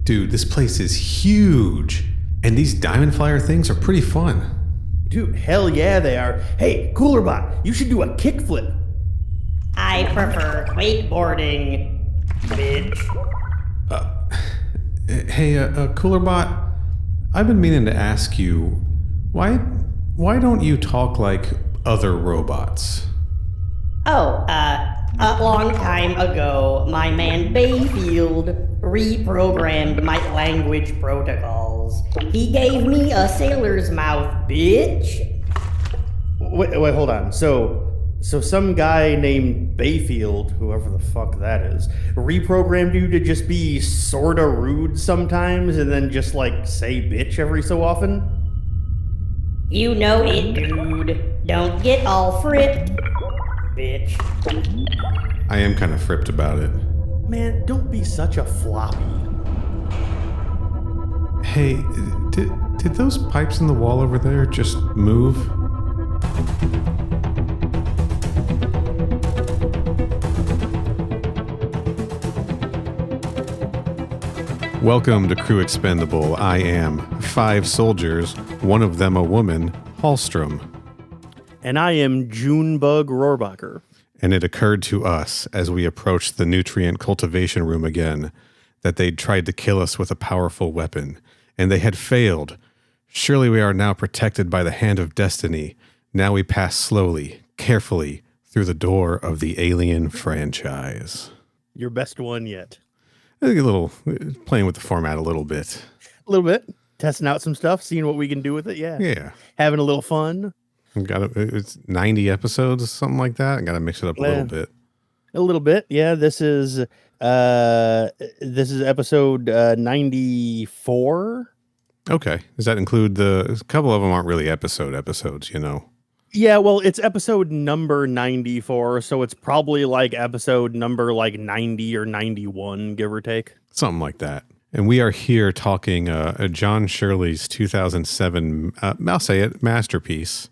Dude, this place is huge. And these diamond flyer things are pretty fun. Dude, hell yeah, they are. Hey, Coolerbot, you should do a kickflip. I prefer wakeboarding, bitch. Hey, Coolerbot, I've been meaning to ask you, why don't you talk like other robots? Oh, a long time ago, my man Bayfield reprogrammed my language protocols. He gave me a sailor's mouth, bitch. Wait, hold on. So some guy named Bayfield, whoever the fuck that is, reprogrammed you to just be sorta rude sometimes and then just like say bitch every so often? You know it, dude. Don't get all fripped, bitch. I am kind of fripped about it. Man, don't be such a floppy. Hey, did those pipes in the wall over there just move? Welcome to Crew Expendable. I am 5 soldiers, one of them a woman, Hallstrom. And I am Junebug Rohrbacher. And it occurred to us as we approached the nutrient cultivation room again that they'd tried to kill us with a powerful weapon, and they had failed. Surely we are now protected by the hand of destiny. Now we pass slowly, carefully, through the door of the Alien franchise. Your best one yet. I think a little, playing with the format a little bit. A little bit. Testing out some stuff, seeing what we can do with it, yeah. Yeah. Having a little fun. It's 90 episodes, something like that. I got to mix it up a little bit. A little bit, yeah. This is episode 94. Okay. Does that include a couple of them aren't really episodes, you know? Yeah, well, it's episode number 94, so it's probably like episode number like 90 or 91, give or take. Something like that. And we are here talking John Shirley's 2007, I'll say it, masterpiece,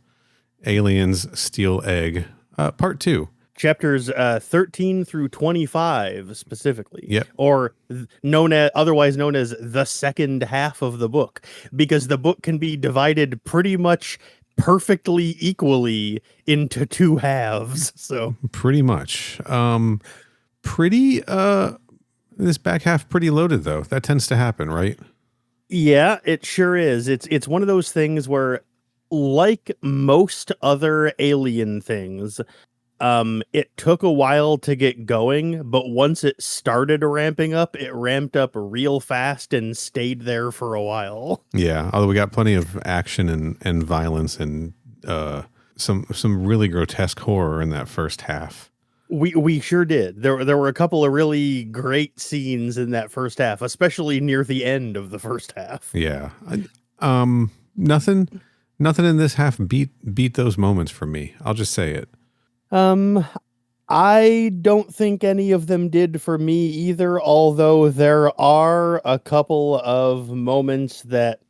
Aliens Steel Egg, Part 2. Chapters 13 through 25 specifically. Yep. Or otherwise known as the second half of the book, because the book can be divided pretty much perfectly equally into 2 halves. So pretty much. This back half pretty loaded though. That tends to happen, right? Yeah, it sure is. It's one of those things where, like most other Alien things, it took a while to get going, but once it started ramping up, it ramped up real fast and stayed there for a while. Yeah, although we got plenty of action and violence and some really grotesque horror in that first half. We sure did. There were a couple of really great scenes in that first half, especially near the end of the first half. Yeah. Nothing in this half beat those moments for me. I'll just say it. I don't think any of them did for me either, although there are a couple of moments that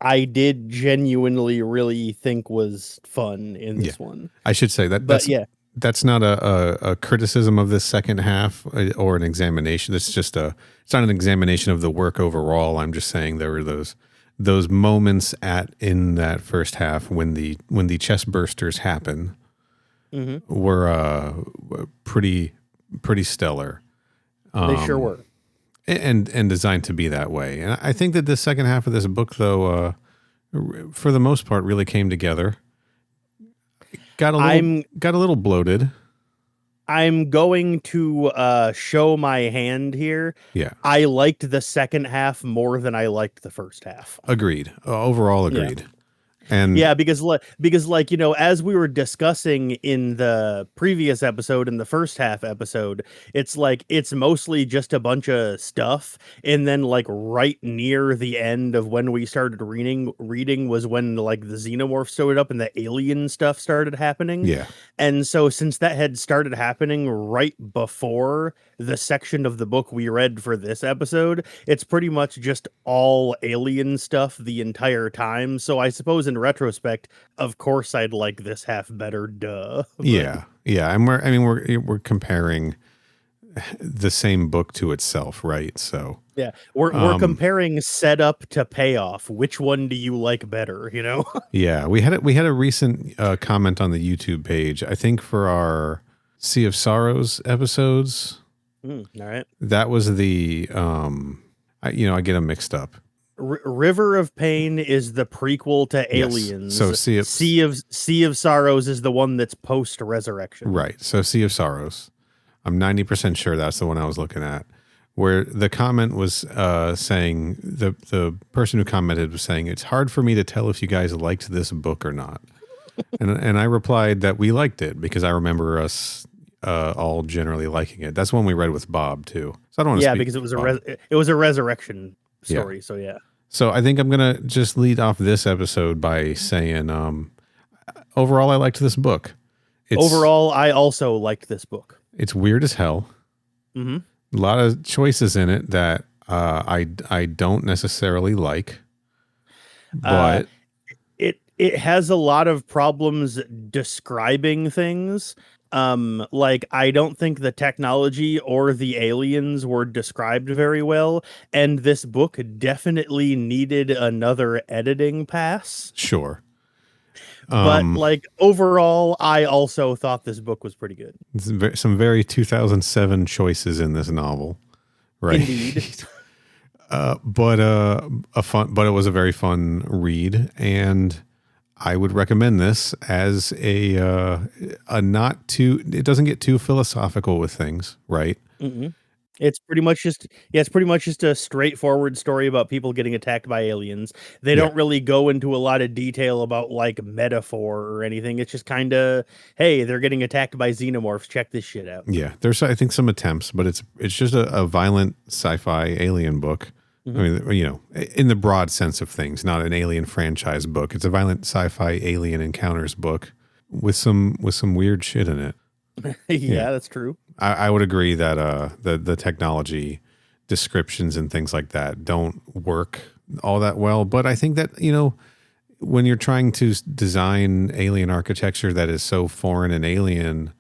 I did genuinely really think was fun in this one. I should say that's not a criticism of this second half or an examination. It's not an examination of the work overall. I'm just saying there were those moments in that first half when the chest bursters happen. Mm-hmm. Were pretty stellar. They sure were, and designed to be that way. And I think that the second half of this book, though, for the most part, really came together. Got a little bloated. I'm going to show my hand here. Yeah, I liked the second half more than I liked the first half. Agreed. Overall, agreed. Yeah. And yeah, because like, you know, as we were discussing in the previous episode, in the first half episode, it's like it's mostly just a bunch of stuff, and then like right near the end of when we started reading was when like the xenomorphs showed up and the alien stuff started happening. Yeah. And so since that had started happening right before the section of the book we read for this episode, it's pretty much just all alien stuff the entire time. So I suppose in retrospect, of course I'd like this half better, duh. But yeah. And we're comparing the same book to itself, right? So Yeah, we're comparing setup to payoff. Which one do you like better? You know? yeah, we had a recent comment on the YouTube page. I think for our Sea of Sorrows episodes. All right. That was the I get them mixed up. River of Pain is the prequel to Aliens. So Sea of Sorrows is the one that's post resurrection. Right. So Sea of Sorrows. I'm 90% sure that's the one I was looking at. Where the comment was saying the person who commented was saying it's hard for me to tell if you guys liked this book or not. and I replied that we liked it because I remember us all generally liking it. That's one we read with Bob too. So I don't want to speak because it was a resurrection story. Yeah. So yeah. So I think I'm gonna just lead off this episode by saying, overall, I liked this book. Overall, I also liked this book. It's weird as hell. Mm-hmm. A lot of choices in it that I don't necessarily like, but it has a lot of problems describing things. Like I don't think the technology or the aliens were described very well, and this book definitely needed another editing pass. Sure. But like overall, I also thought this book was pretty good. Some very 2007 choices in this novel, right? Indeed. But it was a very fun read, and I would recommend this as a not too. It doesn't get too philosophical with things, right? Mm-hmm. It's pretty much just a straightforward story about people getting attacked by aliens. They don't really go into a lot of detail about like metaphor or anything. It's just kind of, hey, they're getting attacked by xenomorphs. Check this shit out. Yeah, there's I think some attempts, but it's just a violent sci-fi alien book. Mm-hmm. I mean, in the broad sense of things, not an alien franchise book. It's a violent sci-fi alien encounters book with some weird shit in it. Yeah, that's true. I would agree that the technology descriptions and things like that don't work all that well. But I think that, when you're trying to design alien architecture that is so foreign and alien,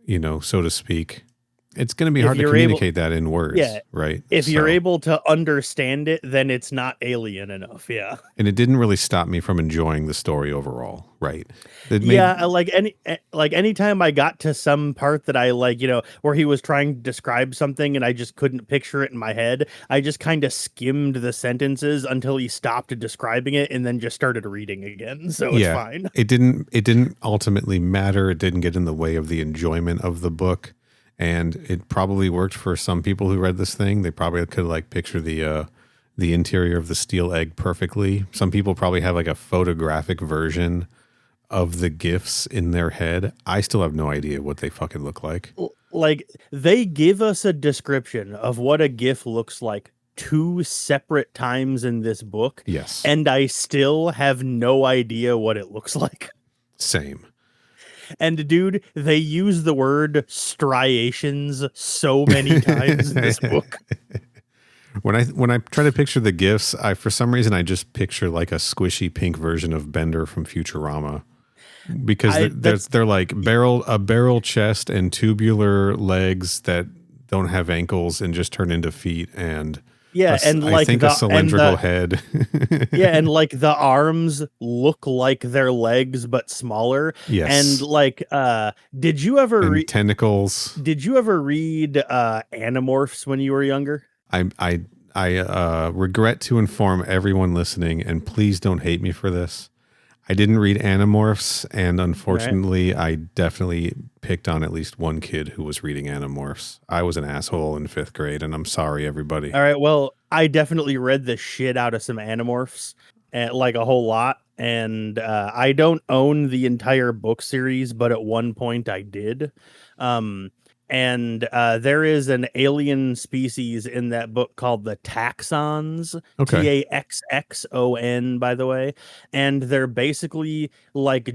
so to speak, it's going to be hard to communicate that in words, right? If you're able to understand it, then it's not alien enough, yeah. And it didn't really stop me from enjoying the story overall, right? Anytime I got to some part that I where he was trying to describe something and I just couldn't picture it in my head, I just kind of skimmed the sentences until he stopped describing it and then just started reading again. So it's fine. It didn't ultimately matter. It didn't get in the way of the enjoyment of the book. And it probably worked for some people who read this thing. They probably could picture the interior of the steel egg perfectly. Some people probably have a photographic version of the GIFs in their head. I still have no idea what they fucking look like. Like they give us a description of what a GIF looks like 2 separate times in this book. Yes. And I still have no idea what it looks like. Same. And dude, they use the word striations so many times in this book. When I try to picture the GIFs, for some reason I just picture a squishy pink version of Bender from Futurama, because they're like a barrel chest and tubular legs that don't have ankles and just turn into feet, and I think a cylindrical head. Yeah, and the arms look like their legs but smaller. Yes. And did you ever read tentacles? Did you ever read Animorphs when you were younger? I regret to inform everyone listening, and please don't hate me for this. I didn't read Animorphs, and unfortunately, I definitely picked on at least one kid who was reading Animorphs. I was an asshole in 5th grade, and I'm sorry, everybody. All right, well, I definitely read the shit out of some Animorphs, a whole lot, and I don't own the entire book series, but at one point I did. And there is an alien species in that book called the Taxxons, Taxxon, by the way. And they're basically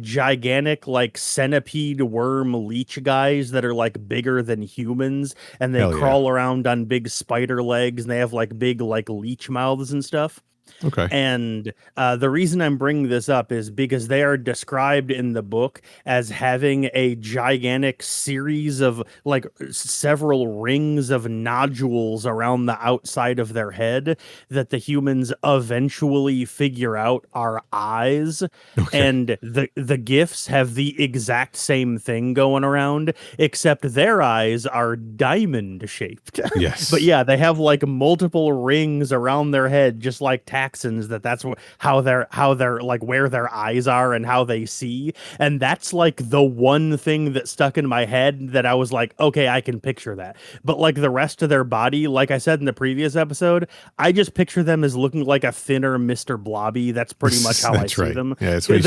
gigantic, centipede worm leech guys that are bigger than humans. And they crawl around on big spider legs, and they have big leech mouths and stuff. Okay. And the reason I'm bringing this up is because they are described in the book as having a gigantic series of like several rings of nodules around the outside of their head that the humans eventually figure out are eyes. Okay. And the gifts have the exact same thing going around, except their eyes are diamond shaped. Yes. But yeah, they have like multiple rings around their head, just like Taxons. That's how they're like where their eyes are and how they see. And that's like the one thing that stuck in my head that I was like, okay, I can picture that. But like the rest of their body, like I said in the previous episode, I just picture them as looking like a thinner Mr. Blobby. That's pretty much how I see them. Yeah, that's what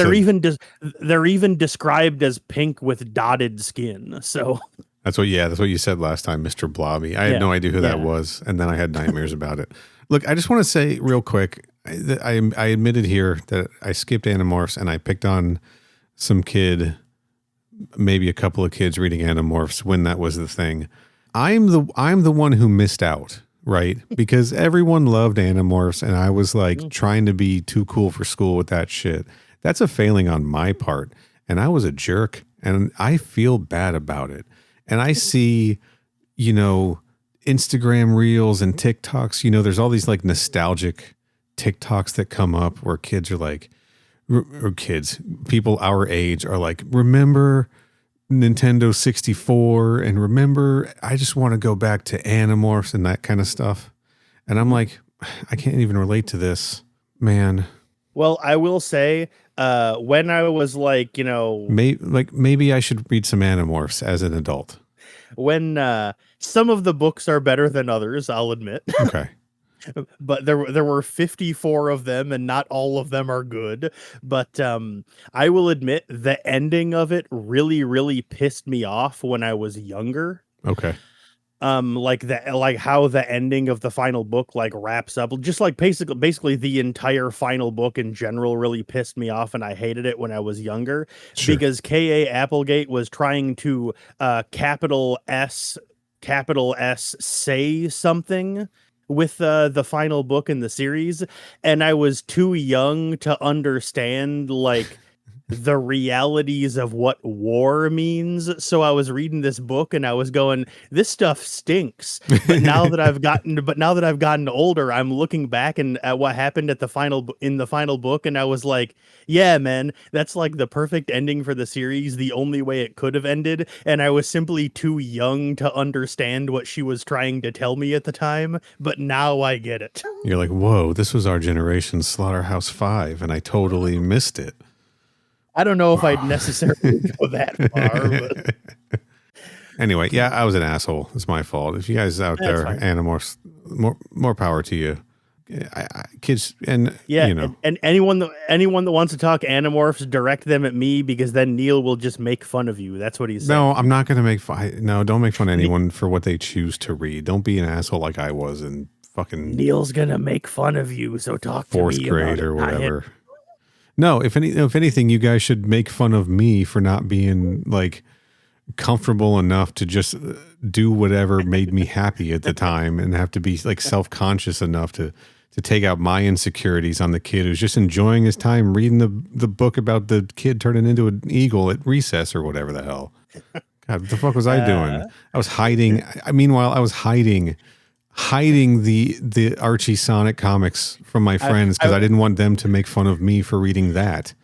they're even described as pink with dotted skin. So that's what you said last time, Mr. Blobby. I had no idea who that was, and then I had nightmares about it. Look, I just want to say real quick, I admitted here that I skipped Animorphs and I picked on some kid, maybe a couple of kids reading Animorphs when that was the thing. I'm the one who missed out, right? Because everyone loved Animorphs and I was like trying to be too cool for school with that shit. That's a failing on my part. And I was a jerk and I feel bad about it. And I see, Instagram reels and TikToks, there's all these like nostalgic TikToks that come up where kids are like, people our age are like, remember Nintendo 64 and remember, I just want to go back to Animorphs and that kind of stuff. And I'm like, I can't even relate to this, man. Well, I will say, when I was like, maybe I should read some Animorphs as an adult. When some of the books are better than others, I'll admit. Okay. But there were 54 of them, and not all of them are good. But I will admit the ending of it really, really pissed me off when I was younger. Okay. Like how the ending of the final book like wraps up, just like basically the entire final book in general really pissed me off, and I hated it when I was younger. Sure. Because K.A. Applegate was trying to capital S say something with the final book in the series, and I was too young to understand like the realities of what war means. So I was reading this book and I was going, this stuff stinks. But now that I've gotten older, I'm looking back at what happened at the final book, and I was like, yeah, man, that's like the perfect ending for the series, the only way it could have ended, and I was simply too young to understand what she was trying to tell me at the time, but now I get it. You're like, whoa, this was our generation's Slaughterhouse 5 and I totally missed it. I don't know if I'd necessarily go that far, but anyway, yeah, I was an asshole. It's my fault. If you guys out there, Animorphs, more power to you. Kids, and and anyone that wants to talk Animorphs, direct them at me, because then Neil will just make fun of you. That's what he said. No, I'm not going to make fun. No, don't make fun of anyone for what they choose to read. Don't be an asshole like I was in fucking. Neil's gonna make fun of you, so talk to me. 4th grade or whatever. No, if anything, you guys should make fun of me for not being like comfortable enough to just do whatever made me happy at the time, and have to be like self-conscious enough to take out my insecurities on the kid who's just enjoying his time reading the book about the kid turning into an eagle at recess or whatever the hell. God, what the fuck was I doing? I was hiding. Meanwhile, I was hiding the Archie Sonic comics from my friends because I didn't want them to make fun of me for reading that.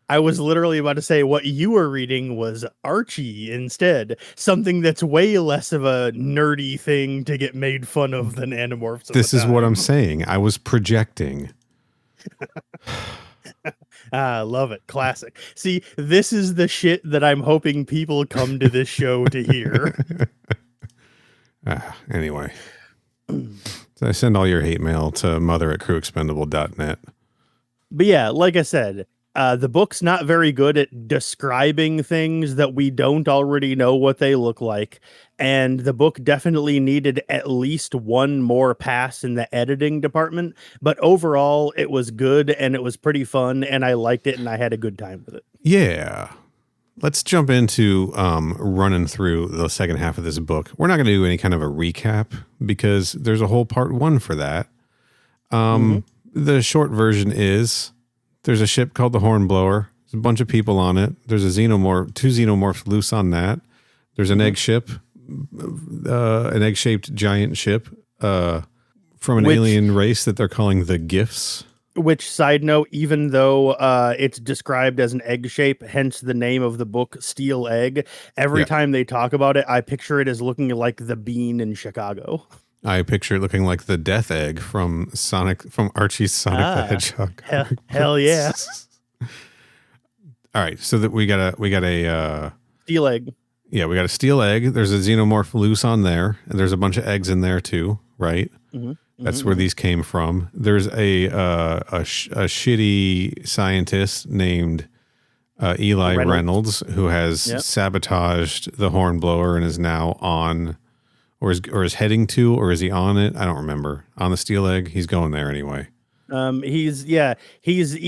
I was literally about to say what you were reading was Archie instead. Something that's way less of a nerdy thing to get made fun of than Animorphs. This is what I'm saying. I was projecting. Love it. Classic. See, this is the shit that I'm hoping people come to this show to hear. Anyway. So I send all your hate mail to mother@crewexpendable.net. But yeah, like I said, the book's not very good at describing things that we don't already know what they look like. And the book definitely needed at least one more pass in the editing department. But overall, it was good and it was pretty fun, and I liked it and I had a good time with it. Yeah. Let's jump into running through the second half of this book. We're not going to do any kind of a recap because there's a whole part 1 for that. The short version is there's a ship called the Hornblower. There's a bunch of people on it. There's a xenomorph, 2 xenomorphs loose on that. There's an egg ship, an egg-shaped giant ship from an alien race that they're calling the Gifts. Which, side note, even though it's described as an egg shape, hence the name of the book, Steel Egg, every time they talk about it, I picture it as looking like the bean in Chicago. I picture it looking like the Death Egg from Archie's Sonic the Hedgehog. Hell yeah. All right, so that we got a Steel Egg. Yeah, we got a steel egg. There's a xenomorph loose on there, and there's a bunch of eggs in there too, right? That's where these came from. There's a shitty scientist named Eli Reynolds who has sabotaged the Hornblower and is now on, or is heading to, or is he on it? I don't remember. On the steel egg, he's going there anyway. He's either he's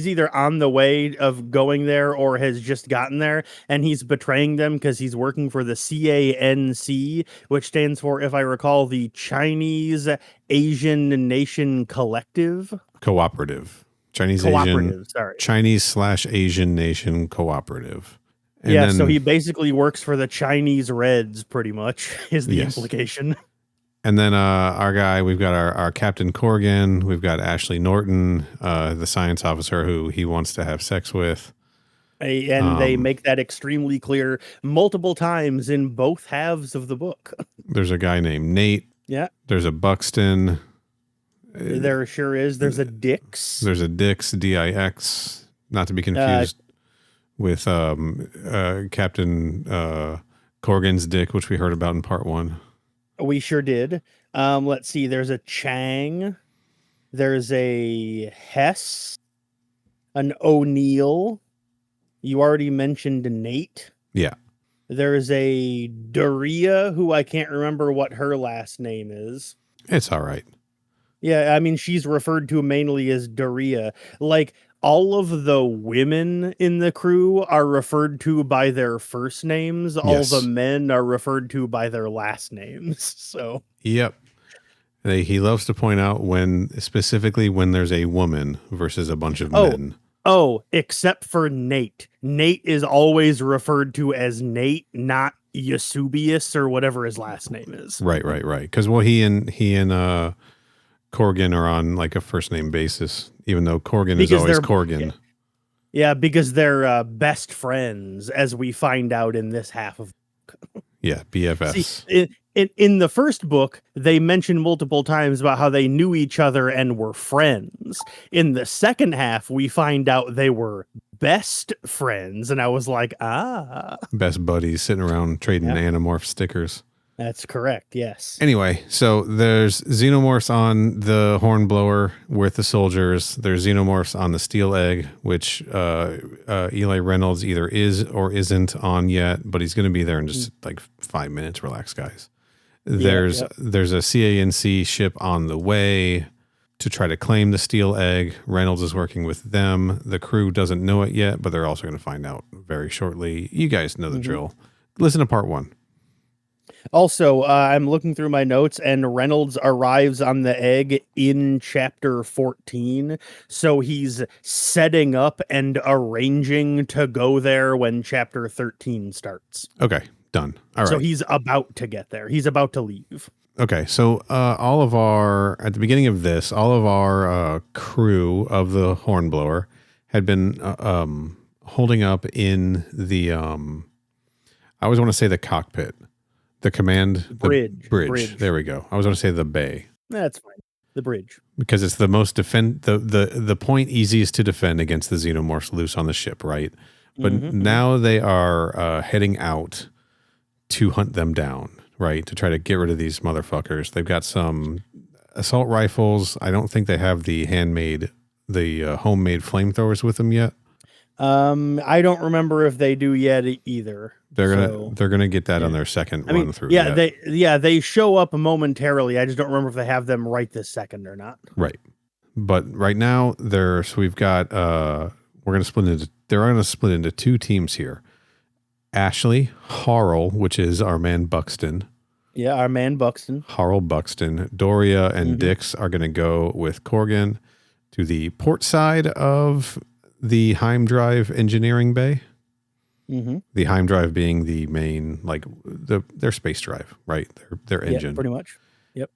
either on the way of going there or has just gotten there, and he's betraying them because he's working for the CANC, which stands for, if I recall, the Chinese Asian Nation Cooperative. Chinese/Asian Nation Cooperative. And then, so he basically works for the Chinese Reds, pretty much, is the implication. And then our guy, we've got our Captain Corrigan, we've got Ashley Norton, the science officer who he wants to have sex with. And they make that extremely clear multiple times in both halves of the book. There's a guy named Nate. Yeah. There's a Buxton. There sure is. There's a Dix. There's a Dix, D-I-X, not to be confused with Captain Corrigan's dick, which we heard about in part 1. We sure did. Let's see. There's a Chang. There's a Hess. An O'Neill. You already mentioned Nate. Yeah. There's a Daria, who I can't remember what her last name is. It's all right. Yeah, I mean, she's referred to mainly as Daria. Like, all of the women in the crew are referred to by their first names. All the men are referred to by their last names. So, yep. He loves to point out specifically when there's a woman versus a bunch of men. Oh, except for Nate. Nate is always referred to as Nate, not Eusebius or whatever his last name is. Right. Because he and Corrigan are on like a first name basis, even though Corrigan is always Corrigan. Yeah, because they're best friends, as we find out in this half of. Yeah, BFFs. See, in the first book, they mentioned multiple times about how they knew each other and were friends. In the second half, we find out they were best friends, and I was like, best buddies sitting around trading Animorph stickers. That's correct, yes. Anyway, so there's xenomorphs on the Hornblower with the soldiers. There's xenomorphs on the Steel Egg, which Eli Reynolds either is or isn't on yet, but he's going to be there in just like 5 minutes. Relax, guys. There's a CANC ship on the way to try to claim the Steel Egg. Reynolds is working with them. The crew doesn't know it yet, but they're also going to find out very shortly. You guys know the drill. Listen to part 1. Also, I'm looking through my notes, and Reynolds arrives on the egg in chapter 14. So he's setting up and arranging to go there when chapter 13 starts. Okay, done. All right. So he's about to get there. He's about to leave. Okay, so at the beginning of this, all of our crew of the Hornblower had been holding up in the, I always want to say the cockpit. The bridge. There we go. I was going to say the bay. That's fine. The bridge. Because it's the most the point easiest to defend against the xenomorphs loose on the ship, right? But now they are heading out to hunt them down, right? To try to get rid of these motherfuckers. They've got some assault rifles. I don't think they have the homemade flamethrowers with them yet. I don't remember if they do yet either. They're gonna get that on their second run through. They show up momentarily. I just don't remember if they have them right this second or not. Right, but right now we've got they're gonna split into 2 teams here. Ashley Harrell, which is our man Buxton, Yeah, our man Buxton. Harl Buxton. Doria and Mhm. Dix are going to go with Corgan to the port side of the Heim Drive engineering bay. Mm-hmm. The Heim Drive being the main, like their space drive, right? Their engine. Yeah, pretty much. Yep.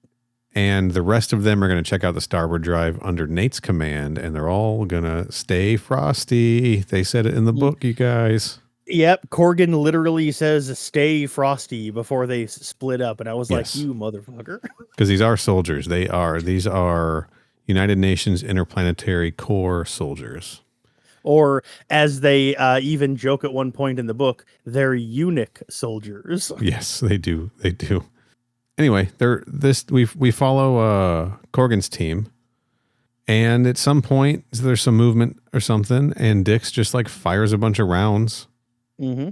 And the rest of them are going to check out the starboard drive under Nate's command, and they're all going to stay frosty. They said it in the book, you guys. Yep, Corgan literally says "stay frosty" before they split up, and I was like, Yes. "You motherfucker!" Because these are soldiers. These are United Nations Interplanetary Corps soldiers. Or as they even joke at one point in the book, they're eunuch soldiers. Yes, they do. They do. Anyway, we follow Corgan's team, and at some point there's some movement or something, and Dix just like fires a bunch of rounds. Mm-hmm.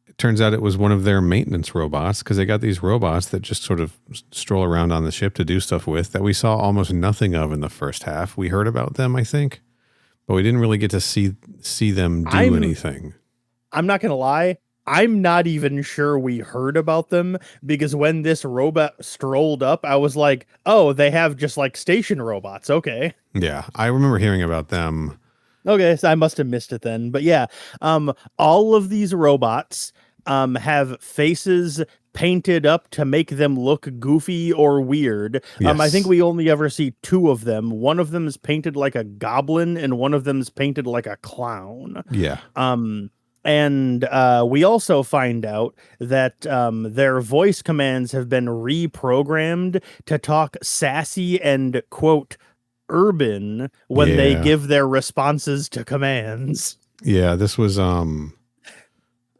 It turns out it was one of their maintenance robots, because they got these robots that just sort of stroll around on the ship to do stuff with that we saw almost nothing of in the first half. We heard about them, I think, but we didn't really get to see them do anything. I'm not gonna lie. I'm not even sure we heard about them, because when this robot strolled up, I was like, oh, they have just like station robots. Okay. Yeah, I remember hearing about them. Okay, so I must have missed it then. But yeah, all of these robots have faces painted up to make them look goofy or weird. Yes. I think we only ever see two of them. One of them is painted like a goblin, and one of them is painted like a clown. Yeah. And we also find out that their voice commands have been reprogrammed to talk sassy and, quote, urban when they give their responses to commands. Yeah, this was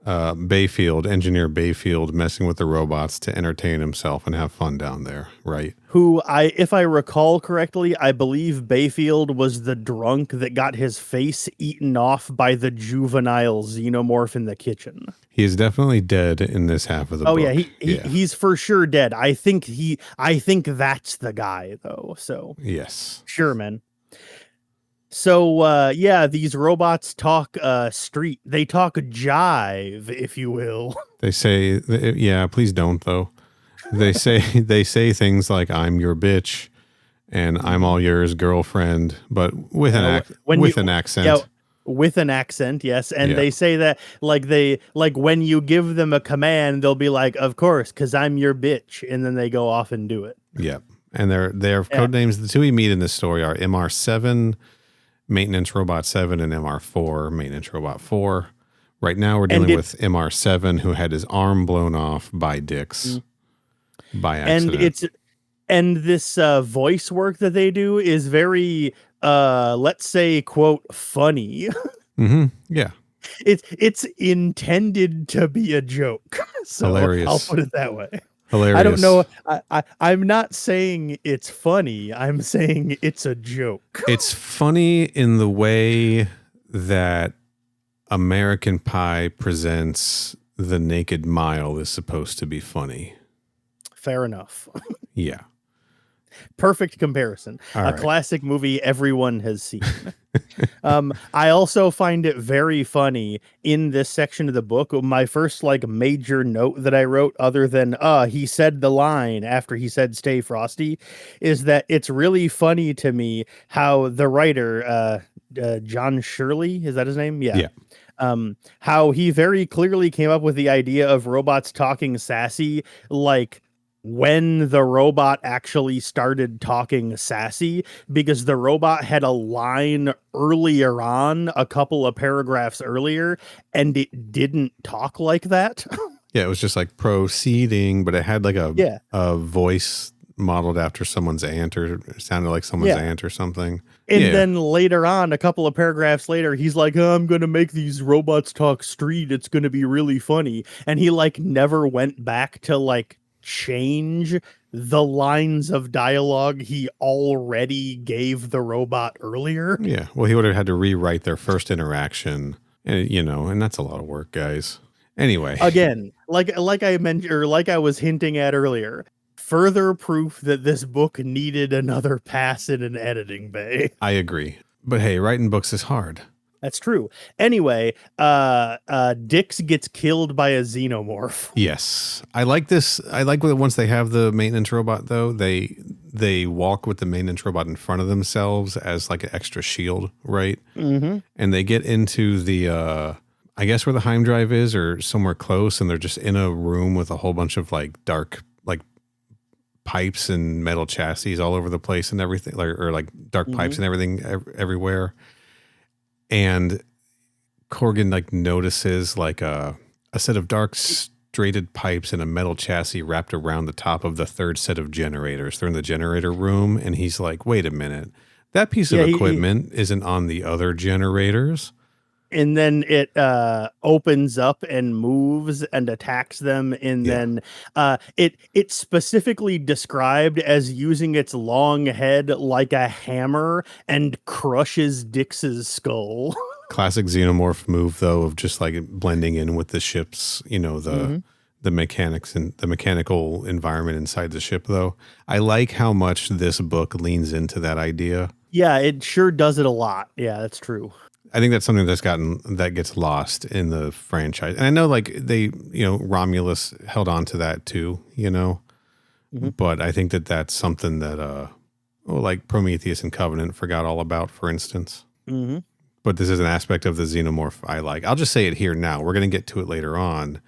Engineer Bayfield messing with the robots to entertain himself and have fun down there, right? Who if I recall correctly, I believe Bayfield was the drunk that got his face eaten off by the juvenile xenomorph in the kitchen. He is definitely dead in this half of the book. Oh yeah, he's for sure dead. I think that's the guy though. So yes, sure, man. So yeah, these robots talk street. They talk jive, if you will. They say, yeah, please don't though. They say things like "I'm your bitch" and "I'm all yours, girlfriend," but with an accent. Yeah, with an accent, yes. And they say that like when you give them a command, they'll be like, "Of course, because I'm your bitch," and then they go off and do it. Yep. And their code names. The two we meet in this story are MR7, Maintenance Robot 7, and MR4, Maintenance Robot 4. Right now we're dealing with MR7, who had his arm blown off by Dix by accident. And this voice work that they do is very let's say, quote, funny. Mm-hmm. Yeah. It's intended to be a joke. So hilarious. I'll put it that way. Hilarious. I don't know. I'm not saying it's funny. I'm saying it's a joke. It's funny in the way that American Pie presents The Naked Mile is supposed to be funny. Fair enough. Yeah. Perfect comparison. All right. Classic movie everyone has seen. I also find it very funny in this section of the book. My first major note that I wrote, other than he said the line after he said "stay frosty," is that it's really funny to me how the writer John Shirley, is that his name? Yeah. How he very clearly came up with the idea of robots talking sassy, when the robot actually started talking sassy, because the robot had a line earlier on, a couple of paragraphs earlier, and it didn't talk like that. Yeah, it was just like proceeding, but it had a voice modeled after someone's aunt, or sounded like someone's aunt or something. And then later on, a couple of paragraphs later, he's like, I'm going to make these robots talk street. It's going to be really funny. And he never went back to change the lines of dialogue he already gave the robot earlier. Yeah, well, he would have had to rewrite their first interaction, and that's a lot of work, guys. Anyway, again, like I mentioned, or like I was hinting at earlier, further proof that this book needed another pass in an editing bay. I agree, but hey, writing books is hard. That's true. Anyway, Dix gets killed by a xenomorph. Yes, I like this. I like that once they have the maintenance robot, though they walk with the maintenance robot in front of themselves as like an extra shield, right? Mm-hmm. And they get into the I guess where the Heim drive is, or somewhere close, and they're just in a room with a whole bunch of like dark like pipes and metal chassis all over the place and everything, or like dark pipes and everything everywhere. And Corgan like notices like a set of dark straighted pipes and a metal chassis wrapped around the top of the third set of generators. They're in the generator room, and he's like, "Wait a minute, that piece of equipment isn't on the other generators." And then it opens up and moves and attacks them, and then it's specifically described as using its long head like a hammer and crushes Dix's skull. Classic xenomorph move, though, of just like blending in with the ship's, the mechanics and the mechanical environment inside the ship. Though I like how much this book leans into that idea. Yeah, it sure does it a lot. Yeah, that's true. I think that's something that gets lost in the franchise. And I know like they, Romulus held on to that too, but I think that's something that, like Prometheus and Covenant forgot all about, for instance. Mm-hmm. But this is an aspect of the xenomorph I like. I'll just say it here now. We're going to get to it later on.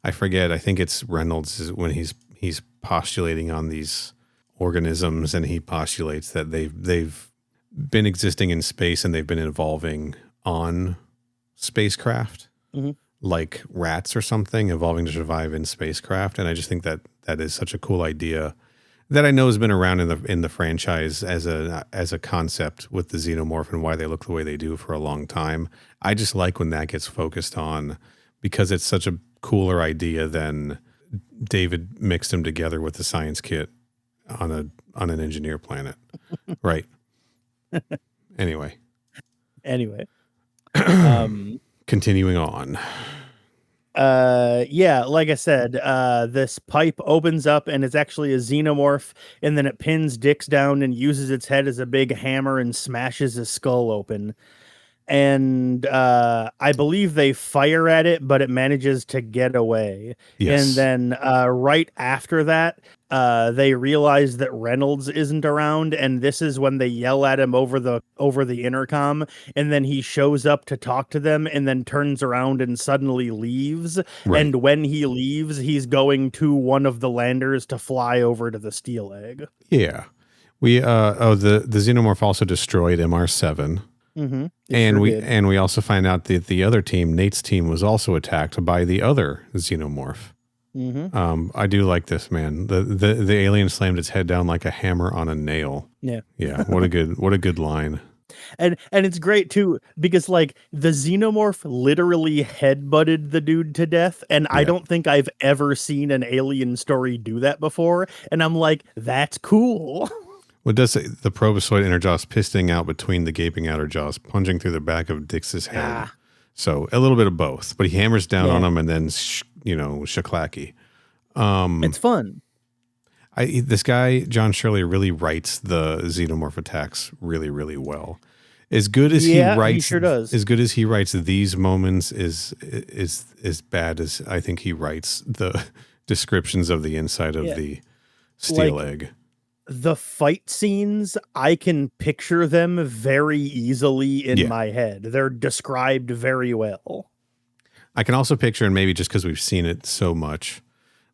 I forget. I think it's Reynolds when he's postulating on these organisms, and he postulates that they've been existing in space and they've been evolving on spacecraft, like rats or something, evolving to survive in spacecraft. And I just think that is such a cool idea that I know has been around in the franchise as a concept with the xenomorph and why they look the way they do for a long time. I just like when that gets focused on, because it's such a cooler idea than David mixed them together with the science kit on an engineer planet. Right. Anyway. Continuing on. Yeah, like I said, this pipe opens up and it's actually a xenomorph, and then it pins Dix down and uses its head as a big hammer and smashes his skull open. And I believe they fire at it, but it manages to get away. Yes. And then right after that, they realize that Reynolds isn't around, and this is when they yell at him over the intercom, and then he shows up to talk to them and then turns around and suddenly leaves. Right. And when he leaves, he's going to one of the landers to fly over to the steel egg. Yeah. We the xenomorph also destroyed MR7. Mm-hmm. And we also find out that the other team, Nate's team, was also attacked by the other xenomorph. Mm-hmm. I do like this, man. The alien slammed its head down like a hammer on a nail. Yeah. What a good line. And it's great too, because like the xenomorph literally headbutted the dude to death, and I don't think I've ever seen an alien story do that before. And I'm like, that's cool. Well, it does say the proboscoid inner jaws pisting out between the gaping outer jaws, plunging through the back of Dix's head. So a little bit of both, but he hammers down on him and then, shaklacky. It's fun. This guy, John Shirley, really writes the xenomorph attacks really, really well. As good as he writes, he sure does. As good as he writes these moments is as bad as I think he writes the descriptions of the inside of the steel egg. The fight scenes, I can picture them very easily in my head. They're described very well. I can also picture, and maybe just because we've seen it so much,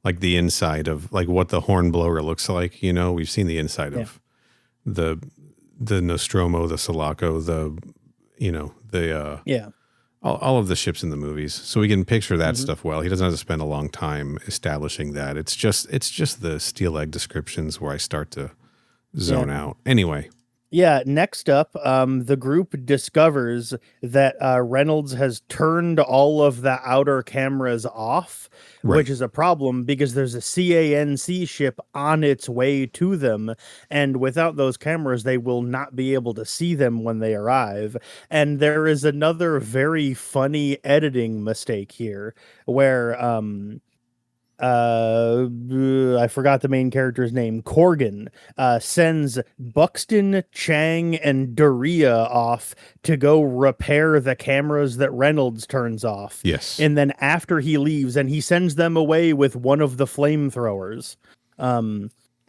like the inside of like what the horn blower looks like. We've seen the inside of the Nostromo, the Sulaco, all of the ships in the movies. So we can picture that stuff well. He doesn't have to spend a long time establishing that. It's just the steel egg descriptions where I start to zone out. Anyway. Yeah, next up, the group discovers that Reynolds has turned all of the outer cameras off, which is a problem because there's a CANC ship on its way to them, and without those cameras, they will not be able to see them when they arrive. And there is another very funny editing mistake here, where I forgot the main character's name, Corgan, sends Buxton, Chang, and Doria off to go repair the cameras that Reynolds turns off. Yes. And then after he leaves, and he sends them away with one of the flamethrowers.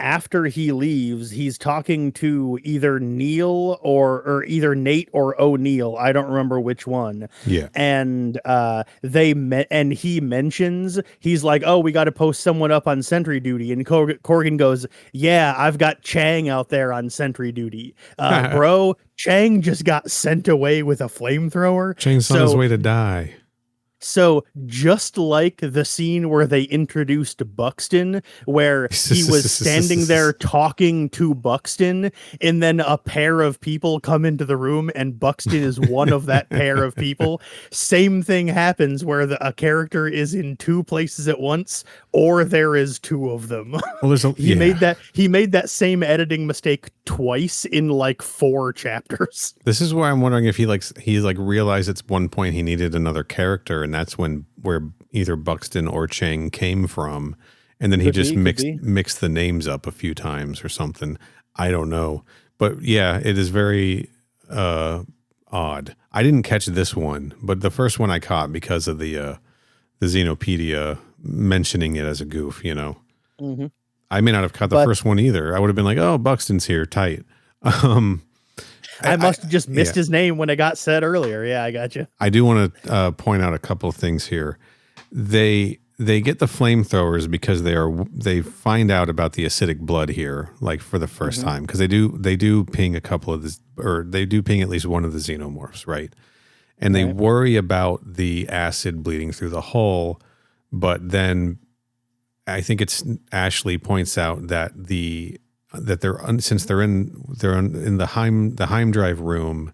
After he leaves, he's talking to either Neil or either Nate or O'Neill. I don't remember which one. Yeah. And and he mentions, he's like, "Oh, we got to post someone up on sentry duty." And Corgan goes, "Yeah, I've got Chang out there on sentry duty." Bro, Chang just got sent away with a flamethrower. Chang's on his way to die. So just like the scene where they introduced Buxton, where he was standing there talking to Buxton, and then a pair of people come into the room and Buxton is one of that pair of people. Same thing happens where a character is in two places at once, or there is two of them. Well, there's he made that same editing mistake twice in like 4 chapters. This is where I'm wondering if he realized at one point he needed another character, and that's where either Buxton or Chang came from, and then he just mixed the names up a few times or something. I don't know, but yeah, it is very odd. I didn't catch this one, but the first one I caught because of the Xenopedia mentioning it as a goof. You know, I may not have caught the first one either. I would have been like, "Oh, Buxton's here, tight." I must have just missed his name when it got said earlier. Yeah, I got you. I do want to point out a couple of things here. They get the flamethrowers because they find out about the acidic blood here, like for the first time, because they do ping a couple of this, or they do ping at least one of the xenomorphs, right? And they worry about the acid bleeding through the hull, but then I think it's Ashley points out that since they're in the Heim drive room,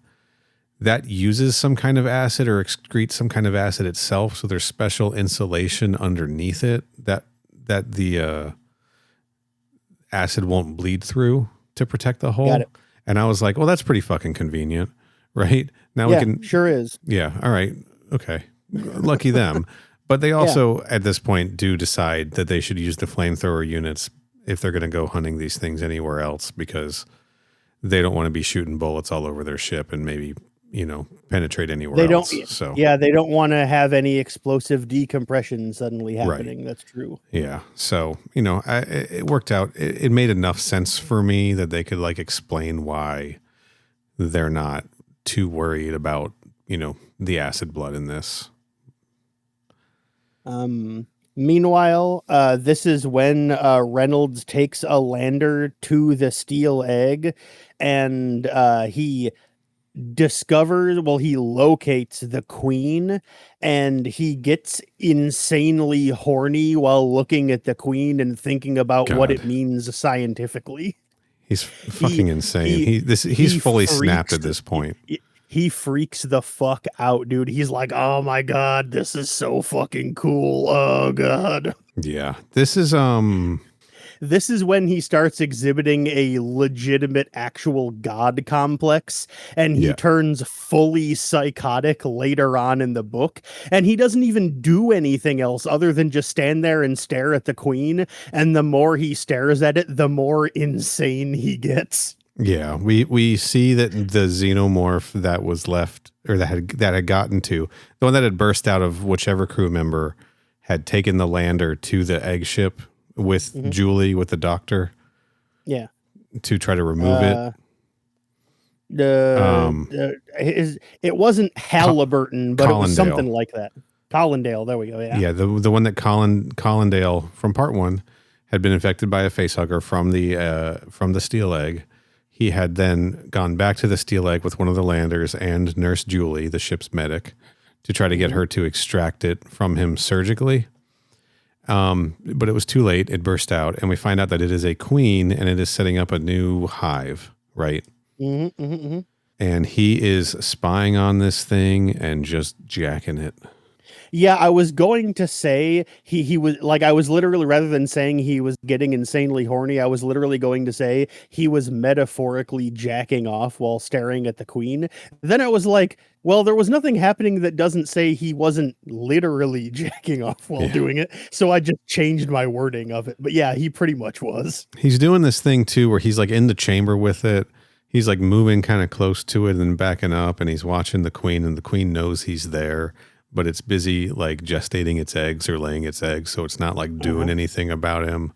that uses some kind of acid or excretes some kind of acid itself. So there's special insulation underneath it that the acid won't bleed through to protect the hull. Got it. And I was like, well, that's pretty fucking convenient, right? Now we can sure is. Yeah. All right. Okay. Lucky them. But they also at this point do decide that they should use the flamethrower units if they're going to go hunting these things anywhere else, because they don't want to be shooting bullets all over their ship and maybe, penetrate anywhere else. They don't want to have any explosive decompression suddenly happening. Right. That's true. Yeah. So, it worked out. It made enough sense for me that they could explain why they're not too worried about, the acid blood in this. Meanwhile, this is when Reynolds takes a lander to the steel egg, and he locates the queen, and he gets insanely horny while looking at the queen and thinking about what it means scientifically. He's fucking insane. He's fully snapped at this point. He freaks the fuck out, dude. He's like, "Oh my god, this is so fucking cool. Oh god." Yeah. This is when he starts exhibiting a legitimate actual god complex, and he turns fully psychotic later on in the book, and he doesn't even do anything else other than just stand there and stare at the queen, and the more he stares at it, the more insane he gets. Yeah, we see that the xenomorph that was left, or that had gotten to, the one that had burst out of whichever crew member had taken the lander to the egg ship with Julie, with the doctor. Yeah. To try to remove it. It wasn't Halliburton, but it was something like that. Collindale, there we go. Yeah. Yeah, the one that Collindale from part 1 had been infected by a facehugger from the steel egg. He had then gone back to the steel egg with one of the landers and Nurse Julie, the ship's medic, to try to get her to extract it from him surgically. But it was too late. It burst out, and we find out that it is a queen, and it is setting up a new hive, right? And he is spying on this thing and just jacking it. Yeah, I was going to say he was like, I was literally, rather than saying he was getting insanely horny, I was literally going to say he was metaphorically jacking off while staring at the queen. Then I was like, well, there was nothing happening that doesn't say he wasn't literally jacking off while doing it. So I just changed my wording of it. But yeah, he pretty much was. He's doing this thing too where he's like in the chamber with it. He's like moving kind of close to it and then backing up, and he's watching the queen, and the queen knows he's there, but it's busy like gestating its eggs or laying its eggs, so it's not like doing anything about him.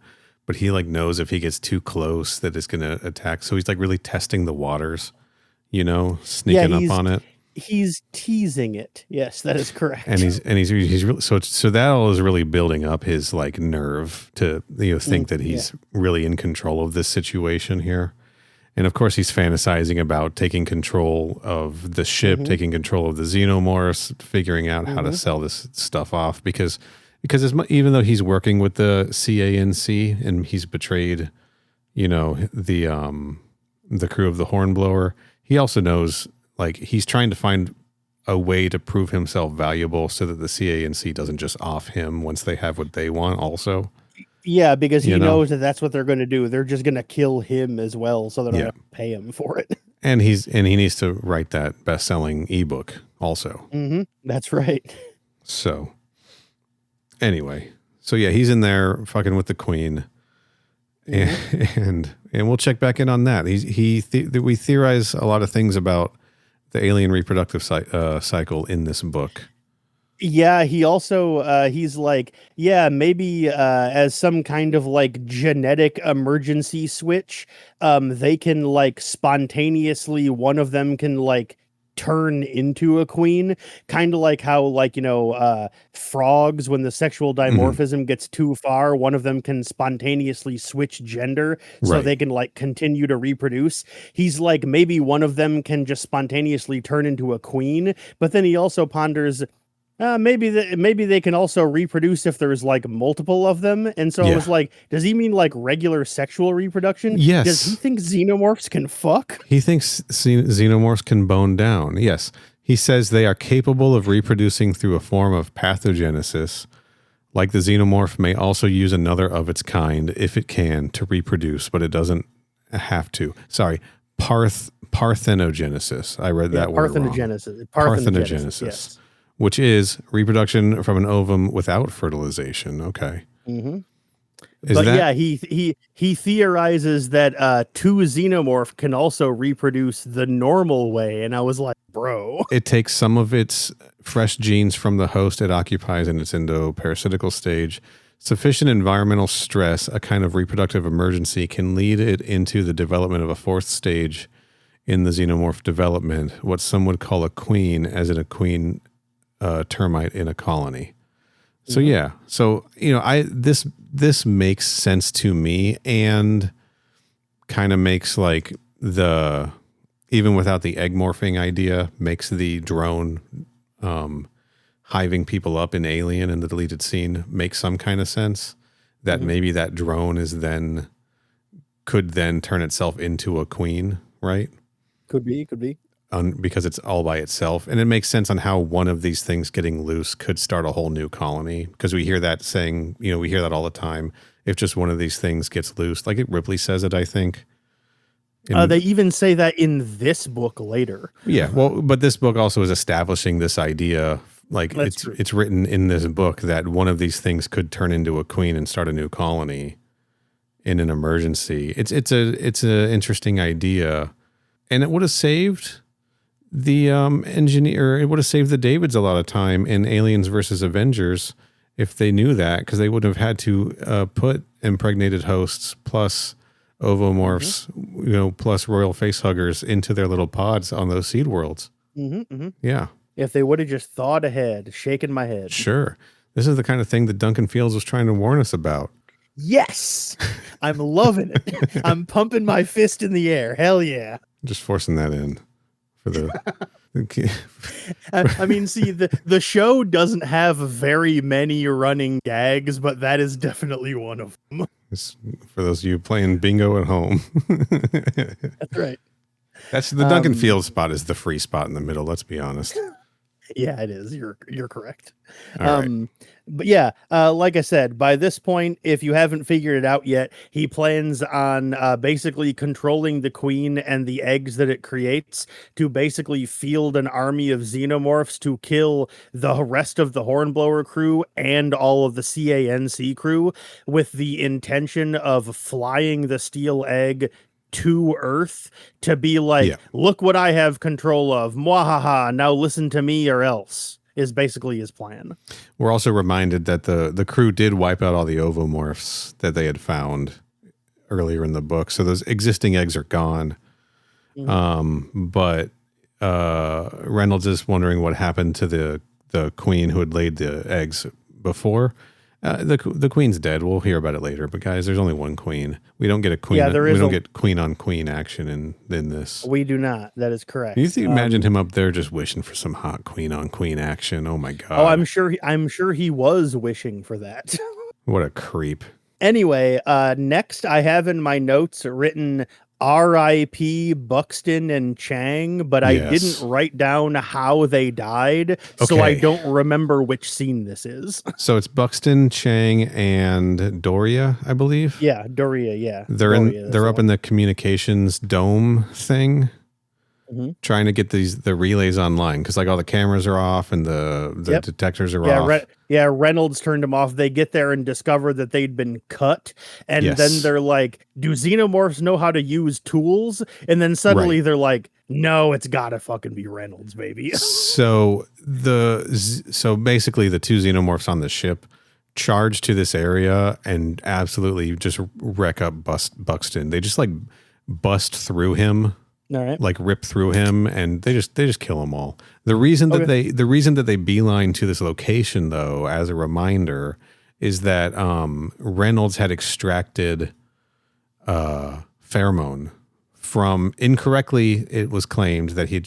But he like knows if he gets too close that it's going to attack. So he's like really testing the waters, sneaking up on it. He's teasing it. Yes, that is correct. And he's really so that all is really building up his like nerve to think that he's really in control of this situation here. And of course, he's fantasizing about taking control of the ship, taking control of the xenomorphs, figuring out how to sell this stuff off. Because even though he's working with the CANC and he's betrayed, the crew of the Hornblower, he also knows like he's trying to find a way to prove himself valuable so that the CANC doesn't just off him once they have what they want. Also. Yeah, because he knows that that's what they're going to do. They're just going to kill him as well, so they're not going to pay him for it. And he needs to write that best-selling ebook also. That's right. So, anyway, he's in there fucking with the queen, and we'll check back in on that. We theorize a lot of things about the alien reproductive cycle in this book. Yeah, he also, he's like, maybe as some kind of like genetic emergency switch, they can like spontaneously, one of them can like turn into a queen, kind of like how like, frogs, when the sexual dimorphism gets too far, one of them can spontaneously switch gender so they can like continue to reproduce. He's like, maybe one of them can just spontaneously turn into a queen, but then he also ponders, maybe they can also reproduce if there's like multiple of them. And so I was like, does he mean like regular sexual reproduction? Yes. Does he think xenomorphs can fuck? He thinks xenomorphs can bone down. Yes. He says they are capable of reproducing through a form of pathogenesis. Like the xenomorph may also use another of its kind if it can to reproduce, but it doesn't have to. Sorry. Parthenogenesis. I read that word wrong. Parthenogenesis. Yes. Which is reproduction from an ovum without fertilization. Okay. He theorizes that two xenomorph can also reproduce the normal way, and I was like, bro. It takes some of its fresh genes from the host it occupies in its endoparasitical stage. Sufficient environmental stress, a kind of reproductive emergency, can lead it into the development of a fourth stage in the xenomorph development, what some would call a queen, as in a queen termite in a colony. So this makes sense to me, and kind of makes like even without the egg morphing idea, makes the drone hiving people up in Alien in the deleted scene make some kind of sense. That maybe that drone could then turn itself into a queen, right? Could be. Because it's all by itself. And it makes sense on how one of these things getting loose could start a whole new colony. Because we hear that saying, we hear that all the time. If just one of these things gets loose, like Ripley says it, I think. They even say that in this book later. Yeah, well, but this book also is establishing this idea. Like it's written in this book that one of these things could turn into a queen and start a new colony in an emergency. It's an interesting idea, and it would have saved the engineer. It would have saved the Davids a lot of time in Aliens versus Avengers if they knew that, because they wouldn't have had to put impregnated hosts plus ovomorphs, plus royal facehuggers into their little pods on those seed worlds. Yeah. If they would have just thought ahead, shaking my head. Sure. This is the kind of thing that Duncan Fields was trying to warn us about. Yes. I'm loving it. I'm pumping my fist in the air. Hell yeah. Just forcing that in for the... I mean, see, the show doesn't have very many running gags, but that is definitely one of them. It's for those of you playing bingo at home. That's right. That's the Duncan Fields spot is the free spot in the middle. Let's be honest. Yeah, it is. You're correct. All right. But yeah, like I said, by this point, if you haven't figured it out yet, he plans on basically controlling the queen and the eggs that it creates to basically field an army of xenomorphs to kill the rest of the Hornblower crew and all of the CANC crew, with the intention of flying the steel egg to Earth to be like, Yeah. look what I have control of. Mwahaha, now listen to me or else, is basically his plan. We're also reminded that the crew did wipe out all the ovomorphs that they had found earlier in the book. So those existing eggs are gone. But Reynolds is wondering what happened to the queen who had laid the eggs before. The queen's dead. We'll hear about it later. But guys, there's only one queen. We don't get a queen. Yeah, we don't get queen on queen action in this. We do not. That is correct. You think, imagine him up there just wishing for some hot queen on queen action. Oh my god. Oh, I'm sure he was wishing for that. What a creep. Anyway, next I have in my notes written R.I.P. Buxton and Chang, but I didn't write down how they died, so I don't remember which scene this is. So it's Buxton, Chang, and Doria, I believe. Yeah, Doria. Yeah, they're up in the communications dome thing, trying to get the relays online because like all the cameras are off and the detectors are off. Reynolds turned them off. They get there and discover that they'd been cut, and then they're like, "Do xenomorphs know how to use tools?" And then suddenly they're like, "No, it's gotta fucking be Reynolds, baby." So basically, the two xenomorphs on the ship charge to this area and absolutely just wreck up Buxton. They just like bust through him. All right. Like rip through him, and they just kill them all. The reason that they beeline to this location, though, as a reminder, is that Reynolds had extracted pheromone from incorrectly. It was claimed that he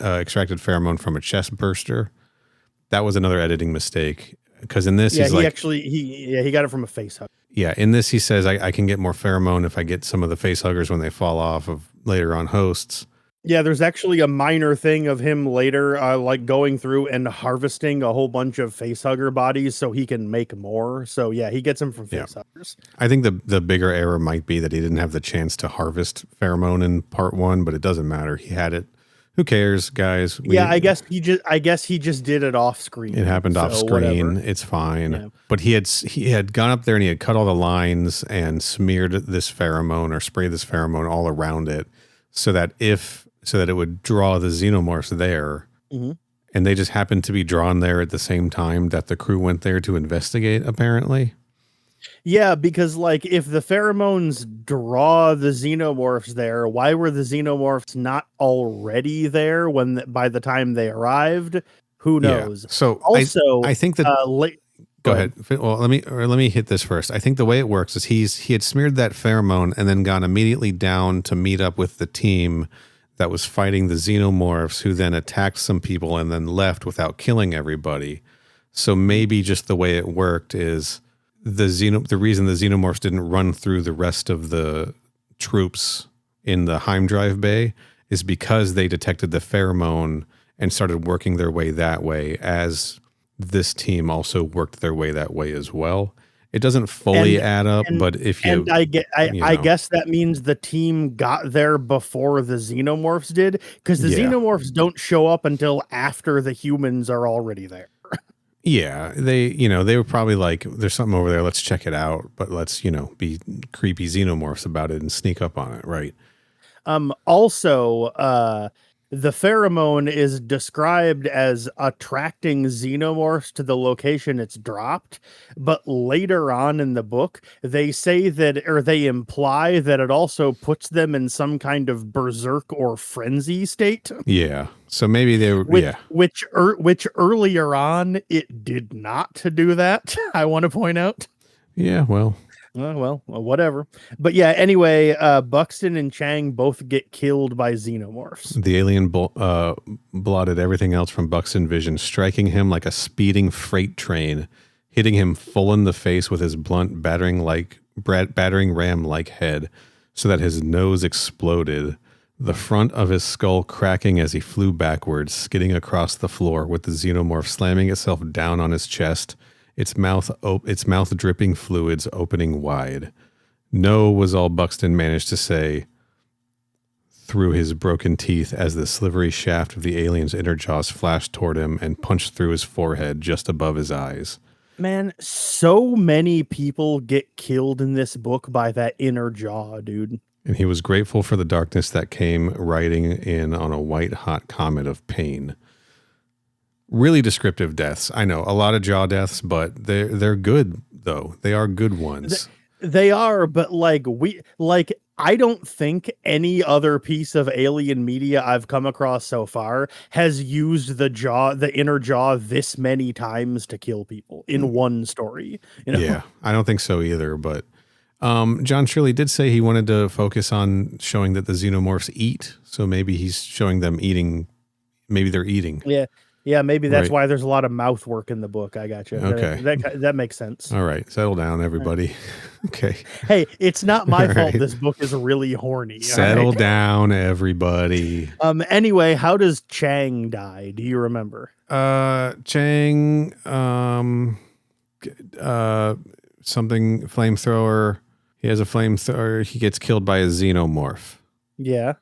extracted pheromone from a chest burster. That was another editing mistake because in this, he got it from a face hug. Yeah, in this he says I can get more pheromone if I get some of the face huggers when they fall off of later on hosts. Yeah, there's actually a minor thing of him later, like going through and harvesting a whole bunch of facehugger bodies so he can make more. So yeah, he gets them from facehuggers. I think the bigger error might be that he didn't have the chance to harvest pheromone in part 1, but it doesn't matter. He had it. Who cares, guys? I guess he just did it off screen. It happened off screen. It's fine. Yeah. But he had gone up there and he had cut all the lines and smeared this pheromone or sprayed this pheromone all around it, so that it would draw the xenomorphs there. Mm-hmm. And they just happened to be drawn there at the same time that the crew went there to investigate, apparently. Yeah, because like if the pheromones draw the xenomorphs there, why were the xenomorphs not already there by the time they arrived? Who knows? Yeah. So also, I think that. Go ahead. Well, let me hit this first. I think the way it works is he had smeared that pheromone and then gone immediately down to meet up with the team that was fighting the xenomorphs, who then attacked some people and then left without killing everybody. So maybe just the way it worked is the reason the xenomorphs didn't run through the rest of the troops in the Heim Drive Bay is because they detected the pheromone and started working their way that way, as this team also worked their way that way as well. It doesn't fully add up, but if you... I guess that means the team got there before the xenomorphs did, because the xenomorphs don't show up until after the humans are already there. Yeah, they were probably like, there's something over there, let's check it out, but let's, be creepy xenomorphs about it and sneak up on it, right? Also, the pheromone is described as attracting xenomorphs to the location it's dropped, but later on in the book, they say that, or they imply that it also puts them in some kind of berserk or frenzy state. Yeah, so maybe they were, which earlier on it did not do that. I want to point out. Yeah, well, whatever. But yeah, anyway, Buxton and Chang both get killed by xenomorphs. The alien blotted everything else from Buxton vision, striking him like a speeding freight train, hitting him full in the face with his blunt battering ram-like head, so that his nose exploded. the front of his skull cracking as he flew backwards, skidding across the floor with the xenomorph slamming itself down on his chest, its mouth dripping fluids opening wide. No, was all Buxton managed to say through his broken teeth as the slivery shaft of the alien's inner jaws flashed toward him and punched through his forehead just above his eyes. Man, so many people get killed in this book by that inner jaw, dude. And he was grateful for the darkness that came riding in on a white-hot comet of pain. Really descriptive deaths. I know, a lot of jaw deaths, but they're good, though. They are good ones. They are, but I don't think any other piece of alien media I've come across so far has used the inner jaw this many times to kill people in one story. Yeah, I don't think so either, but John Shirley did say he wanted to focus on showing that the xenomorphs eat, so maybe he's showing them eating. Maybe they're eating. Yeah, maybe that's why there's a lot of mouth work in the book. I got you. Okay. That makes sense. All right, settle down, everybody. Okay. Hey, it's not my fault right. this book is really horny. Settle down, everybody. Anyway, how does Chang die? Do you remember? Chang, something flamethrower. He has a flamethrower. He gets killed by a xenomorph. Yeah.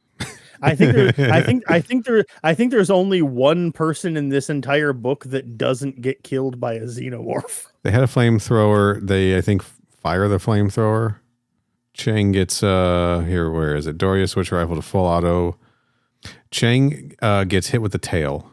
I think there's only one person in this entire book that doesn't get killed by a xenomorph. They had a flamethrower. They, I think, fire the flamethrower. Chang gets where is it? Doria switch rifle to full auto. Chang gets hit with the tail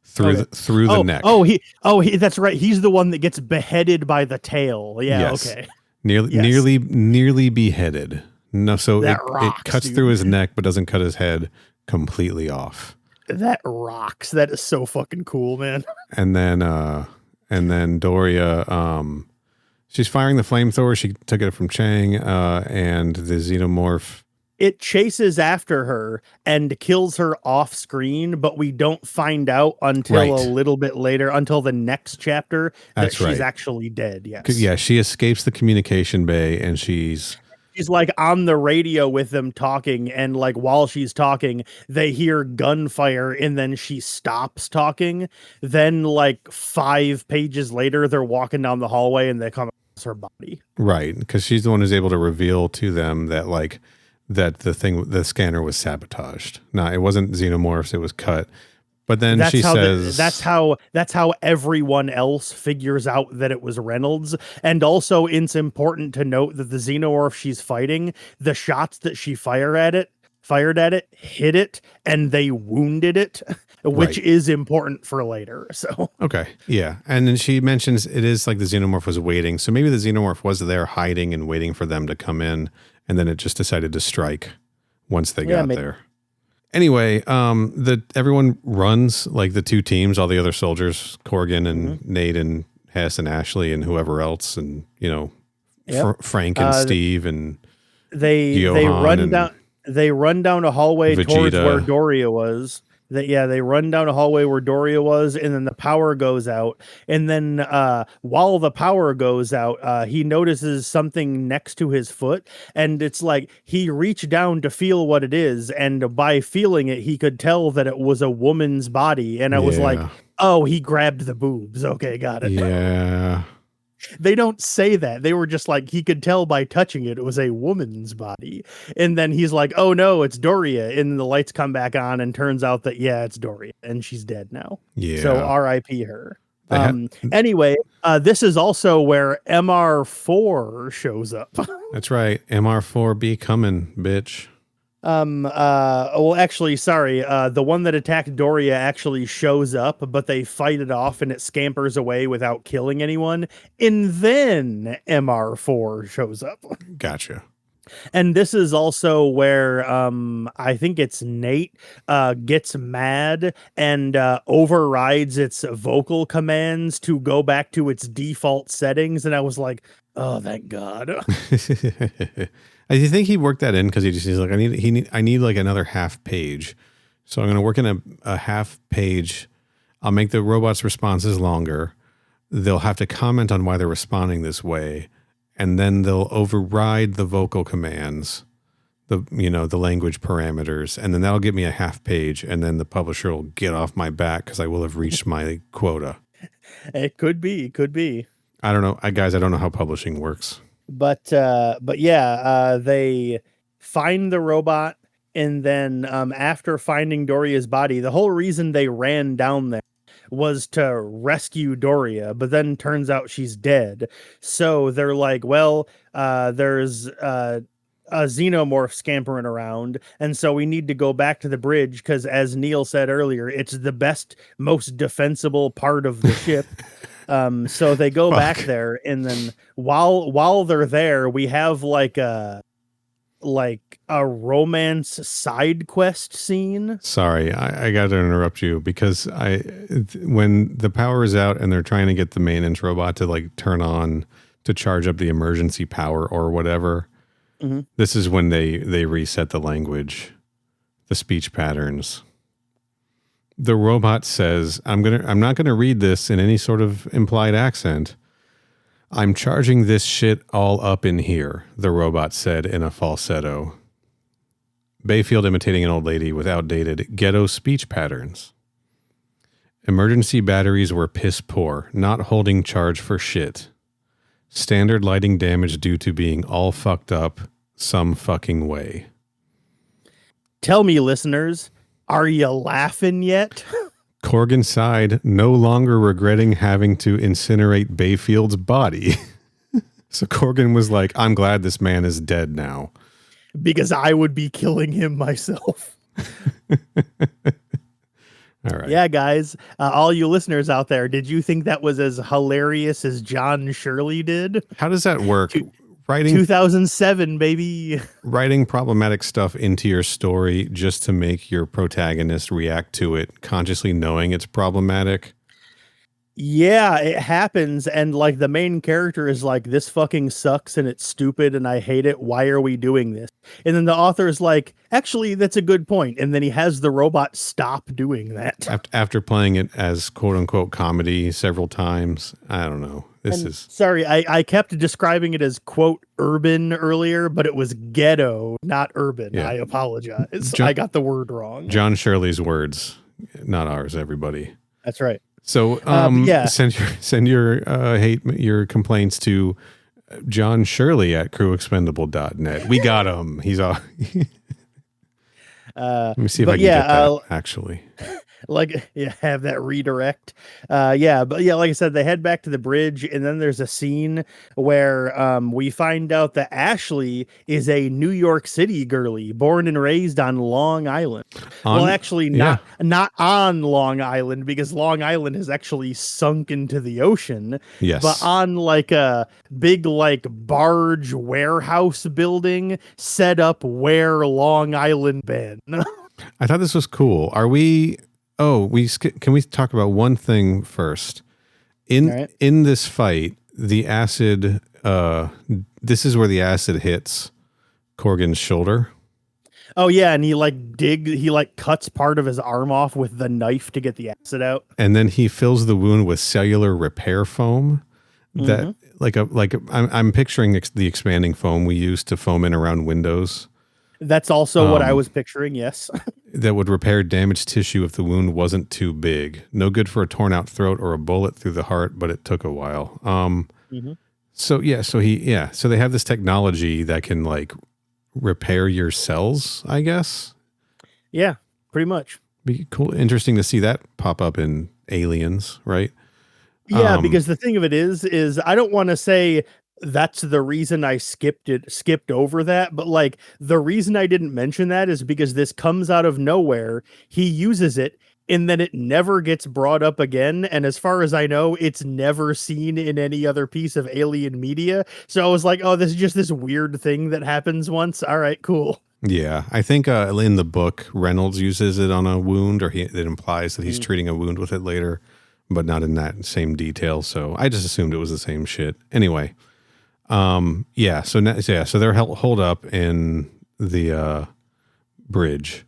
through the neck. He that's right. He's the one that gets beheaded by the tail. Yeah, yes. Okay. Nearly beheaded. No, so it cuts dude. through his neck, but doesn't cut his head completely off. That rocks. That is so fucking cool, man. And then Doria, she's firing the flamethrower. She took it from Chang, and the xenomorph. It chases after her and kills her off screen, but we don't find out until a little bit later, until the next chapter, that she's actually dead. Yes. Yeah, she escapes the communication bay, and she's like on the radio with them talking, and like while she's talking, they hear gunfire, and then she stops talking. Then like 5 pages later, they're walking down the hallway and they come across her body. Right, because she's the one who's able to reveal to them that the scanner was sabotaged. No, it wasn't xenomorphs, it was cut. But then she says that's how everyone else figures out that it was Reynolds. And also it's important to note that the xenomorph she's fighting, the shots that she fired at it, hit it, and they wounded it, which is important for later. So okay. Yeah. And then she mentions it is like the xenomorph was waiting. So maybe the xenomorph was there hiding and waiting for them to come in, and then it just decided to strike once they got there. Anyway, everyone runs, like the 2 teams, all the other soldiers, Corrigan and Nate and Hess and Ashley and whoever else, and Frank and Steve and they run down a hallway Vegeta. Towards where Doria was. They run down a hallway where Doria was, and then the power goes out. And then while the power goes out, he notices something next to his foot, and it's like he reached down to feel what it is, and by feeling it, he could tell that it was a woman's body. And I was like, oh, he grabbed the boobs. Okay, got it. Yeah. They don't say that. They were just like, he could tell by touching it was a woman's body. And then he's like, oh no, it's Doria. And the lights come back on, and turns out that, it's Doria, and she's dead now. Yeah. So R.I.P. her. Anyway, this is also where MR4 shows up. That's right. MR4B coming, bitch. Well, actually, sorry. The one that attacked Doria actually shows up, but they fight it off and it scampers away without killing anyone. And then MR4 shows up. Gotcha. And this is also where I think it's Nate gets mad and overrides its vocal commands to go back to its default settings. And I was like, oh, thank God. I think he worked that in because he's like, I need like another half page. So I'm going to work in a half page. I'll make the robot's responses longer. They'll have to comment on why they're responding this way. And then they'll override the vocal commands the language parameters, and then that'll give me a half page, and then the publisher will get off my back because I will have reached my quota. It could be. I don't know. I don't know how publishing works. But yeah, they find the robot, and then after finding Doria's body, the whole reason they ran down there was to rescue Doria, but then turns out she's dead. So they're like, well, there's a xenomorph scampering around, and so we need to go back to the bridge because, as Neil said earlier, it's the best, most defensible part of the ship. So they go back there, and then while they're there, we have like a romance side quest scene. Sorry, I got to interrupt you because when the power is out and they're trying to get the maintenance robot to like turn on to charge up the emergency power or whatever, this is when they reset the language, the speech patterns. The robot says, I'm not gonna read this in any sort of implied accent. I'm charging this shit all up in here, the robot said in a falsetto. Bayfield imitating an old lady with outdated ghetto speech patterns. Emergency batteries were piss poor, not holding charge for shit. Standard lighting damage due to being all fucked up some fucking way. Tell me, listeners, are you laughing yet? Corgan sighed, no longer regretting having to incinerate Bayfield's body. So Corgan was like, I'm glad this man is dead now. Because I would be killing him myself. All right. Yeah, guys, all you listeners out there, did you think that was as hilarious as John Shirley did? How does that work? Writing 2007, baby. Writing problematic stuff into your story just to make your protagonist react to it, consciously knowing it's problematic. Yeah, it happens. And like the main character is like, this fucking sucks and it's stupid and I hate it. Why are we doing this? And then the author is like, actually, that's a good point. And then he has the robot stop doing that. After playing it as quote unquote comedy several times. I don't know. Sorry, I kept describing it as quote urban earlier, but it was ghetto, not urban. Yeah. I apologize. I got the word wrong. John Shirley's words, not ours, everybody. That's right. So send your complaints to John Shirley at crewexpendable.net. We got him. He's all. Let me see if I can get that actually. Have that redirect. But like I said, they head back to the bridge, and then there's a scene where we find out that Ashley is a New York City girly, born and raised on Long Island. Not on Long Island, because Long Island has actually sunk into the ocean. Yes. But on like a big like barge warehouse building set up where Long Island been. I thought this was cool. Are we... Oh, can we talk about one thing first? In this fight, the acid, this is where the acid hits Corgan's shoulder. Oh yeah, and he cuts part of his arm off with the knife to get the acid out. And then he fills the wound with cellular repair foam. That I'm picturing the expanding foam we use to foam in around windows. That's also what I was picturing, yes. That would repair damaged tissue if the wound wasn't too big. No good for a torn out throat or a bullet through the heart, but it took a while. So they have this technology that can like repair your cells, I guess. Yeah, pretty much. Be cool, interesting to see that pop up in Aliens, right? Yeah, because the thing of it is I don't want to say that's the reason I skipped over that, but like the reason I didn't mention that is because this comes out of nowhere. He uses it and then it never gets brought up again, and as far as I know, it's never seen in any other piece of alien media. So I was like, oh, this is just this weird thing that happens once. All right, cool. Yeah, I think in the book Reynolds uses it on a wound, or it implies that he's treating a wound with it later, but not in that same detail. So I just assumed it was the same shit. Anyway. So they're holed up in the bridge.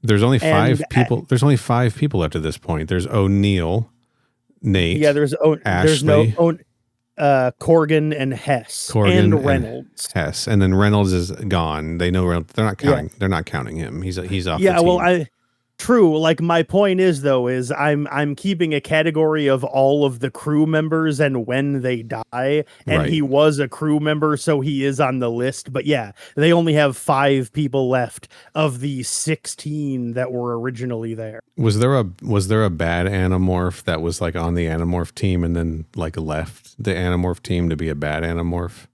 There's only five people. There's only 5 people up to this point. There's O'Neill, Nate. Yeah, there's Ashley. Corgan and Hess Corgan and Reynolds. Hess, and then Reynolds is gone. They know Reynolds. They're not counting. Yeah. They're not counting him. He's off the Yeah, team. well, true. Like my point is though, is I'm keeping a category of all of the crew members and when they die, and Right. he was a crew member, so he is on the list. But yeah, they only have 5 people left of the 16 that were originally there. Was there a bad Animorph that was like on the Animorph team and then like left the Animorph team to be a bad Animorph?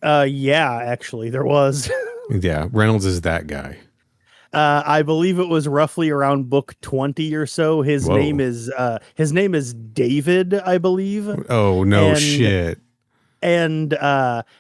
Yeah, actually, there was. Yeah, Reynolds is that guy. I believe it was roughly around book 20 or so. His Whoa. name is David, I believe. Oh no, And- shit. And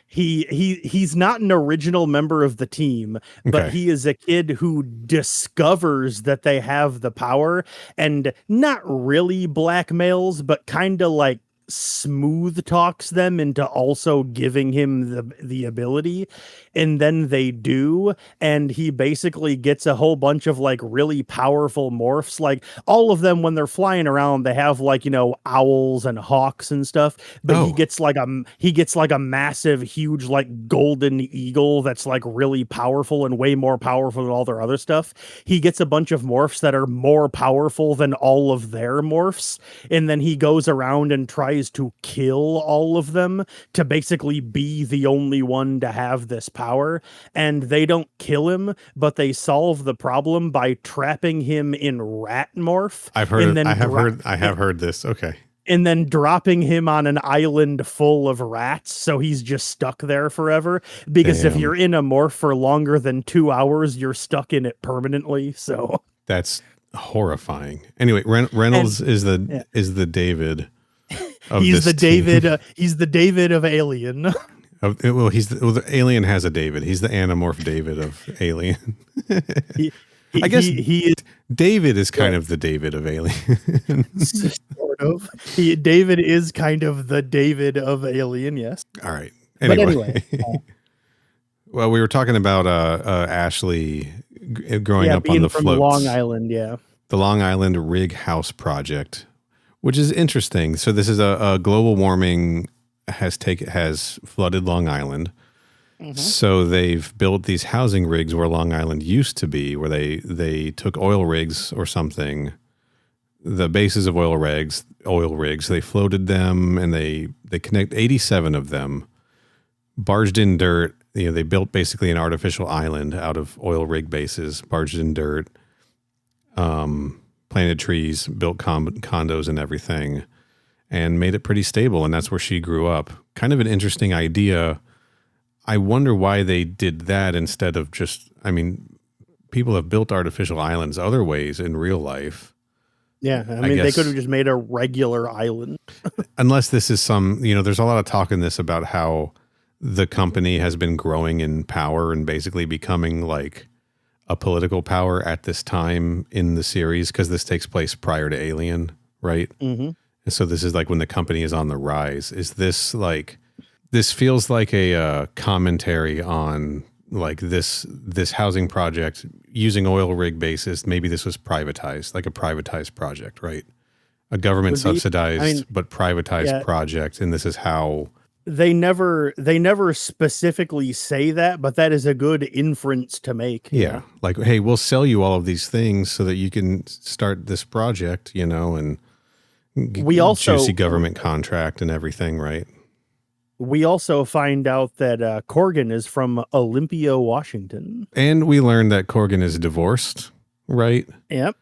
he's not an original member of the team, but Okay. he is a kid who discovers that they have the power and not really blackmails, but kind of like smooth talks them into also giving him the ability, and then they do, and he basically gets a whole bunch of like really powerful morphs. Like all of them, when they're flying around, they have like, you know, owls and hawks and stuff, but he gets like a massive huge like golden eagle that's like really powerful and way more powerful than all their other stuff. He gets a bunch of morphs that are more powerful than all of their morphs, and then he goes around and tries to kill all of them to basically be the only one to have this power. And they don't kill him, but they solve the problem by trapping him in rat morph. I've heard. And then I have heard this. Okay. And then dropping him on an island full of rats, so he's just stuck there forever. Because if Damn. you're in a morph for longer than 2 hours, you're stuck in it permanently. So That's horrifying. Anyway, Reynolds is the David. Of he's this the team. David. He's the David of Alien. Well, the Alien has a David. He's the Animorph David of Alien. I guess he David is kind of the David of Alien. is sort of. David is kind of the David of Alien. Yes. All right. But Anyway. anyway, Well, we were talking about Ashley growing up on being the from floats. Long Island. Yeah. The Long Island Rig House Project, which is interesting. So this is a global warming has flooded Long Island. Mm-hmm. So they've built these housing rigs where Long Island used to be, where they took oil rigs or something, the bases of oil rigs, they floated them, and they connect 87 of them, barged in dirt. You know, they built basically an artificial island out of oil rig bases, barged in dirt, planted trees, built condos and everything, and made it pretty stable. And that's where she grew up. Kind of an interesting idea. I wonder why they did that instead of just, I mean, people have built artificial islands other ways in real life. Yeah. I mean, they guess- could have just made a regular island. Unless this is some, you know, there's a lot of talk in this about how the company has been growing in power and basically becoming like a political power at this time in the series, because this takes place prior to Alien, right? Mm-hmm. And so this is like when the company is on the rise. Is this like, this feels like a commentary on like this housing project using oil rig basis. Maybe this was privatized, like a privatized project, right? A government Would be. subsidized, I mean, but privatized yeah. project. And this is how, They never specifically say that, but that is a good inference to make. you yeah, know? like, hey, we'll sell you all of these things so that you can start this project, you know, and We also- juicy government contract and everything, right? We also find out that Corgan is from Olympia, Washington. And we learned that Corgan is divorced, right? Yep.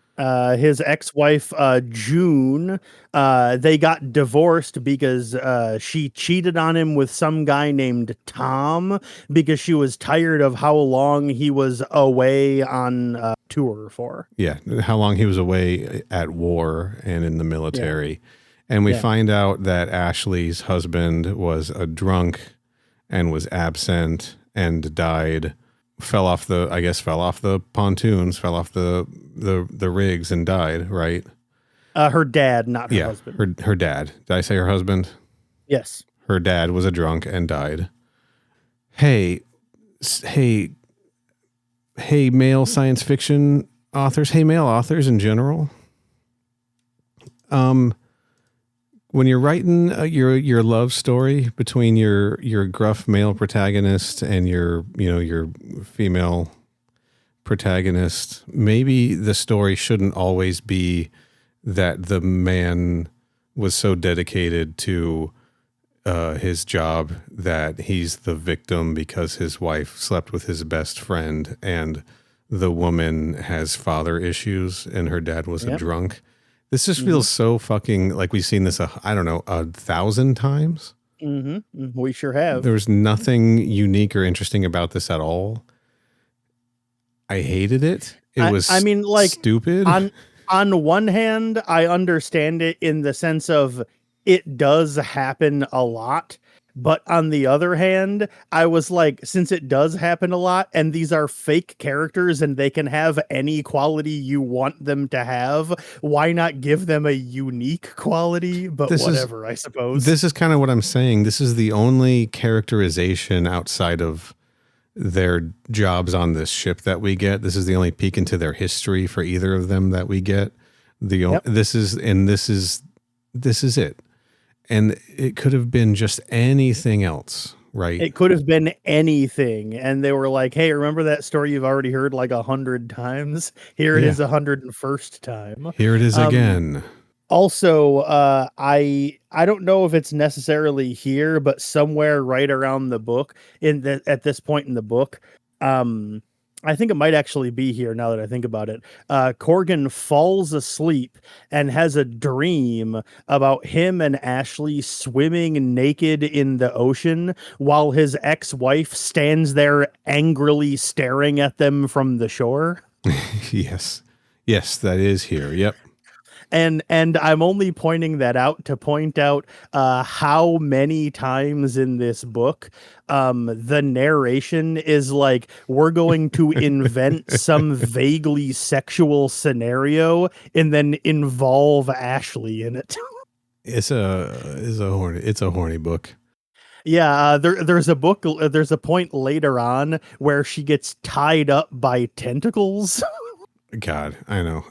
His ex-wife, June, they got divorced because she cheated on him with some guy named Tom because she was tired of how long he was away on tour for. Yeah, how long he was away at war and in the military. And we find out that Ashley's husband was a drunk and was absent and died, fell off the pontoons, fell off the rigs and died, right? Her dad, not her Yeah, husband. her dad. Did I say her husband? Yes. Her dad was a drunk and died. Hey, male science fiction authors, hey, male authors in general. when you're writing your love story between your gruff male protagonist and your female protagonist, maybe the story shouldn't always be that the man was so dedicated to his job that he's the victim because his wife slept with his best friend, and the woman has father issues and her dad was a drunk. This just feels so fucking like we've seen this, 1,000 times. Mm-hmm. We sure have. There's nothing unique or interesting about this at all. I hated it. It was stupid. On one hand, I understand it in the sense of it does happen a lot. But on the other hand, I was like, since it does happen a lot and these are fake characters and they can have any quality you want them to have, why not give them a unique quality? But I suppose. This is kind of what I'm saying. This is the only characterization outside of their jobs on this ship that we get. This is the only peek into their history for either of them that we get. This is it. And it could have been just anything else, right? It could have been anything. And they were like, hey, remember that story you've already heard like 100 times? Here it is 101st time. Here it is again. Also, I don't know if it's necessarily here, but somewhere right around the book, at this point in the book, I think it might actually be here now that I think about it. Corgan falls asleep and has a dream about him and Ashley swimming naked in the ocean while his ex-wife stands there angrily staring at them from the shore. Yes, that is here. Yep. And I'm only pointing that out to point out how many times in this book the narration is like, we're going to invent some vaguely sexual scenario and then involve Ashley in it. It's a horny book. Yeah, there's a point later on where she gets tied up by tentacles. God, I know.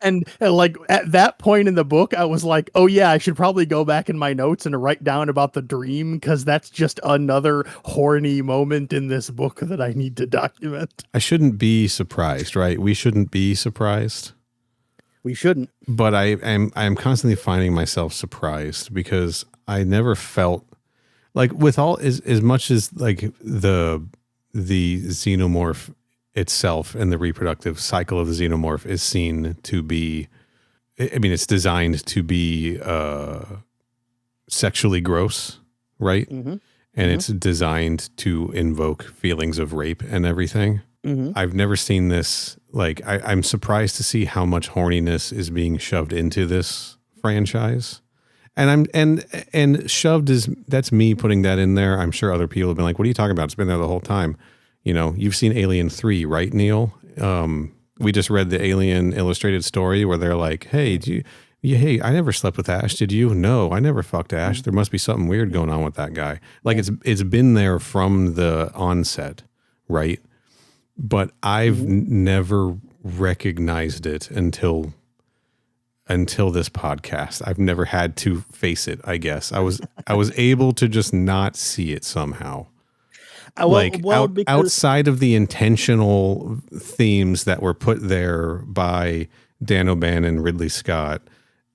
And like at that point in the book, I was like, oh yeah, I should probably go back in my notes and write down about the dream, because that's just another horny moment in this book that I need to document. I shouldn't be surprised, right? We shouldn't be surprised. We shouldn't. But I'm constantly finding myself surprised because I never felt like, with all as much as like the xenomorph itself and the reproductive cycle of the xenomorph is seen to be, I mean, it's designed to be sexually gross, right? Mm-hmm. And it's designed to invoke feelings of rape and everything. Mm-hmm. I've never seen this. Like, I'm surprised to see how much horniness is being shoved into this franchise. And shoved that's me putting that in there. I'm sure other people have been like, what are you talking about? It's been there the whole time. You know, you've seen Alien 3, right, Neil? We just read the Alien illustrated story where they're like, hey, hey, I never slept with Ash. Did you? No, I never fucked Ash. There must be something weird going on with that guy. Like, it's been there from the onset, right? But I've never recognized it until this podcast. I've never had to face it, I guess. I was able to just not see it somehow. Outside of the intentional themes that were put there by Dan O'Bannon, Ridley Scott,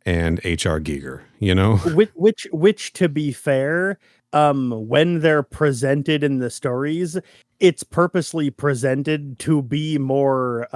and H.R. Giger, you know? Which to be fair, when they're presented in the stories, it's purposely presented to be more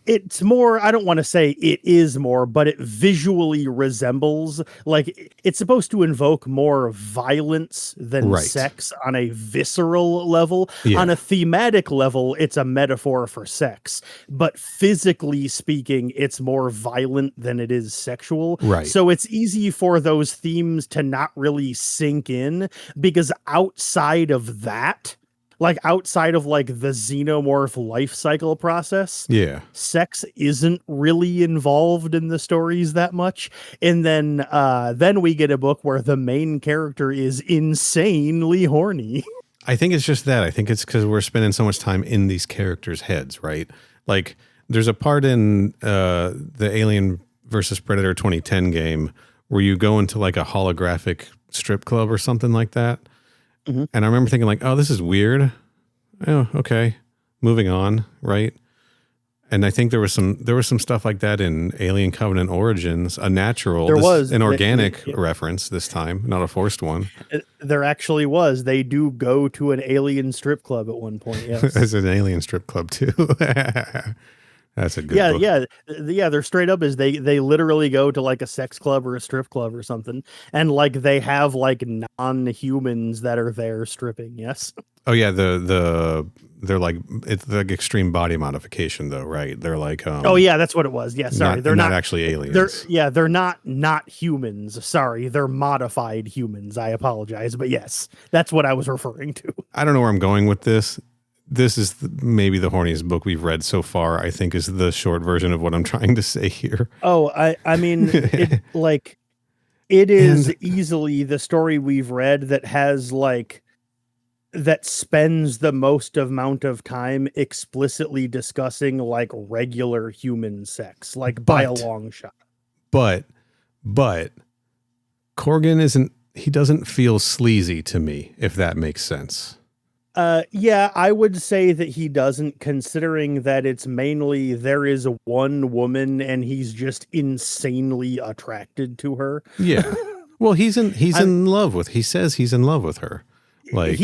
it's more, I don't want to say it is more, but it visually resembles, like, it's supposed to invoke more violence than sex on a visceral level. Yeah. On a thematic level, it's a metaphor for sex, but physically speaking, it's more violent than it is sexual. Right. So it's easy for those themes to not really sink in, because outside of that, like outside of like the xenomorph life cycle process, sex isn't really involved in the stories that much. And then we get a book where the main character is insanely horny. I think it's just that. I think it's because we're spending so much time in these characters' heads, right? Like, there's a part in the Alien versus Predator 2010 game where you go into like a holographic strip club or something like that. Mm-hmm. And I remember thinking like, oh, this is weird. Oh, okay. Moving on. Right. And I think there was some stuff like that in Alien Covenant Origins, an organic reference this time, not a forced one. There actually was. They do go to an alien strip club at one point. Yes. There's an alien strip club too. That's a good book. Yeah. They're straight up as they literally go to like a sex club or a strip club or something, and like they have like non-humans that are there stripping. Yes. Oh yeah, they're like, it's like extreme body modification though, right? They're like oh yeah, that's what it was. Yeah, sorry, they're not actually aliens. They're not humans. Sorry, they're modified humans. I apologize, but yes, that's what I was referring to. I don't know where I'm going with this. This is maybe the horniest book we've read so far. I think is the short version of what I'm trying to say here. Oh, I mean, it is easily the story we've read that spends the most amount of time explicitly discussing like regular human sex, like by a long shot. But Corgan doesn't feel sleazy to me, if that makes sense. Yeah, I would say that he doesn't, considering that it's mainly there is one woman and he's just insanely attracted to her. Yeah. Well, he says he's in love with her. Like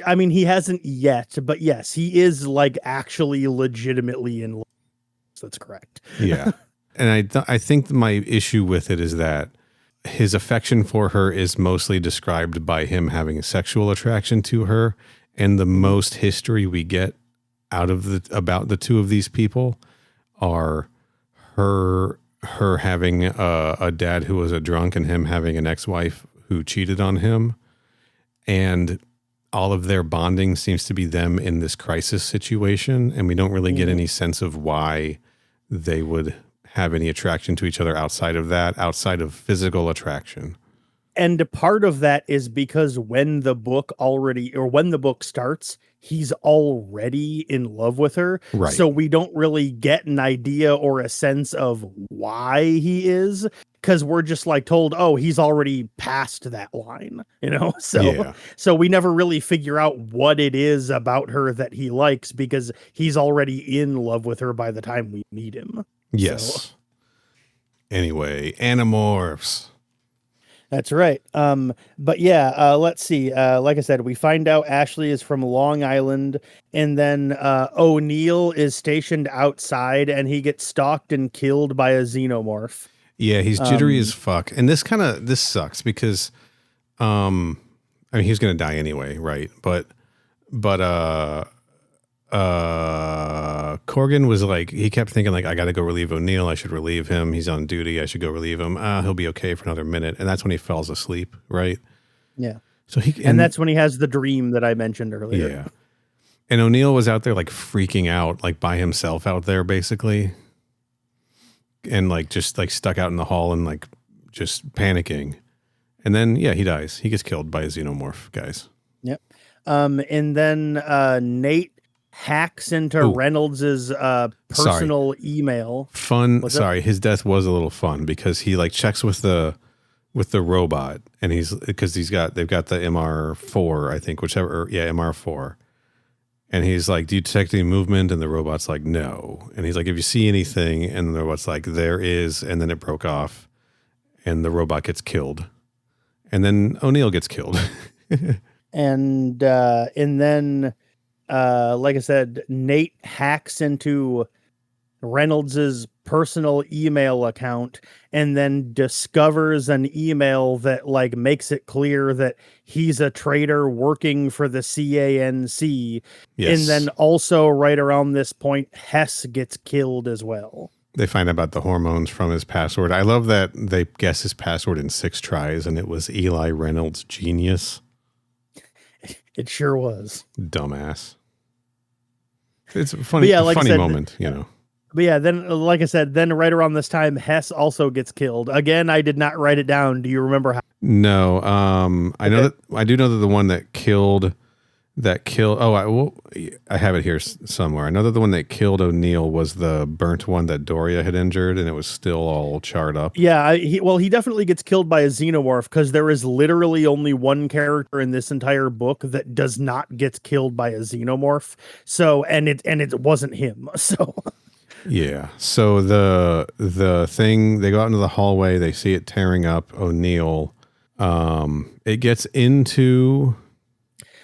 I mean, he hasn't yet, but yes, he is like actually legitimately in love. That's correct. Yeah. And I think my issue with it is that his affection for her is mostly described by him having a sexual attraction to her. And the most history we get about the two of these people are her having a dad who was a drunk and him having an ex-wife who cheated on him. And all of their bonding seems to be them in this crisis situation. And we don't really get any sense of why they would have any attraction to each other outside of physical attraction. And part of that is because when the book starts, he's already in love with her. Right. So we don't really get an idea or a sense of why he is, because we're just like told, oh, he's already past that line, So we never really figure out what it is about her that he likes, because he's already in love with her by the time we meet him. Yes. So. Anyway, Xenomorphs. That's right. But yeah, let's see. Like I said, we find out Ashley is from Long Island, and then O'Neill is stationed outside, and he gets stalked and killed by a xenomorph. Yeah, he's jittery as fuck. And this sucks because, I mean, he's going to die anyway, right? But Corgan was like, he kept thinking like, I got to go relieve O'Neill. I should relieve him. He's on duty. I should go relieve him. He'll be okay for another minute. And that's when he falls asleep, right? Yeah. So and that's when he has the dream that I mentioned earlier. Yeah. And O'Neill was out there like freaking out, like by himself out there basically. And like just like stuck out in the hall and like just panicking. And then, yeah, he dies. He gets killed by a xenomorph, guys. Yep. And then Nate hacks into Reynolds's personal email. His death was a little fun because he like checks with the robot, and they've got the MR4, I think, MR4. And he's like, do you detect any movement? And the robot's like, no. And he's like, if you see anything, and the robot's like, there is, and then it broke off, and the robot gets killed. And then O'Neill gets killed. and then like I said, Nate hacks into Reynolds's personal email account and then discovers an email that like makes it clear that he's a traitor working for the CANC. Yes. And then also right around this point, Hess gets killed as well. They find out about the hormones from his password. I love that they guess his password in 6 tries, and it was Eli Reynolds Genius. It sure was. Dumbass. It's a funny moment, But yeah, then like I said, then right around this time, Hess also gets killed. Again, I did not write it down. Do you remember how? No. I do know that the one that killed that killed. I have it here somewhere. I know that the one that killed O'Neill was the burnt one that Doria had injured, and it was still all charred up. Yeah, he definitely gets killed by a xenomorph because there is literally only one character in this entire book that does not get killed by a xenomorph. So, and it wasn't him. So, yeah. So the thing, they go out into the hallway, they see it tearing up O'Neill. It gets into.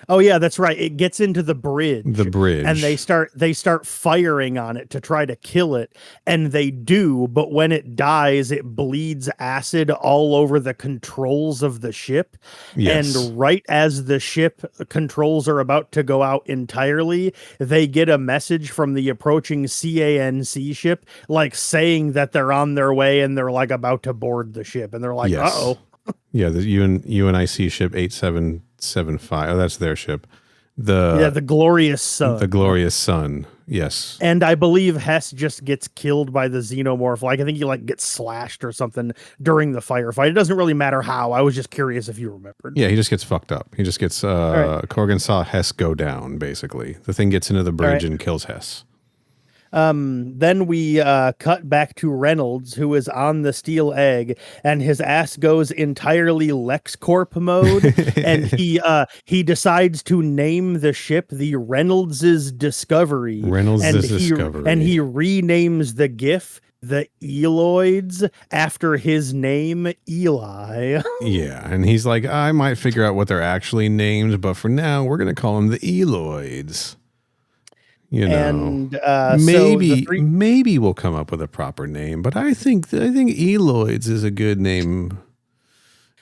Oh yeah, that's right. It gets into the bridge. And they start firing on it to try to kill it, and they do, but when it dies, it bleeds acid all over the controls of the ship. Yes. And right as the ship controls are about to go out entirely, they get a message from the approaching CANC ship, like saying that they're on their way and they're like about to board the ship, and they're like, Yes. uh-oh. Yeah, the UNIC ship 8775. Oh, that's their ship. The Glorious Sun. The Glorious Sun. Yes. And I believe Hess just gets killed by the xenomorph. Like, I think he gets slashed or something during the firefight. It doesn't really matter how. I was just curious if you remembered. Yeah, he just gets fucked up. He just gets right. Corgan saw Hess go down, basically. The thing gets into the bridge and kills Hess. Then we cut back to Reynolds, who is on the steel egg, and his ass goes entirely LexCorp mode, and he decides to name the ship the Reynolds's Discovery. Discovery. And he renames the GIF the Eloids after his name, Eli. Yeah, and he's like, I might figure out what they're actually named, but for now, we're going to call them the Eloids. You know, and maybe we'll come up with a proper name, but I think Eloids is a good name.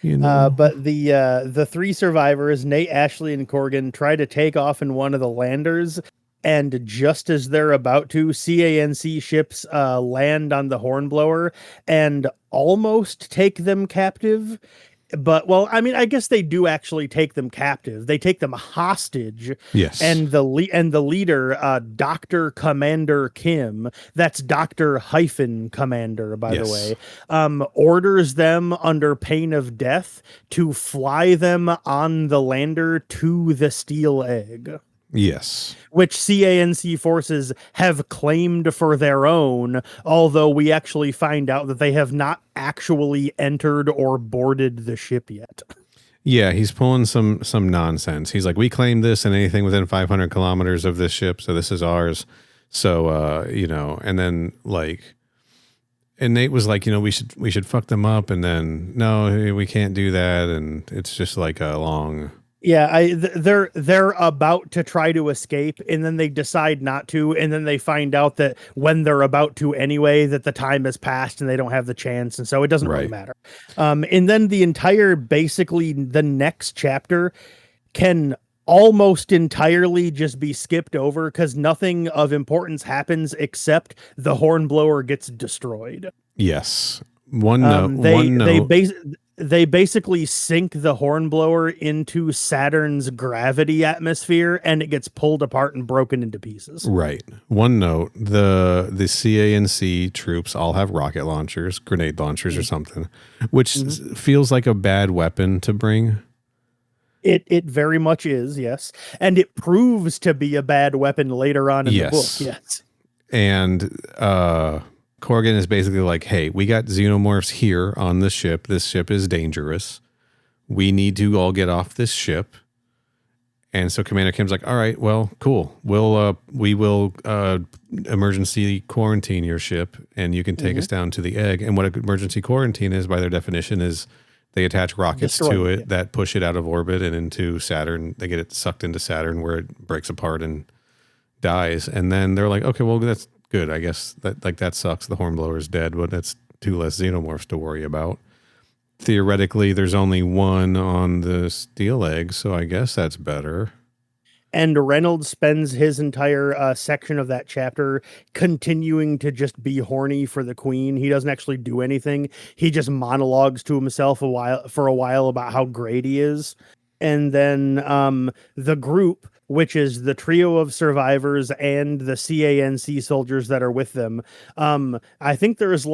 You know, but the three survivors, Nate, Ashley, and Corgan, try to take off in one of the landers, and just as they're about to, CANC ships land on the Hornblower and almost take them captive. But, well, I mean, I guess they do actually take them captive. They take them hostage. Yes. And the leader, Dr. Commander Kim, that's Dr. Commander, by the way, orders them under pain of death to fly them on the lander to the steel egg. Yes. Which CANC forces have claimed for their own, although we actually find out that they have not actually entered or boarded the ship yet. Yeah, he's pulling some nonsense. He's like, we claim this and anything within 500 kilometers of this ship, so this is ours. So, and then and Nate was like, we should fuck them up, and then, no, we can't do that, and it's just like a long... Yeah, they're about to try to escape, and then they decide not to, and then they find out that when they're about to anyway, that the time has passed and they don't have the chance, and so it doesn't really matter. And then basically the next chapter can almost entirely just be skipped over because nothing of importance happens except the Hornblower gets destroyed. Yes. One note. They basically sink the Hornblower into Saturn's gravity atmosphere, and it gets pulled apart and broken into pieces. Right. One note, the CANC troops all have rocket launchers, grenade launchers or something, which feels like a bad weapon to bring. It very much is, yes. And it proves to be a bad weapon later on in the book, yes. And Corgan is basically like, hey, we got xenomorphs here on the ship. This ship is dangerous. We need to all get off this ship. And so Commander Kim's like, all right, well, cool. We will emergency quarantine your ship, and you can take us down to the egg. And what an emergency quarantine is, by their definition, is they attach rockets to it that push it out of orbit and into Saturn. They get it sucked into Saturn where it breaks apart and dies. And then they're like, okay, well, that's good. I guess that sucks. The Hornblower is dead, but that's two less xenomorphs to worry about. Theoretically, there's only one on the steel egg, so I guess that's better. And Reynolds spends his entire section of that chapter continuing to just be horny for the Queen. He doesn't actually do anything. He just monologues to himself for a while about how great he is. And then the group, which is the trio of survivors and the CANC soldiers that are with them. I think there's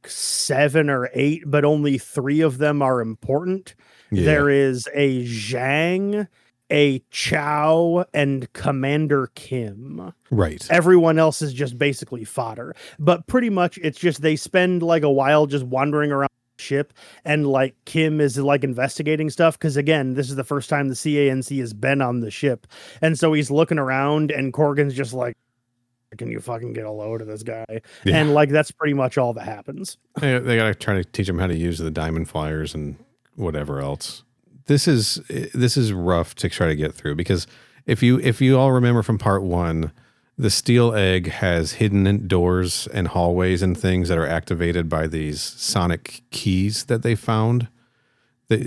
7 or 8, but only 3 of them are important. Yeah. There is a Zhang, a Chow and Commander Kim. Right. Everyone else is just basically fodder. But pretty much it's just they spend like a while just wandering around the ship, and like Kim is like investigating stuff because again, this is the first time the CANC has been on the ship. And so he's looking around and Corgan's just like, can you fucking get a load of this guy? Yeah. And like that's pretty much all that happens. They gotta try to teach him how to use the diamond flyers and whatever else. This is rough to try to get through because if you all remember from part 1, the steel egg has hidden doors and hallways and things that are activated by these sonic keys that they found.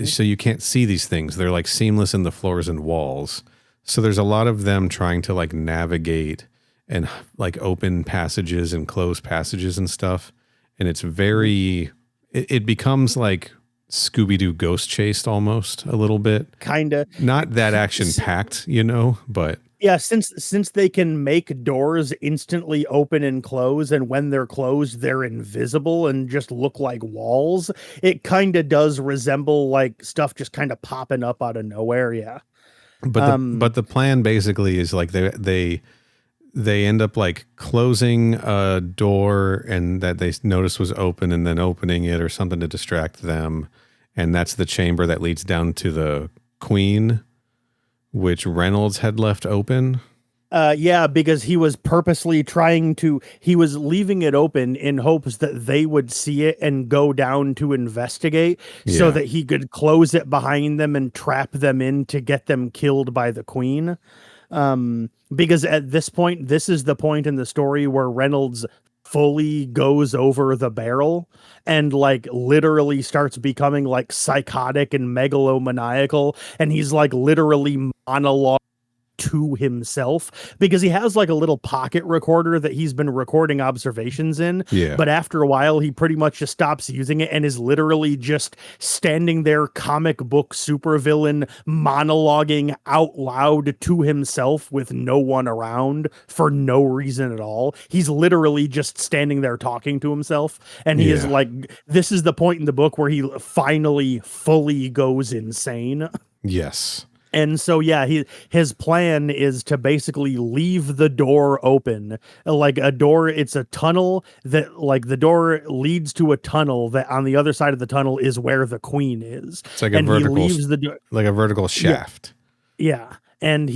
So you can't see these things. They're like seamless in the floors and walls. So there's a lot of them trying to like navigate and like open passages and close passages and stuff. And it's it becomes like Scooby-Doo Ghost Chased almost a little bit. Kinda. Not that action packed, but yeah, since they can make doors instantly open and close, and when they're closed, they're invisible and just look like walls, it kind of does resemble like stuff just kind of popping up out of nowhere. Yeah. But the plan basically is like they end up like closing a door and that they noticed was open and then opening it or something to distract them. And that's the chamber that leads down to the Queen, which Reynolds had left open. Yeah, because he was purposely he was leaving it open in hopes that they would see it and go down to investigate so that he could close it behind them and trap them in to get them killed by the Queen. Because at this point, this is the point in the story where Reynolds fully goes over the barrel and like literally starts becoming like psychotic and megalomaniacal. And he's like literally monologue to himself because he has like a little pocket recorder that he's been recording observations in. Yeah. But after a while, he pretty much just stops using it and is literally just standing there, comic book supervillain, monologuing out loud to himself with no one around for no reason at all. He's literally just standing there talking to himself. And he is like, this is the point in the book where he finally fully goes insane. Yes. And so, yeah, his plan is to basically leave the door open, like a door. It's a tunnel that like the door leads to a tunnel that on the other side of the tunnel is where the Queen is. It's like a vertical shaft. Yeah. And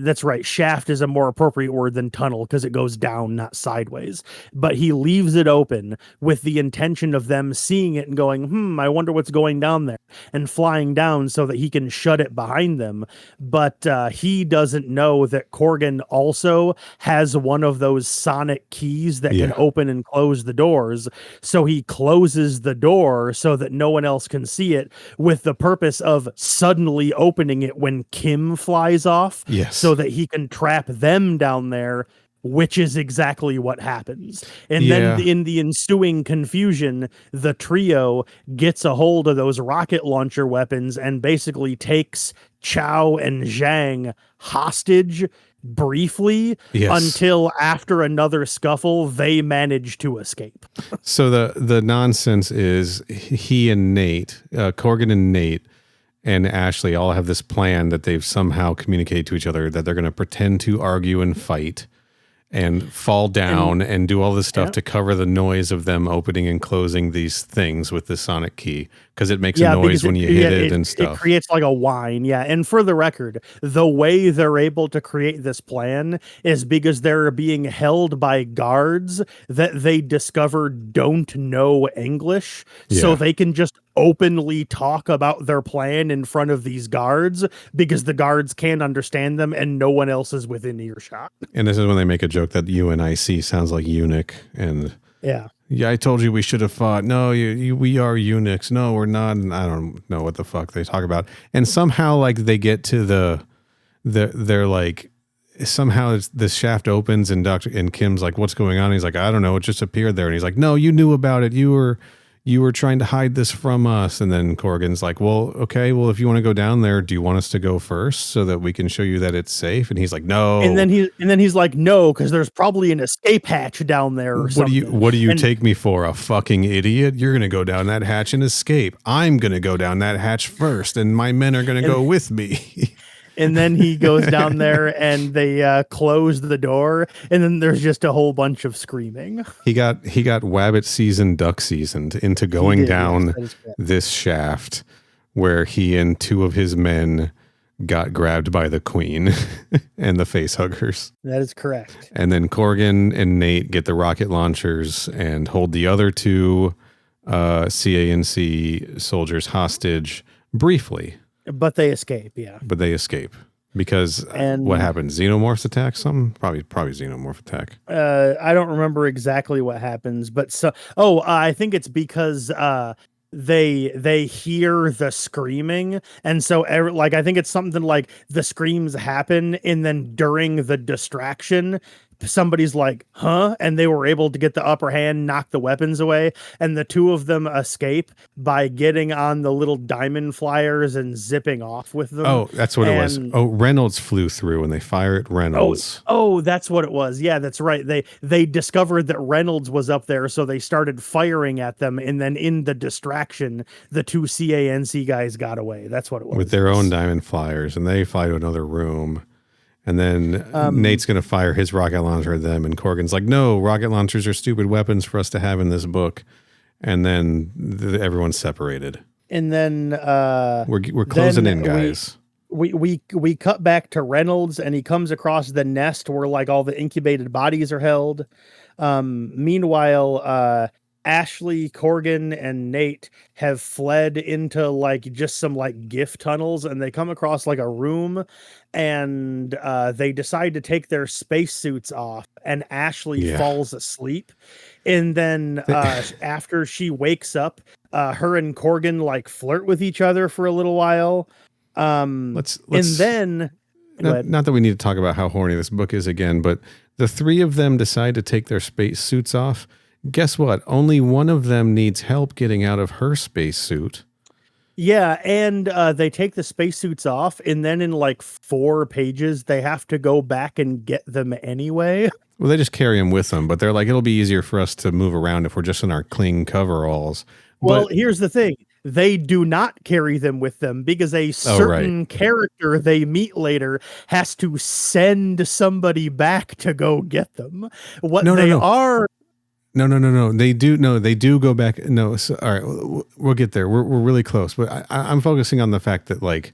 that's right. Shaft is a more appropriate word than tunnel because it goes down, not sideways. But he leaves it open with the intention of them seeing it and going, I wonder what's going down there, and flying down so that he can shut it behind them. But he doesn't know that Corgan also has one of those sonic keys that can open and close the doors. So he closes the door so that no one else can see it with the purpose of suddenly opening it when Kim flies off, so that he can trap them down there, which is exactly what happens. And then in the ensuing confusion, the trio gets a hold of those rocket launcher weapons and basically takes Chow and Zhang hostage briefly until after another scuffle they manage to escape. So the nonsense is he and Nate, Corgan and Nate and Ashley all have this plan that they've somehow communicated to each other that they're going to pretend to argue and fight and fall down and do all this stuff to cover the noise of them opening and closing these things with the sonic key because it makes a noise when you hit it and stuff. It creates like a whine, And for the record, the way they're able to create this plan is because they're being held by guards that they discover don't know English, so they can just openly talk about their plan in front of these guards because the guards can't understand them and no one else is within earshot. And this is when they make a joke that UNIC sounds like eunuch and I told you we should have fought. No, we are eunuchs. No, we're not. And I don't know what the fuck they talk about. And somehow like they get to they're like, somehow the shaft opens and Kim's like, what's going on? He's like, I don't know. It just appeared there. And he's like, no, you knew about it. You were trying to hide this from us. And then Corgan's like, well, okay, well, if you want to go down there, do you want us to go first so that we can show you that it's safe? And he's like, no. And then he's like, no, because there's probably an escape hatch down there or something. What do you take me for, a fucking idiot? You're going to go down that hatch and escape. I'm going to go down that hatch first, and my men are going to go with me. And then he goes down there and they close the door, and then there's just a whole bunch of screaming. He got Wabbit seasoned, duck seasoned into going down yes, this shaft where he and two of his men got grabbed by the queen and the face huggers. That is correct. And then Corgan and Nate get the rocket launchers and hold the other two CANC soldiers hostage briefly. But they escape, yeah. But they escape. Because what happened? Xenomorphs attack something? Probably xenomorph attack. I don't remember exactly what happens, but I think it's because they hear the screaming, and so I think it's something like the screams happen, and then during the distraction somebody's like, huh? And they were able to get the upper hand, knock the weapons away, and the two of them escape by getting on the little diamond flyers and zipping off with them. Oh, that's what it was. Oh, Reynolds flew through and they fire at Reynolds. Oh, that's what it was. Yeah, that's right. They discovered that Reynolds was up there, so they started firing at them, and then in the distraction, the two CANC guys got away. That's what it was. With their own diamond flyers, and they fly to another room. And then Nate's going to fire his rocket launcher at them, and Corgan's like, no, rocket launchers are stupid weapons for us to have in this book. And then everyone's separated. And then we're closing in, guys. We cut back to Reynolds, and he comes across the nest where like all the incubated bodies are held. Meanwhile, Ashley, Corgan, and Nate have fled into like just some like gift tunnels, and they come across like a room, and they decide to take their spacesuits off, and Ashley falls asleep. And then after she wakes up, her and Corgan like flirt with each other for a little while. Let's and then not that we need to talk about how horny this book is again, but the three of them decide to take their spacesuits off. Guess what? Only one of them needs help getting out of her spacesuit. Yeah, and they take the spacesuits off, and then in like 4 pages, they have to go back and get them anyway. Well, they just carry them with them, but they're like, it'll be easier for us to move around if we're just in our cling coveralls. Well, here's the thing. They do not carry them with them because a certain character they meet later has to send somebody back to go get them. No. They do go back. No. So, all right. We'll get there. We're really close, but I'm focusing on the fact that like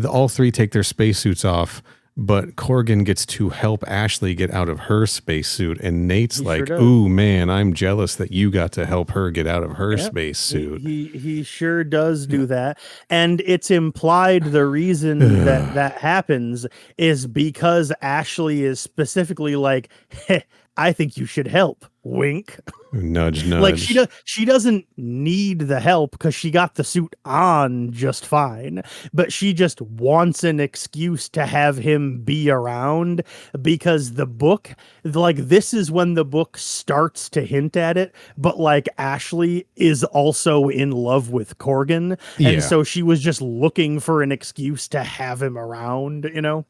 all three take their spacesuits off, but Corgan gets to help Ashley get out of her spacesuit, and Nate's like, "Ooh, man, I'm jealous that you got to help her get out of her spacesuit." He sure does do that, and it's implied the reason that happens is because Ashley is specifically like, hey, I think you should help. Wink. Nudge, nudge. Like she doesn't need the help because she got the suit on just fine, but she just wants an excuse to have him be around because the book, like this is when the book starts to hint at it, but like Ashley is also in love with Corgan, and so she was just looking for an excuse to have him around, you know?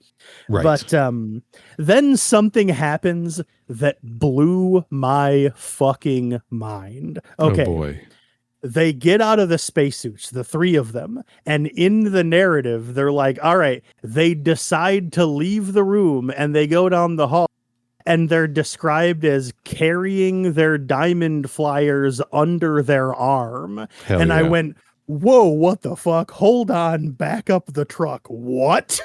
Right. But then something happens that blew my fucking mind. Okay. Oh boy. They get out of the spacesuits, the three of them, and in the narrative, they're like, all right, they decide to leave the room and they go down the hall, and they're described as carrying their diamond flyers under their arm. Hell and yeah. I went, whoa, what the fuck? Hold on, back up the truck. What?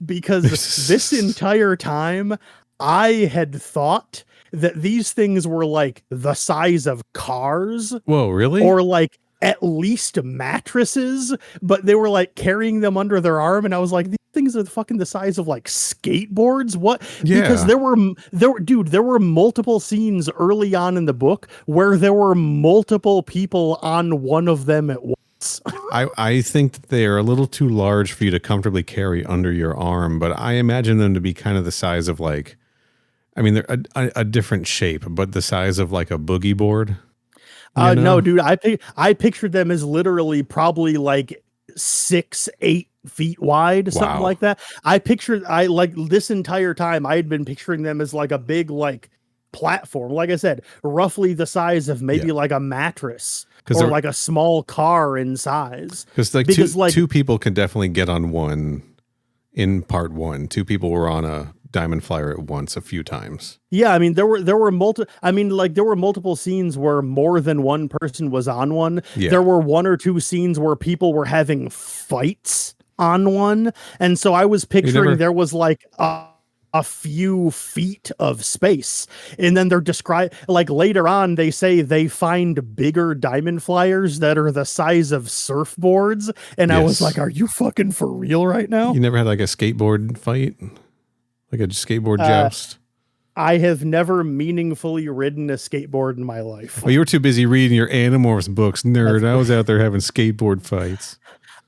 Because this entire time, I had thought that these things were like the size of cars. Whoa, really? Or like at least mattresses, but they were like carrying them under their arm, and I was like, these things are fucking the size of like skateboards. What? Yeah. Because there were multiple scenes early on in the book where there were multiple people on one of them at once. I think that they are a little too large for you to comfortably carry under your arm, but I imagine them to be kind of the size of like, I mean, they're a different shape, but the size of like a boogie board. No, dude, I pictured them as literally probably like 6-8 feet wide, something like that. I like this entire time I had been picturing them as like a big like platform, like I said, roughly the size of maybe like a mattress or like a small car in size. Because two people can definitely get on one. in part 1. 2 people were on a diamond flyer at once a few times. Yeah, I mean there were multiple scenes where more than one person was on one. Yeah. There were 1 or 2 scenes where people were having fights on one, and so I was picturing there was like a few feet of space, and then they're like later on they say they find bigger diamond flyers that are the size of surfboards, and I was like, are you fucking for real right now? You never had like a skateboard fight, like a skateboard joust? I have never meaningfully ridden a skateboard in my life. Oh, you were too busy reading your Animorphs books, nerd. I was out there having skateboard fights.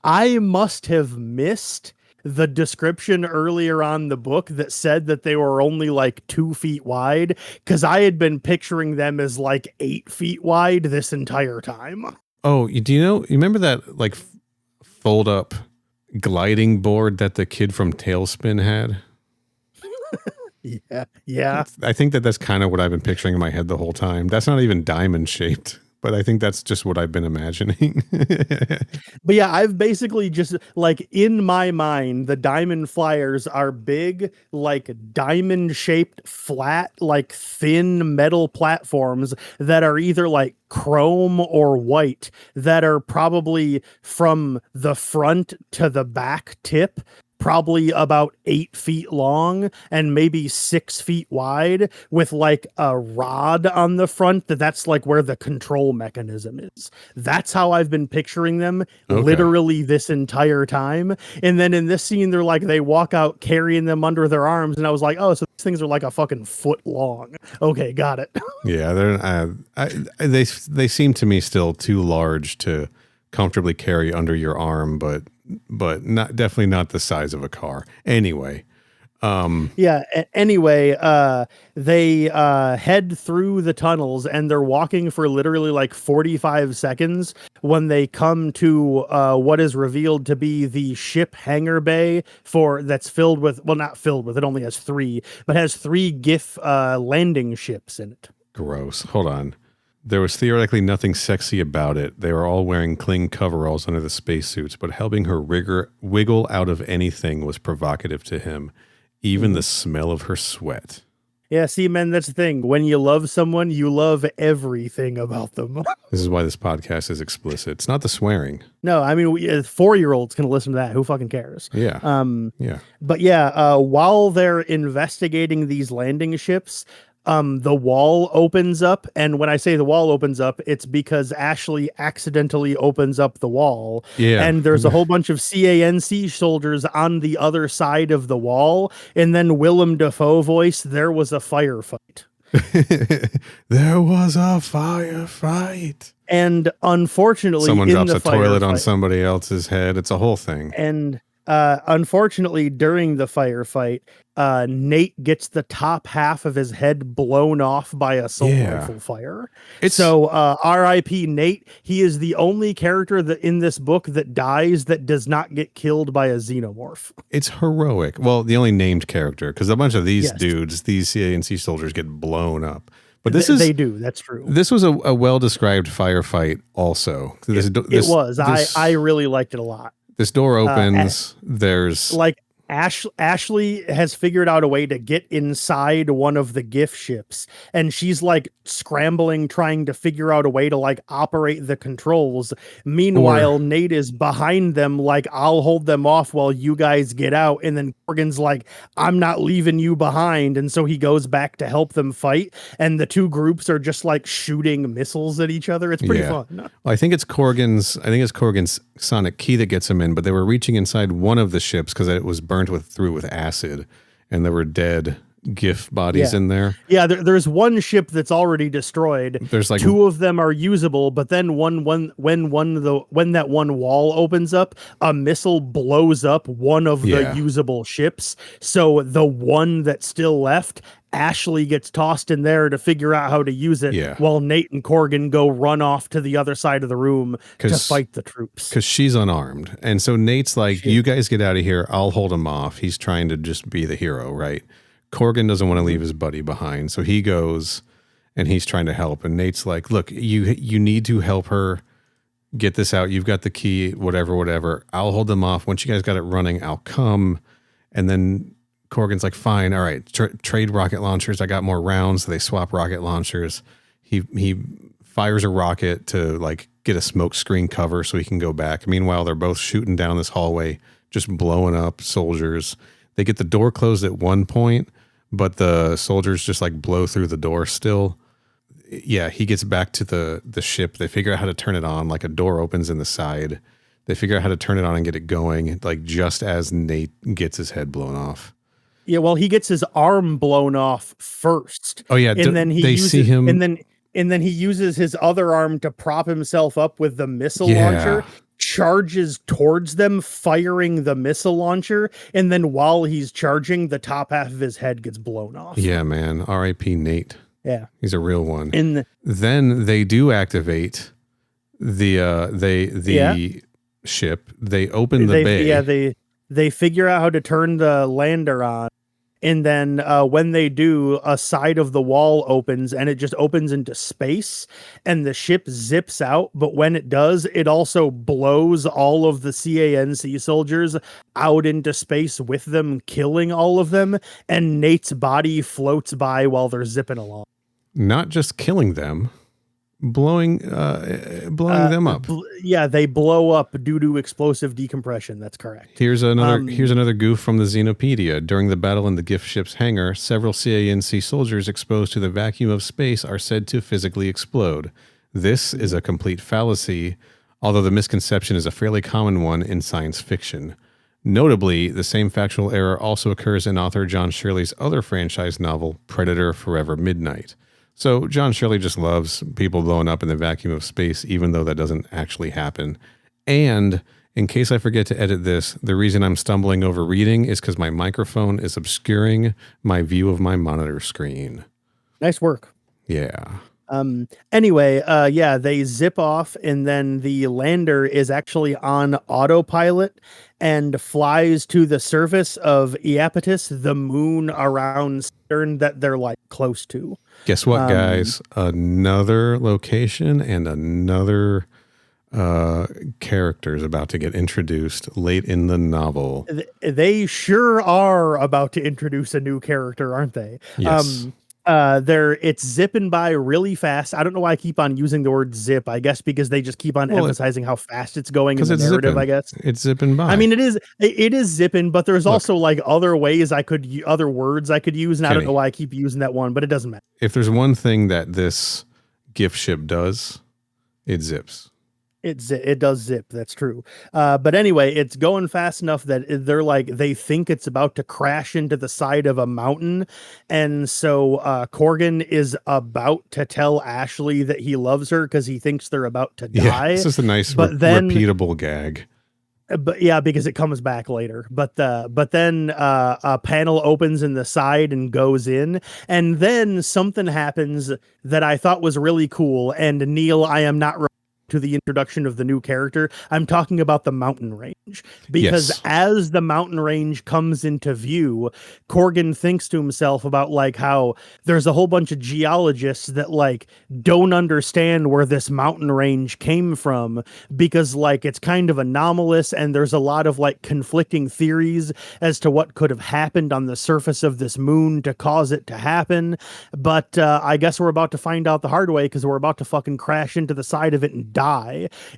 I must have missed the description earlier on the book that said that they were only like 2 feet wide, because I had been picturing them as like 8 feet wide this entire time. Oh, you remember that like fold up gliding board that the kid from Tailspin had? Yeah. I think that's kind of what I've been picturing in my head the whole time. That's not even diamond shaped, but I think that's just what I've been imagining. But yeah, I've basically just like in my mind, the diamond flyers are big, like diamond shaped, flat, like thin metal platforms that are either like chrome or white, that are probably from the front to the back tip, probably about 8 feet long and maybe 6 feet wide, with like a rod on the front that's like where the control mechanism is. That's how I've been picturing them literally this entire time. And then in this scene, they're like, they walk out carrying them under their arms. And I was like, oh, so these things are like a fucking foot long. Okay, got it. Yeah, they seem to me still too large to comfortably carry under your arm, but definitely not the size of a car. Anyway. Anyway, they head through the tunnels, and they're walking for literally like 45 seconds when they come to what is revealed to be the ship hangar bay that's filled with, well, not filled with, it only has 3, but has 3 GIF landing ships in it. Gross. Hold on. There was theoretically nothing sexy about it. They were all wearing cling coveralls under the spacesuits, but helping her wiggle out of anything was provocative to him. Even the smell of her sweat. Yeah, see, man, that's the thing. When you love someone, you love everything about them. This is why this podcast is explicit. It's not the swearing. No, I mean, 4-year-olds can listen to that. Who fucking cares? Yeah. But yeah, while they're investigating these landing ships, the wall opens up, and when I say the wall opens up, it's because Ashley accidentally opens up the wall. Yeah. And there's a whole bunch of CANC soldiers on the other side of the wall, and then Willem Dafoe voice, there was a firefight. There was a firefight. And unfortunately, someone drops a toilet on somebody else's head. It's a whole thing. And unfortunately, during the firefight, Nate gets the top half of his head blown off by assault rifle fire. So R.I.P. Nate. He is the only character that in this book that dies that does not get killed by a xenomorph. It's heroic. Well, the only named character, because a bunch of these dudes, these CANC soldiers, get blown up. But they do. That's true. This was a well-described firefight also. It was. I really liked it a lot. This door opens. There's like Ashley has figured out a way to get inside one of the GIF ships, and she's like scrambling, trying to figure out a way to like operate the controls. Meanwhile, Nate is behind them, like, I'll hold them off while you guys get out. And then Corgan's like, I'm not leaving you behind. And so he goes back to help them fight. And the two groups are just like shooting missiles at each other. It's pretty fun. Well, I think it's Corgan's sonic key that gets him in, but they were reaching inside one of the ships because it was burnt through with acid, and there were dead GIF bodies in there. Yeah, there's one ship that's already destroyed. There's like 2 of them are usable, but then when that one wall opens up, a missile blows up one of the usable ships. So the one that's still left, Ashley gets tossed in there to figure out how to use it, while Nate and Corgan go run off to the other side of the room to fight the troops. Because she's unarmed. And so Nate's like, you guys get out of here. I'll hold him off. He's trying to just be the hero, right? Corgan doesn't want to leave his buddy behind. So he goes and he's trying to help. And Nate's like, look, you need to help her get this out. You've got the key, whatever. I'll hold them off. Once you guys got it running, I'll come. And then Corgan's like, fine, all right, trade rocket launchers. I got more rounds. So they swap rocket launchers. He fires a rocket to like get a smoke screen cover so he can go back. Meanwhile, they're both shooting down this hallway, just blowing up soldiers. They get the door closed at one point, but the soldiers just like blow through the door still. Yeah, he gets back to the ship. They figure out how to turn it on. Like a door opens in the side. They figure out how to turn it on and get it going, like just as Nate gets his head blown off. Yeah, well, he gets his arm blown off first. Oh yeah, and then they see him, and then he uses his other arm to prop himself up with the missile launcher. Charges towards them, firing the missile launcher, and then while he's charging, the top half of his head gets blown off. Yeah, man. R.I.P. Nate. Yeah, he's a real one. And then they do activate the ship. They open the bay. Yeah, they figure out how to turn the lander on. And then when they do, a side of the wall opens and it just opens into space and the ship zips out. But when it does, it also blows all of the CANC soldiers out into space with them, killing all of them. And Nate's body floats by while they're zipping along. Not just killing them, blowing them up. Yeah, they blow up due to explosive decompression. That's correct. Here's another goof from the Xenopedia. During the battle in the gift ship's hangar, several CANC soldiers exposed to the vacuum of space are said to physically explode. This is a complete fallacy, although the misconception is a fairly common one in science fiction. Notably, the same factual error also occurs in author John Shirley's other franchise novel, Predator: Forever Midnight. So John Shirley just loves people blowing up in the vacuum of space, even though that doesn't actually happen. And in case I forget to edit this, the reason I'm stumbling over reading is because my microphone is obscuring my view of my monitor screen. Nice work. Yeah. Anyway, they zip off and then the lander is actually on autopilot and flies to the surface of Iapetus, the moon around Saturn that they're like close to. Guess what, guys? Another location and another character is about to get introduced late in the novel. They sure are about to introduce a new character, aren't they? Yes. It's zipping by really fast. I don't know why I keep on using the word zip. I guess because they just keep on emphasizing how fast it's going in the narrative. Zipping. I guess it's zipping by. I mean, it is zipping, but there's also like other words I could use, and I don't know why I keep using that one, but it doesn't matter. If there's one thing that this gift ship does, it zips. It does zip. That's true. But anyway, it's going fast enough that they think it's about to crash into the side of a mountain. And so Corgan is about to tell Ashley that he loves her because he thinks they're about to die. Yeah, this is a nice repeatable gag. But yeah, because it comes back later. But then a panel opens in the side and goes in, and then something happens that I thought was really cool. And Neil, I am not to the introduction of the new character. I'm talking about the mountain range, because as the mountain range comes into view, Corgan thinks to himself about like how there's a whole bunch of geologists that like don't understand where this mountain range came from, because like it's kind of anomalous and there's a lot of like conflicting theories as to what could have happened on the surface of this moon to cause it to happen. But I guess we're about to find out the hard way, because we're about to fucking crash into the side of it and die.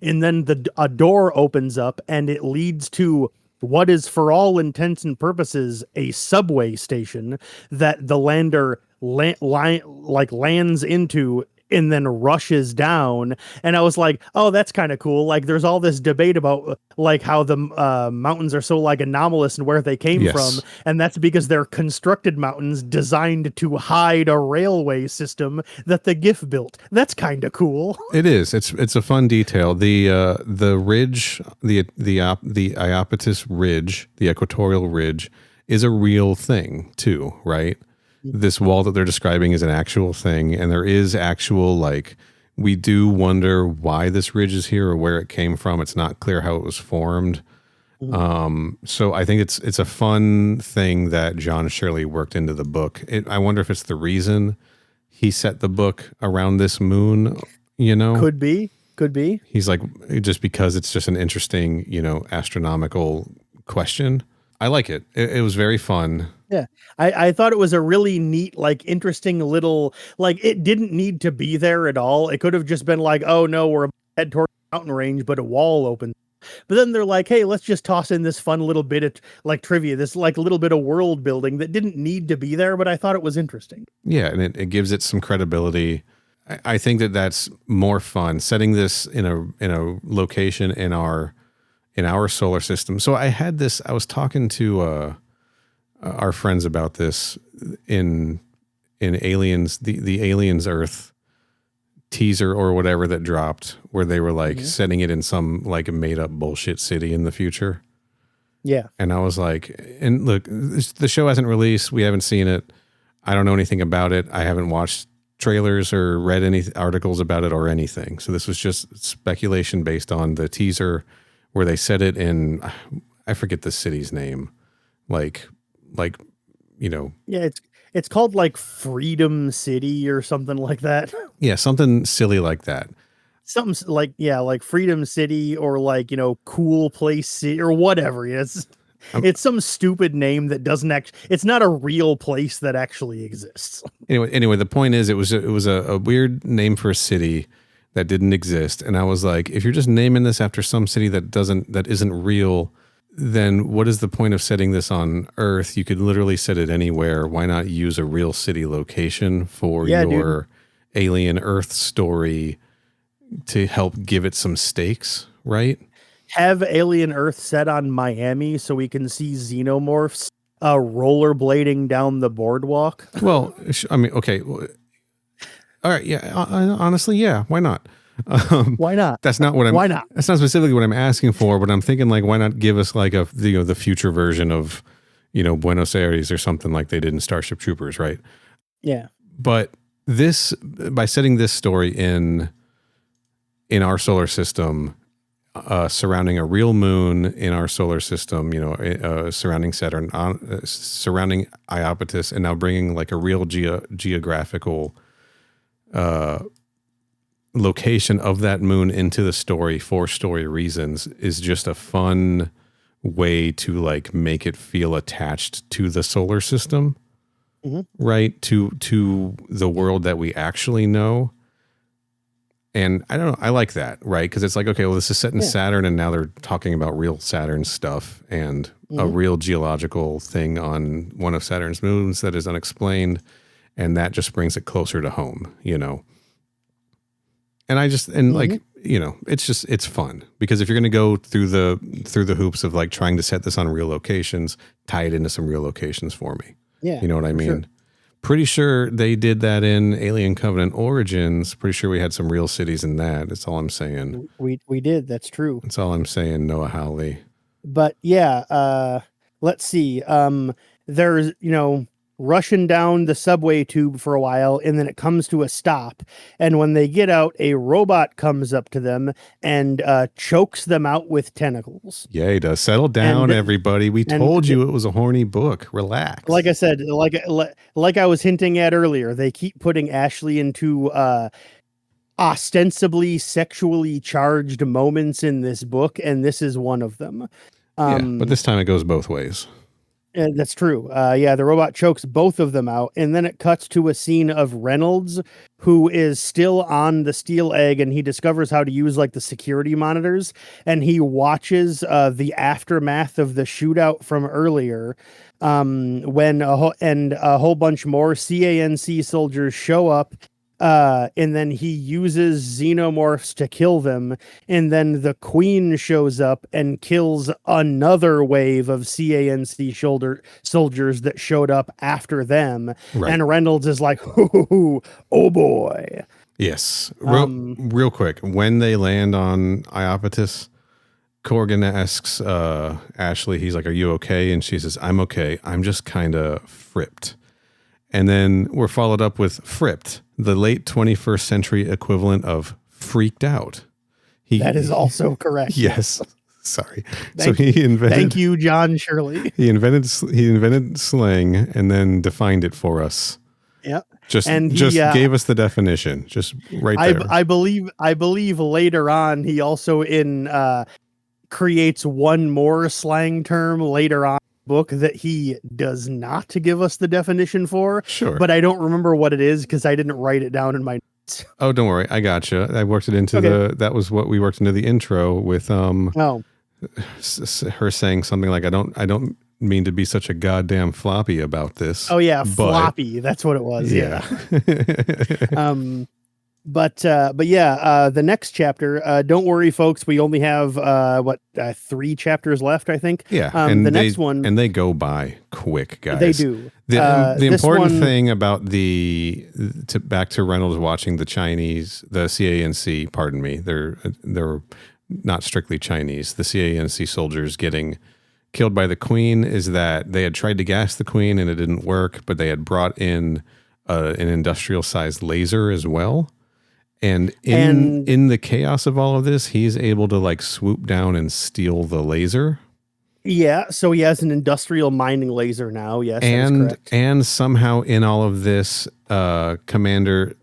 And then a door opens up and it leads to what is, for all intents and purposes, a subway station that the lander lands into and then rushes down. And I was like, oh, that's kind of cool. Like there's all this debate about like how the mountains are so like anomalous and where they came from. And that's because they're constructed mountains designed to hide a railway system that the GIF built. That's kind of cool. It is. It's a fun detail. The ridge, the Iapetus ridge, the equatorial ridge, is a real thing too, right? This wall that they're describing is an actual thing, and there is actual, like, we do wonder why this ridge is here or where it came from. It's not clear how it was formed. So I think it's a fun thing that John Shirley worked into the book. I wonder if it's the reason he set the book around this moon, you know? Could be. He's like, just because it's just an interesting, astronomical question. I like it. It was very fun. Yeah, I thought it was a really neat, like, interesting little, like, it didn't need to be there at all. It could have just been like, oh no, we're head toward the mountain range, but a wall opens. But then they're like, hey, let's just toss in this fun little bit of like trivia, this like little bit of world building that didn't need to be there, but I thought it was interesting. Yeah, and it gives it some credibility. I think that's more fun setting this in a location in our solar system. So I was talking to our friends about this in Aliens, the Aliens Earth teaser or whatever that dropped, where they were like setting it in some like made up bullshit city in the future. Yeah. And I was like, and look, the show hasn't released. We haven't seen it. I don't know anything about it. I haven't watched trailers or read any articles about it or anything. So this was just speculation based on the teaser where they said it in, I forget the city's name. Like, Yeah, it's called like Freedom City or something like that. Yeah, something silly like that. Something like, yeah, like Freedom City or like, Cool Place City or whatever. It's some stupid name that doesn't it's not a real place that actually exists. Anyway, the point is it was a weird name for a city that didn't exist. And I was like, if you're just naming this after some city that isn't real, then what is the point of setting this on Earth? You could literally set it anywhere. Why not use a real city location for your alien Earth story to help give it some stakes, right? Have Alien Earth set on Miami so we can see xenomorphs rollerblading down the boardwalk. Well, I mean, okay. All right. Yeah. Honestly, yeah. Why not? Why not? That's not what Why not? That's not specifically what I'm asking for, but I'm thinking like, why not give us like the future version of, Buenos Aires or something like they did in Starship Troopers, right? Yeah. But by setting this story in our solar system, surrounding a real moon in our solar system, surrounding Saturn, surrounding Iapetus, and now bringing like a real geographical location of that moon into the story for story reasons is just a fun way to like make it feel attached to the solar system, right? To the world that we actually know. And I don't know, I like that, right? Because it's like, okay, well, this is set in Saturn, and now they're talking about real Saturn stuff and a real geological thing on one of Saturn's moons that is unexplained, and that just brings it closer to home, And it's fun because if you're going to go through the hoops of like trying to set this on real locations, tie it into some real locations for me. Yeah, you know what I mean? Sure. Pretty sure they did that in Alien Covenant Origins. Pretty sure we had some real cities in that. That's all I'm saying. We did. That's true. That's all I'm saying, Noah Hawley. But yeah, let's see. There's, rushing down the subway tube for a while, and then it comes to a stop. And when they get out, a robot comes up to them and chokes them out with tentacles. Yeah, he does. Settle down, everybody. We told you it was a horny book. Relax. Like I said, like I was hinting at earlier, they keep putting Ashley into ostensibly sexually charged moments in this book, and this is one of them. But this time it goes both ways. That's true. The robot chokes both of them out, and then it cuts to a scene of Reynolds, who is still on the steel egg, and he discovers how to use like the security monitors, and he watches the aftermath of the shootout from earlier, when a whole bunch more CANC soldiers show up. And then he uses xenomorphs to kill them, and then the Queen shows up and kills another wave of CANC soldiers that showed up after them. Right. And Reynolds is like, oh boy. Yes. Real quick, when they land on Iapetus, Corgan asks Ashley, he's like, are you okay? And she says, I'm okay. I'm just kind of fripped. And then we're followed up with fripped, the late 21st century equivalent of freaked out. That is also correct. Yes. Sorry. Thank you, John Shirley. He invented slang and then defined it for us. Yep. Just gave us the definition. Just right there. I believe later on he also creates one more slang term later on book that he does not give us the definition for. Sure. But I don't remember what it is because I didn't write it down in my notes. Oh, don't worry. I gotcha. I worked it into that was what we worked into the intro with, her saying something like, I don't mean to be such a goddamn floppy about this. Oh yeah. Floppy. That's what it was. Yeah. But the next chapter, don't worry, folks. We only have 3 chapters left, I think. Yeah. And the next one, and they go by quick, guys. They do. The important thing about back to Reynolds watching the CANC, pardon me, they're not strictly Chinese. The CANC soldiers getting killed by the Queen is that they had tried to gas the Queen and it didn't work, but they had brought in an industrial sized laser as well. And in the chaos of all of this, he's able to like swoop down and steal the laser. Yeah, so he has an industrial mining laser now. Yes, and somehow in all of this, Dr. Commander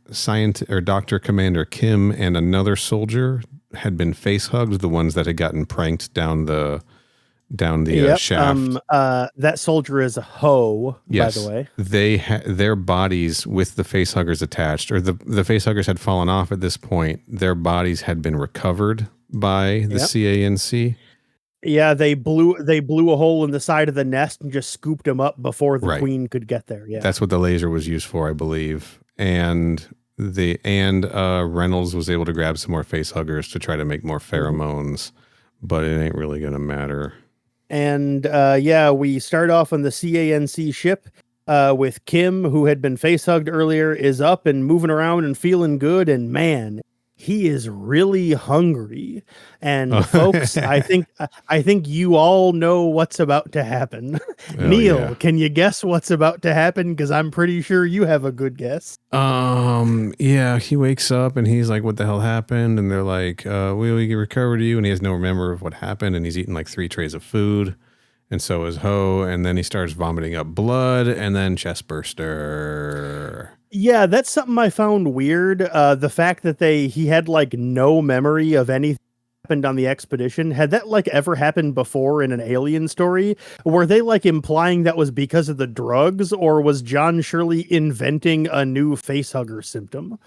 Kim and another soldier had been face hugged. The ones that had gotten pranked down the shaft. That soldier is a Ho, yes, by the way. Their bodies with the face huggers attached, or the face huggers had fallen off at this point. Their bodies had been recovered by the CANC. Yeah, they blew a hole in the side of the nest and just scooped them up before the Queen could get there. Yeah, that's what the laser was used for, I believe. And Reynolds was able to grab some more face huggers to try to make more pheromones, but it ain't really gonna matter. And we start off on the CANC ship with Kim, who had been face hugged earlier, is up and moving around and feeling good. And man, he is really hungry. And folks, I think you all know what's about to happen. Neil, can you guess what's about to happen? Because I'm pretty sure you have a good guess. He wakes up and he's like, what the hell happened? And they're like, we recovered you. And he has no memory of what happened. And he's eaten like 3 trays of food. And so is Ho. And then he starts vomiting up blood and then chest burster. Yeah, that's something I found weird. The fact that he had like no memory of anything happened on the expedition. Had that like ever happened before in an Alien story? Were they like implying that was because of the drugs, or was John Shirley inventing a new facehugger symptom?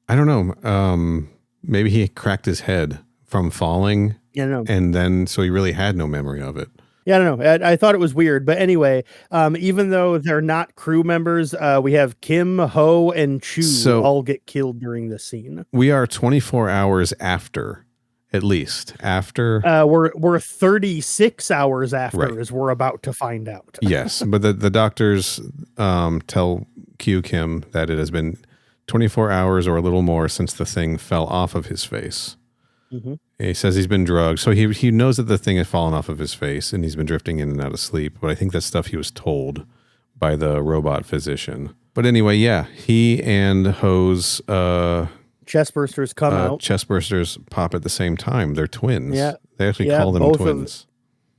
I don't know. Maybe he cracked his head from falling. And then so he really had no memory of it. Yeah, I don't know. I thought it was weird. But anyway, even though they're not crew members, we have Kim, Ho, and Chu all get killed during this scene. We are 24 hours after, at least. After. We're 36 hours after, as we're about to find out. Yes, but the doctors tell Kim that it has been 24 hours or a little more since the thing fell off of his face. Mm-hmm. He says he's been drugged. So he knows that the thing had fallen off of his face and he's been drifting in and out of sleep. But I think that's stuff he was told by the robot physician. But anyway, he and Ho's chestbursters come out. Chestbursters pop at the same time. They're twins. Yeah. They actually call them twins.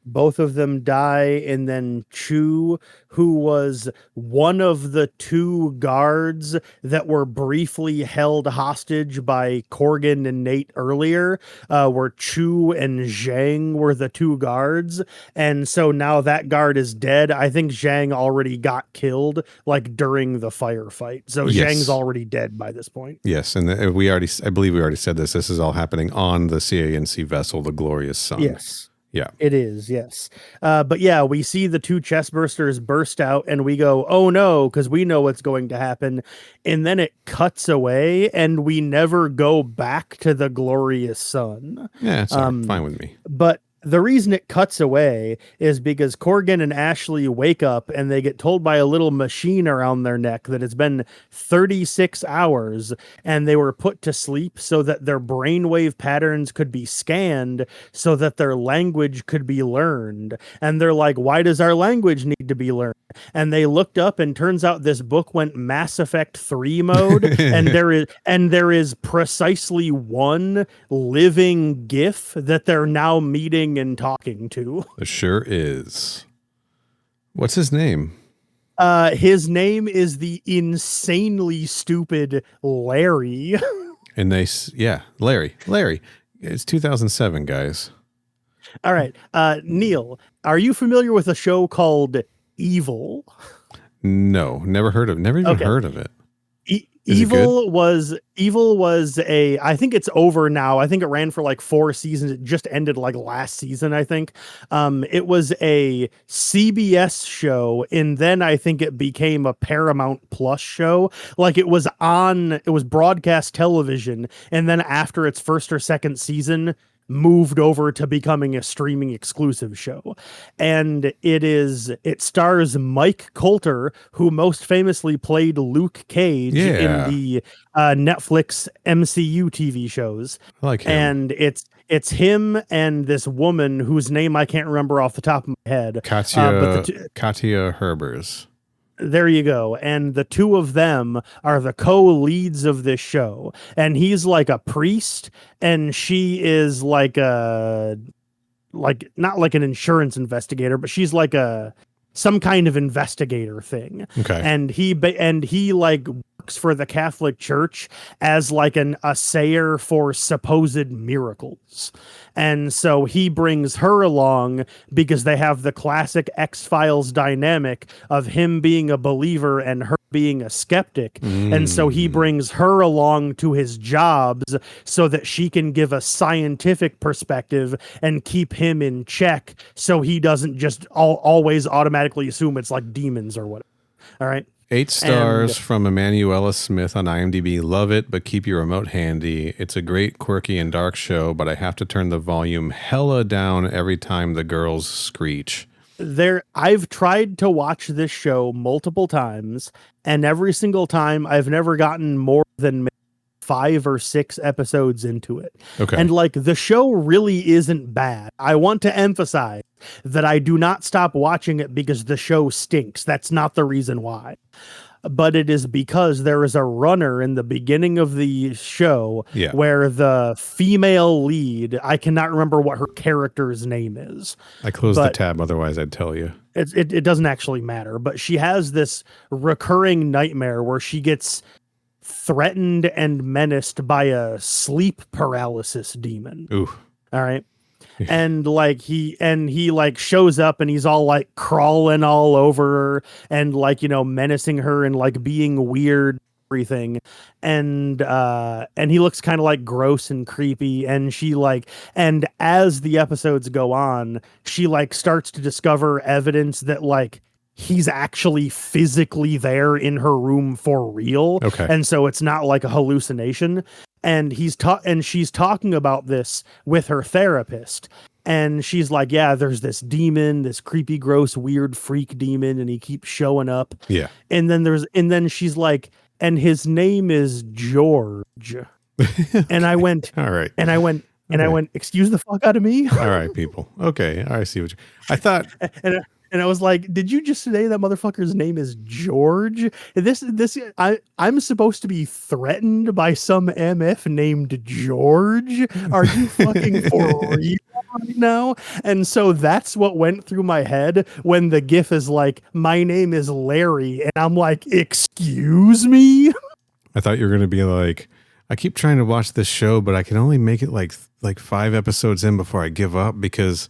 Both of them die, and then Chu, who was one of the 2 guards that were briefly held hostage by Corgan and Nate earlier, where Chu and Zhang were the 2 guards. And so now that guard is dead. I think Zhang already got killed like during the firefight. So Zhang's already dead by this point. Yes. And I believe we already said this. This is all happening on the CANC vessel, the Glorious Sun. Yes. Yeah, it is. Yes. But we see the 2 chestbursters burst out and we go, oh no, because we know what's going to happen. And then it cuts away and we never go back to the Glorious Sun. Yeah, it's fine with me. But the reason it cuts away is because Corgan and Ashley wake up and they get told by a little machine around their neck that it's been 36 hours and they were put to sleep so that their brainwave patterns could be scanned so that their language could be learned. And they're like, why does our language need to be learned? And they looked up and turns out this book went Mass Effect 3 mode and there is precisely 1 living GIF that they're now meeting and talking to. There sure is. What's his name? His name is the insanely stupid Larry. And Larry. It's 2007, guys. All right. Neil, are you familiar with a show called Evil? No, never even Okay. heard of it. Is it good? Evil was a, I think it's over now. I think it ran for like 4 seasons. It just ended like last season, I think. It was a CBS show, and then I think it became a Paramount Plus show. Like it was broadcast television, and then after its first or second season moved over to becoming a streaming exclusive show. And it stars Mike Coulter, who most famously played Luke Cage in the Netflix MCU TV shows. I like him. And it's him and this woman whose name I can't remember off the top of my head. Katya Herbers. There you go. And the two of them are the co-leads of this show. And he's like a priest, and she is like not like an insurance investigator, but she's like some kind of investigator thing. Okay. And he like works for the Catholic Church as like an assayer for supposed miracles. And so he brings her along because they have the classic X-Files dynamic of him being a believer and her being a skeptic. And so he brings her along to his jobs so that she can give a scientific perspective and keep him in check, so he doesn't just always automatically assume it's like demons or whatever. All right. 8 stars from Emmanuela Smith on IMDb. Love it, but keep your remote handy. It's a great, quirky, and dark show, but I have to turn the volume hella down every time the girls screech. I've tried to watch this show multiple times, and every single time I've never gotten more than 5 or 6 episodes into it. Okay. And like the show really isn't bad. I want to emphasize that I do not stop watching it because the show stinks. That's not the reason why. But it is because there is a runner in the beginning of the show where the female lead, I cannot remember what her character's name is. I closed the tab, otherwise I'd tell you. It doesn't actually matter, but she has this recurring nightmare where she gets threatened and menaced by a sleep paralysis demon. Ooh. All right. And like he like shows up and he's all like crawling all over her and like, you know, menacing her and like being weird, everything. And he looks kind of like gross and creepy. And and as the episodes go on, she like starts to discover evidence that like he's actually physically there in her room for real. Okay. And so it's not like a hallucination. And she's talking about this with her therapist. And she's like, yeah, there's this demon, this creepy, gross, weird freak demon, and he keeps showing up. Yeah. And then she's like, and his name is George. And I went, all right. And I went, excuse the fuck out of me. All right, people. Okay. I see what I thought. And I was like, did you just say that motherfucker's name is George? I'm supposed to be threatened by some MF named George? Are you fucking for real right now? And so that's what went through my head when the GIF is like, my name is Larry. And I'm like, excuse me? I thought you were going to be like, I keep trying to watch this show, but I can only make it like 5 episodes in before I give up because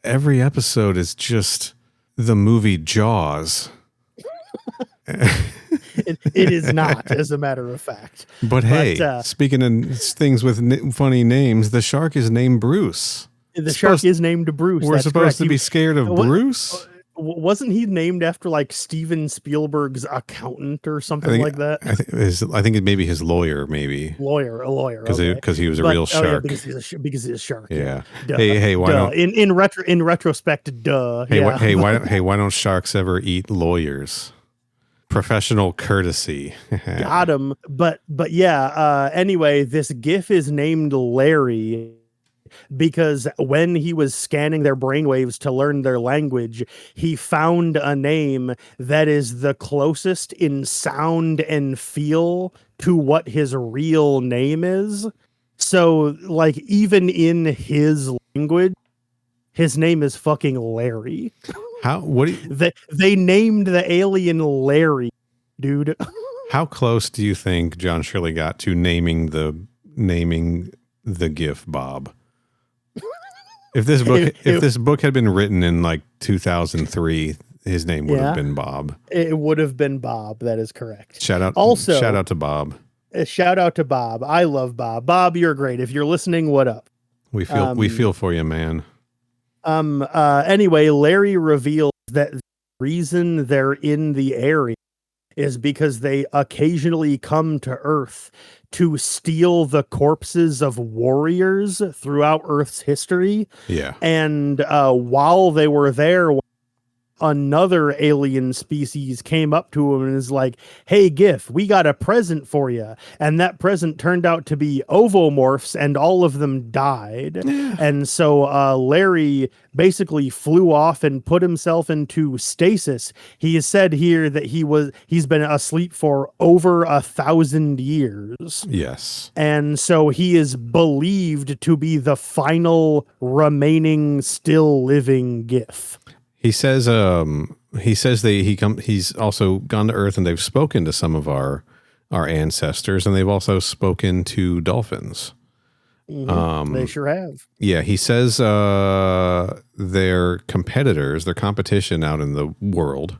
every episode is just the movie Jaws. It is not, as a matter of fact. But hey, speaking of things with funny names, the shark is named Bruce. The shark is named Bruce. We're supposed to be scared of Bruce? Wasn't he named after like Steven Spielberg's accountant or something like that? I think it may be his lawyer, maybe. A lawyer. Because he was a real shark. Because he's a shark. Yeah. Duh. Hey, why don't in retrospect, duh. Why don't sharks ever eat lawyers? Professional courtesy. Got him. But yeah. Anyway, this GIF is named Larry because when he was scanning their brainwaves to learn their language, he found a name that is the closest in sound and feel to what his real name is. So, like, even in his language, his name is fucking Larry. They named the alien Larry, dude. How close do you think John Shirley got to naming the GIF Bob? If this book had been written in like 2003, his name would have been Bob. It would have been Bob. That is correct. Shout out to Bob. Shout out to Bob. I love Bob. Bob, you're great. If you're listening, what up? We feel for you, man. Anyway, Larry reveals that the reason they're in the area is because they occasionally come to Earth to steal the corpses of warriors throughout Earth's history. Yeah. And while they were there, another alien species came up to him and is like, "Hey, Giff, we got a present for you." And that present turned out to be ovomorphs, and all of them died. And so Larry basically flew off and put himself into stasis. He has said here that he's been asleep for over 1,000 years. Yes. And so he is believed to be the final remaining still living Giff. He says he's also gone to Earth and they've spoken to some of our ancestors, and they've also spoken to dolphins. Mm-hmm. They sure have. Yeah, he says their competition out in the world,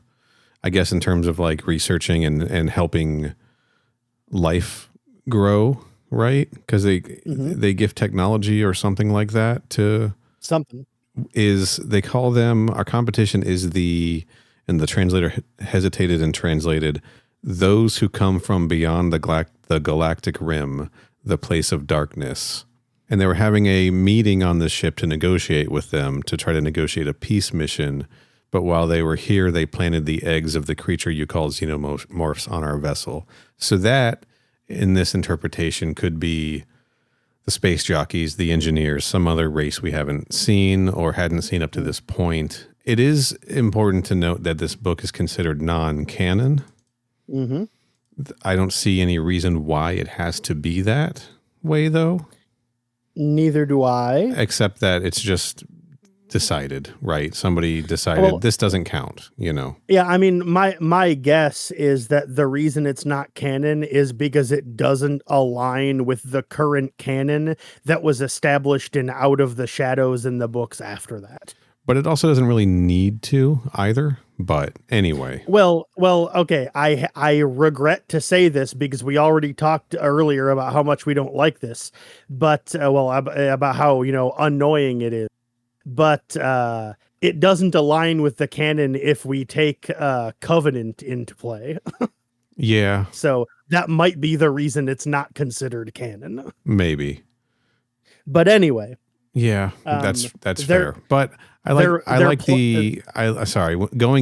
I guess in terms of like researching and helping life grow, right? Because they give technology or something like that to something. They call them, our competition is and the translator hesitated and translated, those who come from beyond the galactic rim, the place of darkness. And they were having a meeting on the ship to negotiate with them, to try to negotiate a peace mission. But while they were here, they planted the eggs of the creature you call xenomorphs on our vessel. So that, in this interpretation, could be the space jockeys, the engineers, some other race we haven't seen or hadn't seen up to this point. It is important to note that this book is considered non-canon. Mm-hmm. I don't see any reason why it has to be that way, though. Neither do I. Except that it's just decided, right? Somebody decided this doesn't count, Yeah, I mean, my guess is that the reason it's not canon is because it doesn't align with the current canon that was established in Out of the Shadows in the books after that. But it also doesn't really need to either. But anyway. Well, okay. I regret to say this because we already talked earlier about how much we don't like this, but about how, annoying it is. But it doesn't align with the canon if we take Covenant into play. Yeah. So that might be the reason it's not considered canon. Maybe. But anyway. Yeah, that's fair. But going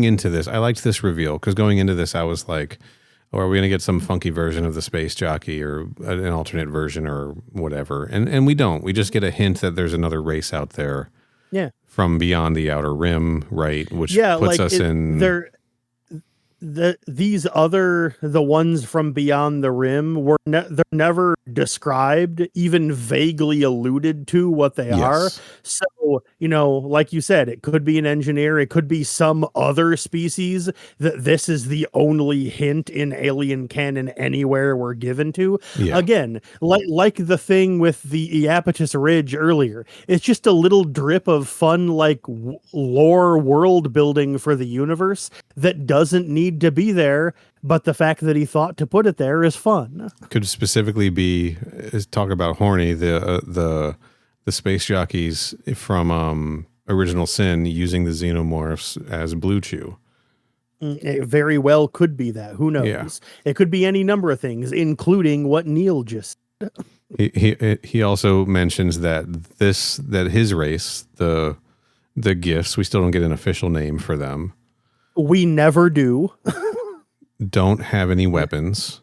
into this, I liked this reveal because going into this, I was like, are we going to get some funky version of the space jockey or an alternate version or whatever? And we don't. We just get a hint that there's another race out there. Yeah. From beyond the outer rim, right? Which puts us in. The ones from beyond the rim they're never described, even vaguely alluded to what they are. So, like you said, it could be an engineer, it could be some other species that this is the only hint in alien canon anywhere we're given to. Yeah. Again, like the thing with the Iapetus Ridge earlier, it's just a little drip of fun, like lore world building for the universe that doesn't need to be there, but the fact that he thought to put it there is fun. Could specifically be talk about Horny, the space jockeys from Original Sin using the xenomorphs as Blue Chew. It very well could be that. Who knows? Yeah. It could be any number of things, including what Neil just said. He also mentions that his race, the Gifts, we still don't get an official name for them. We never do. Don't have any weapons.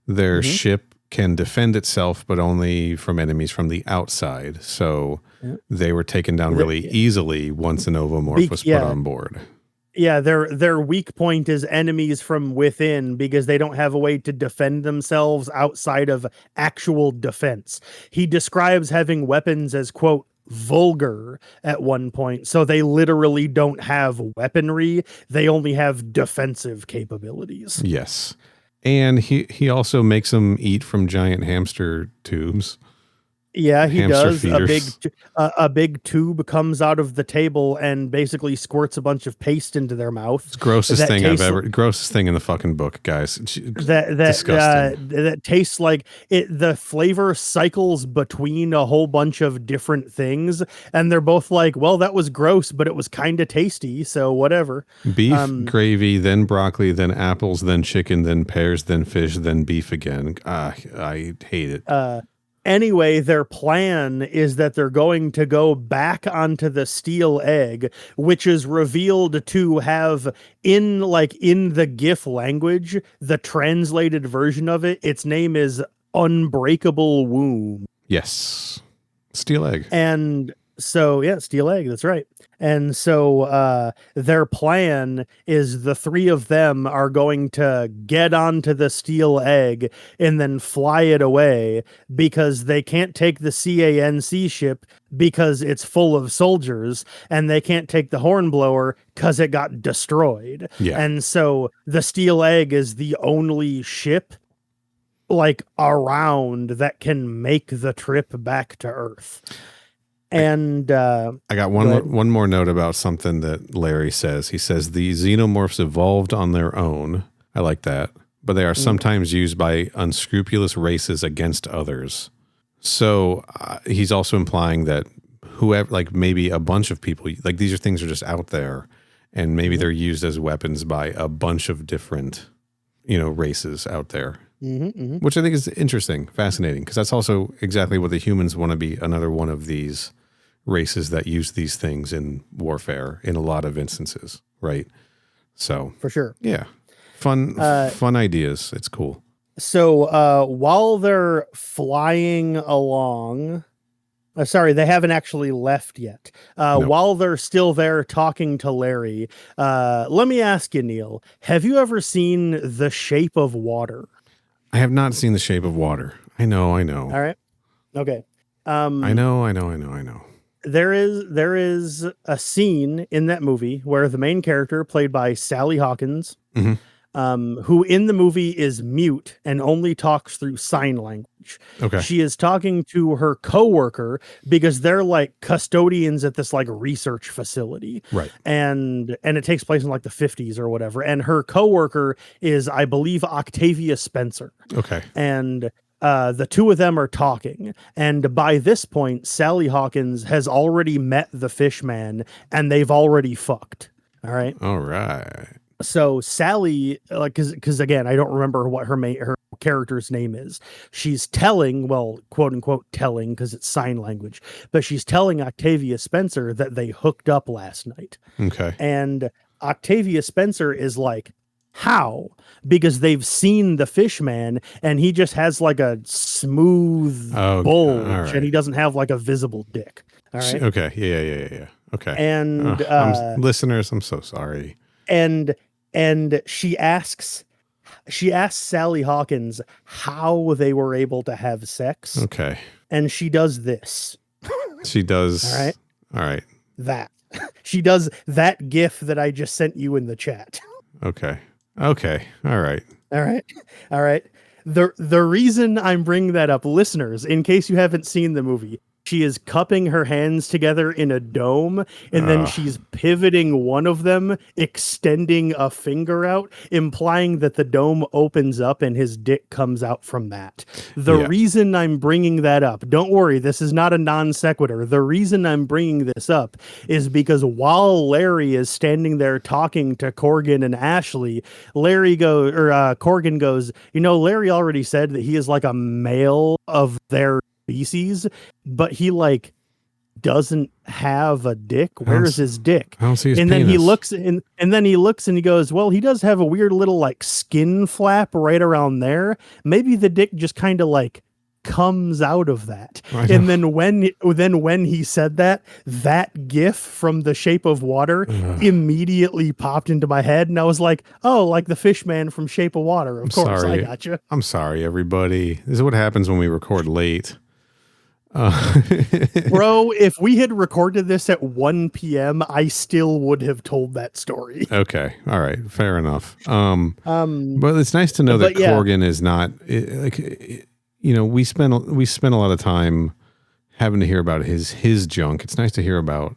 Their ship can defend itself, but only from enemies from the outside. So they were taken down really easily once an ovomorph was put on board. Yeah, their weak point is enemies from within because they don't have a way to defend themselves outside of actual defense. He describes having weapons as, quote, vulgar at one point. So they literally don't have weaponry. They only have defensive capabilities. Yes. And he also makes them eat from giant hamster tubes. Yeah, he Hamster does. feeders. A big tube comes out of the table and basically squirts a bunch of paste into their mouth. It's the grossest that thing I've tastes- ever. Grossest thing in the fucking book, guys. that Disgusting. that tastes like it. The flavor cycles between a whole bunch of different things, and they're both like, well, that was gross, but it was kind of tasty, so whatever. Beef, gravy, then broccoli, then apples, then chicken, then pears, then fish, then beef again. I hate it. Anyway, their plan is that they're going to go back onto the steel egg, which is revealed to have in the GIF language, the translated version of it, its name is Unbreakable Womb. Yes. Steel egg. And so, yeah, steel egg, that's right. And so their plan is the three of them are going to get onto the steel egg and then fly it away because they can't take the CANC ship because it's full of soldiers, and they can't take the hornblower because it got destroyed. Yeah. And so the steel egg is the only ship around that can make the trip back to Earth. And I got one more note about something that Larry says. He says the xenomorphs evolved on their own. I like that. But they are sometimes used by unscrupulous races against others. So he's also implying that whoever, maybe a bunch of people, these are things are just out there, and maybe they're used as weapons by a bunch of different, races out there. Which I think is interesting, fascinating, because that's also exactly what the humans want to be, another one of these races that use these things in warfare in a lot of instances, right? So for sure. Yeah. Fun ideas. It's cool. So while they're flying along, sorry, they haven't actually left yet. Nope. While they're still there talking to Larry, let me ask you, Neil, have you ever seen The Shape of Water? I have not seen The Shape of Water. I know. All right. Okay. I know. There is a scene in that movie where the main character, played by Sally Hawkins, who in the movie is mute and only talks through sign language. Okay. She is talking to her coworker because they're custodians at this research facility. Right. And it takes place in the 50s or whatever. And her coworker is, I believe, Octavia Spencer. Okay. And the two of them are talking, and by this point, Sally Hawkins has already met the Fishman, and they've already fucked. All right. So Sally, because again, I don't remember what her character's name is. She's telling, well, quote unquote, telling, because it's sign language, but she's telling Octavia Spencer that they hooked up last night. Okay. And Octavia Spencer is like, how? Because they've seen the Fishman, and he just has a smooth bulge, right. and he doesn't have a visible dick. All right. Okay. Yeah. Okay. And listeners, I'm so sorry. And she asks Sally Hawkins how they were able to have sex. Okay. And she does this. She does. All right. That. She does that GIF that I just sent you in the chat. Okay. All right. The reason I'm bringing that up, listeners, in case you haven't seen the movie, she is cupping her hands together in a dome, and then she's pivoting one of them, extending a finger out, implying that the dome opens up and his dick comes out from that. The reason I'm bringing that up, don't worry, this is not a non sequitur. The reason I'm bringing this up is because while Larry is standing there talking to Corgan and Ashley, Corgan goes, Larry already said that he is a male of their species, but he doesn't have a dick. Where's his dick? I don't see his and penis. Then he looks and he goes, well, he does have a weird little skin flap right around there. Maybe the dick just kind of comes out of that. And then when he said that GIF from The Shape of Water immediately popped into my head, and I was like, oh, the Fishman from Shape of Water. Of course, I got you. I'm sorry, everybody. This is what happens when we record late. Bro, if we had recorded this at 1 p.m., I still would have told that story. Okay. All right. Fair enough. But it's nice to know that Corgan is not we spend a lot of time having to hear about his junk. It's nice to hear about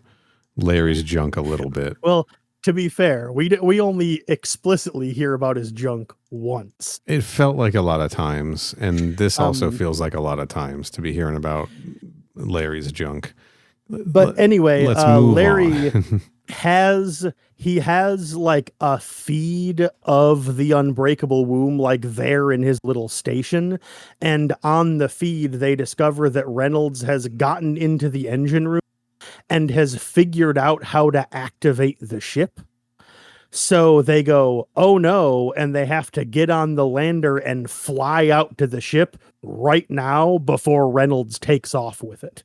Larry's junk a little bit. Well, to be fair, we only explicitly hear about his junk once. It felt like a lot of times, and this also feels like a lot of times to be hearing about Larry's junk. But anyway, let's move Larry on. has like a feed of the unbreakable womb like there in his little station, and on the feed they discover that Reynolds has gotten into the engine room and has figured out how to activate the ship. So they go, oh no, and they have to get on the lander and fly out to the ship right now before Reynolds takes off with it.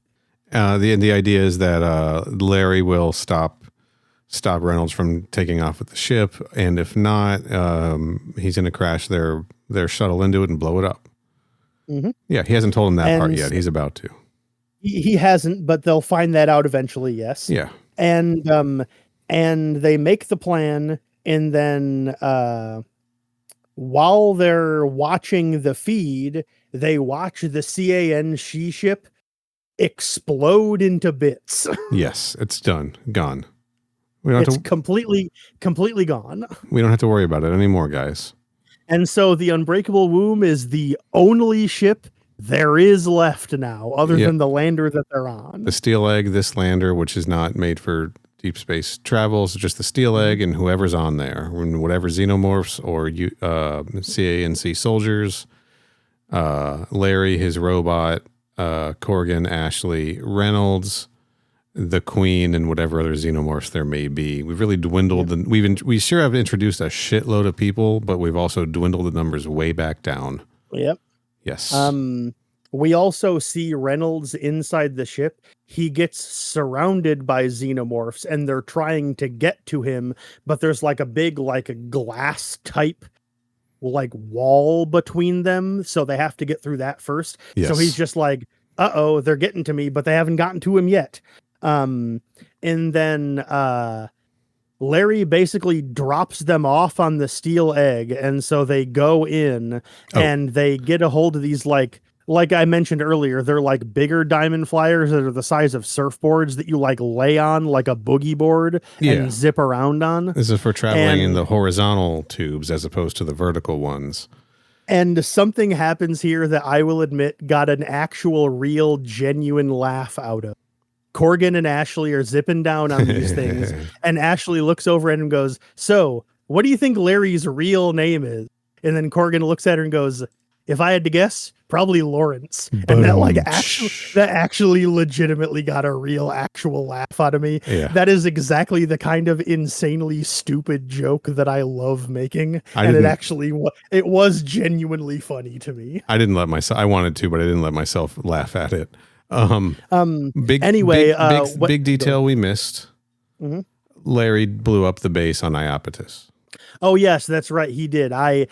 The idea is that Larry will stop Reynolds from taking off with the ship, and if not, he's going to crash their shuttle into it and blow it up. Mm-hmm. Yeah, he hasn't told him that part yet. He's about to. He hasn't, but they'll find that out eventually. Yes. Yeah. And they make the plan, and then while they're watching the feed, they watch the CAN ship explode into bits. Yes, it's done. Gone. It's completely gone. We don't have to worry about it anymore, guys. And so the Unbreakable Womb is the only ship there is left now, other than the lander that they're on. The steel egg, this lander, which is not made for deep space travel, is just the steel egg and whoever's on there, whatever xenomorphs or CANC soldiers, Larry, his robot, Corgan, Ashley, Reynolds, the Queen, and whatever other xenomorphs there may be. We've really dwindled. We sure have introduced a shitload of people, but we've also dwindled the numbers way back down. Yep. Yes. We also see Reynolds inside the ship. He gets surrounded by xenomorphs, and they're trying to get to him, but there's like a big, like a glass type, like wall between them, so they have to get through that first. Yes. So he's just like, uh-oh, they're getting to me, but they haven't gotten to him yet. And then Larry basically drops them off on the steel egg, and so they go in and they get a hold of these like I mentioned earlier, they're like bigger diamond flyers that are the size of surfboards that you like lay on like a boogie board and zip around on. This is for traveling in the horizontal tubes as opposed to the vertical ones. And something happens here that I will admit got an actual, real, genuine laugh out of. Corgan and Ashley are zipping down on these things, and Ashley looks over at him and goes, "So, what do you think Larry's real name is?" And then Corgan looks at her and goes, "If I had to guess, probably Lawrence." And that actually legitimately got a real actual laugh out of me. Yeah. That is exactly the kind of insanely stupid joke that I love making. It was genuinely funny to me. I didn't let myself, I wanted to, but I didn't let myself laugh at it. Big detail we missed. Mm-hmm. Larry blew up the base on Iapetus. Oh yes, that's right. He did. I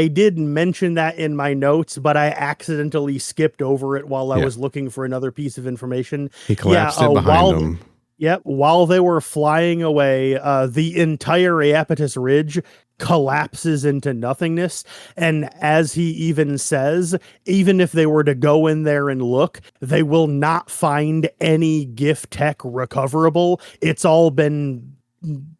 did mention that in my notes, but I accidentally skipped over it while I was looking for another piece of information. He collapsed it behind him. Yep. While they were flying away, the entire Iapetus Ridge collapses into nothingness. And as he even says, even if they were to go in there and look, they will not find any gift tech recoverable. It's all been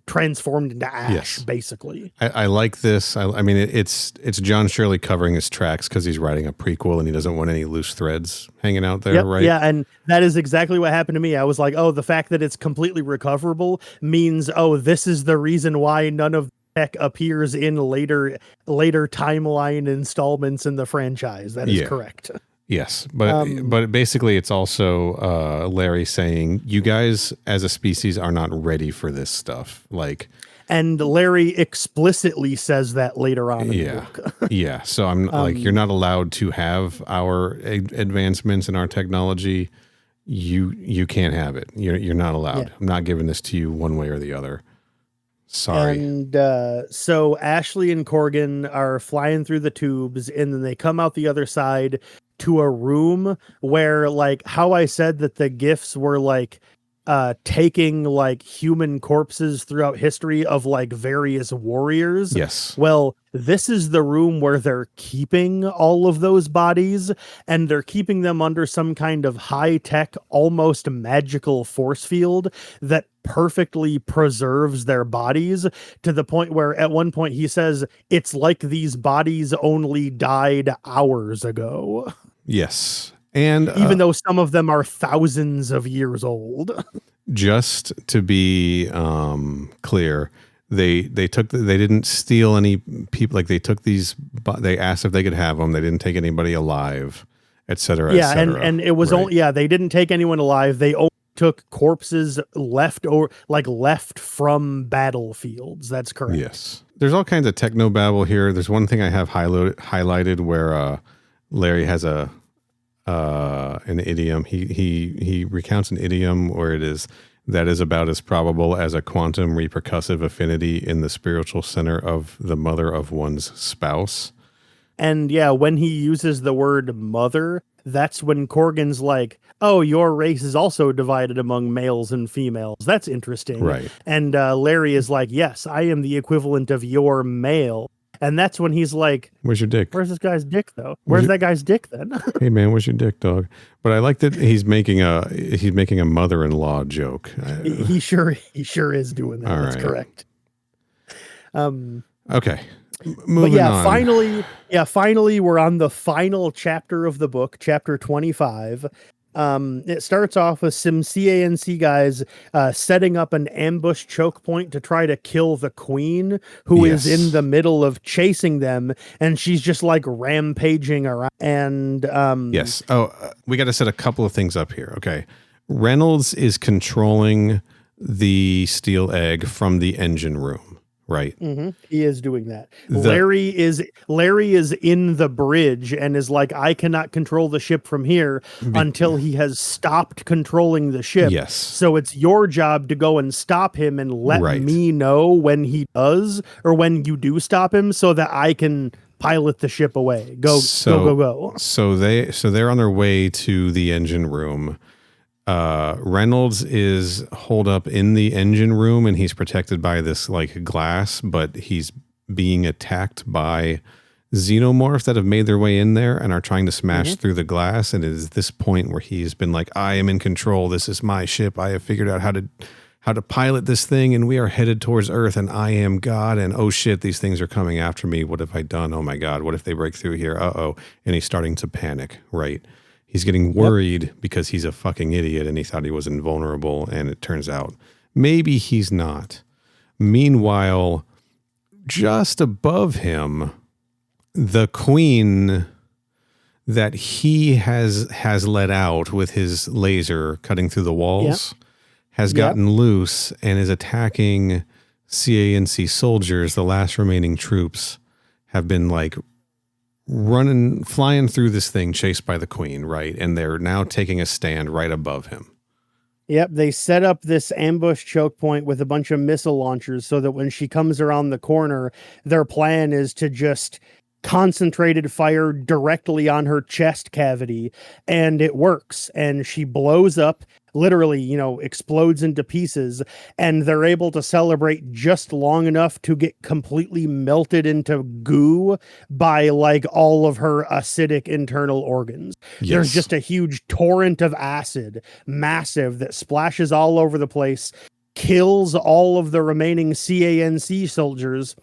transformed into ash, basically. I like this. I mean, it's John Shirley covering his tracks because he's writing a prequel and he doesn't want any loose threads hanging out there, right? Yeah, and that is exactly what happened to me. I was like, oh, the fact that it's completely recoverable means, oh, this is the reason why none of tech appears in later timeline installments in the franchise. That is correct. Yes, but basically it's also Larry saying, you guys as a species are not ready for this stuff. And Larry explicitly says that later on in the book. Yeah, so I'm you're not allowed to have our advancements in our technology. You can't have it. You're not allowed. Yeah. I'm not giving this to you one way or the other. Sorry. And so Ashley and Corgan are flying through the tubes, and then they come out the other side to a room where, like, how I said that the gifts were like taking like human corpses throughout history of like various warriors. Yes. Well, this is the room where they're keeping all of those bodies, and they're keeping them under some kind of high-tech, almost magical force field that perfectly preserves their bodies, to the point where at one point he says it's like these bodies only died hours ago. Yes. And even though some of them are thousands of years old. Just to be clear, they didn't steal any people. Like they took these, they asked if they could have them. They didn't take anybody alive, et cetera. Yeah, et cetera. and it was only they didn't take anyone alive. They only took corpses left from battlefields. That's correct. Yes, there's all kinds of techno babble here. There's one thing I have highlighted where Larry has an idiom. He recounts an idiom where it is that is about as probable as a quantum repercussive affinity in the spiritual center of the mother of one's spouse. And yeah, when he uses the word mother, that's when Corgan's like, oh, your race is also divided among males and females. That's interesting. Right. And Larry is like, yes, I am the equivalent of your male. And that's when he's like, where's your dick? Where's this guy's dick, though? Where's that guy's dick, then? Hey, man, where's your dick, dog? But I like that he's making a mother-in-law joke. He sure is doing that. All That's right. Correct. Okay. Moving on. Finally, we're on the final chapter of the book, chapter 25. It starts off with some CANC guys setting up an ambush choke point to try to kill the queen, who is in the middle of chasing them, and she's just like rampaging around. And yes. We got to set a couple of things up here. Okay. Reynolds is controlling the steel egg from the engine room. Right. Mm-hmm. He is doing that. Larry is in the bridge and is like, I cannot control the ship from here until he has stopped controlling the ship. Yes. So it's your job to go and stop him and let me know when he does, or when you do stop him, so that I can pilot the ship away. Go. So they're on their way to the engine room. Reynolds is holed up in the engine room, and he's protected by this like glass, but he's being attacked by xenomorphs that have made their way in there and are trying to smash through the glass. And it is this point where he's been like, I am in control. This is my ship. I have figured out how to pilot this thing, and we are headed towards Earth, and I am God. And oh shit, these things are coming after me. What have I done? Oh my God. What if they break through here? Uh-oh. And he's starting to panic, right? He's getting worried because he's a fucking idiot and he thought he was invulnerable, and it turns out maybe he's not. Meanwhile, just above him, the queen that he has let out with his laser cutting through the walls has gotten loose and is attacking CANC soldiers. The last remaining troops have been like flying through this thing, chased by the queen, right? And they're now taking a stand right above him. Yep, they set up this ambush choke point with a bunch of missile launchers so that when she comes around the corner, their plan is to just concentrated fire directly on her chest cavity, and it works. And she blows up, literally, explodes into pieces, and they're able to celebrate just long enough to get completely melted into goo by like all of her acidic internal organs. Yes. There's just a huge torrent of acid, massive, that splashes all over the place, kills all of the remaining CANC soldiers,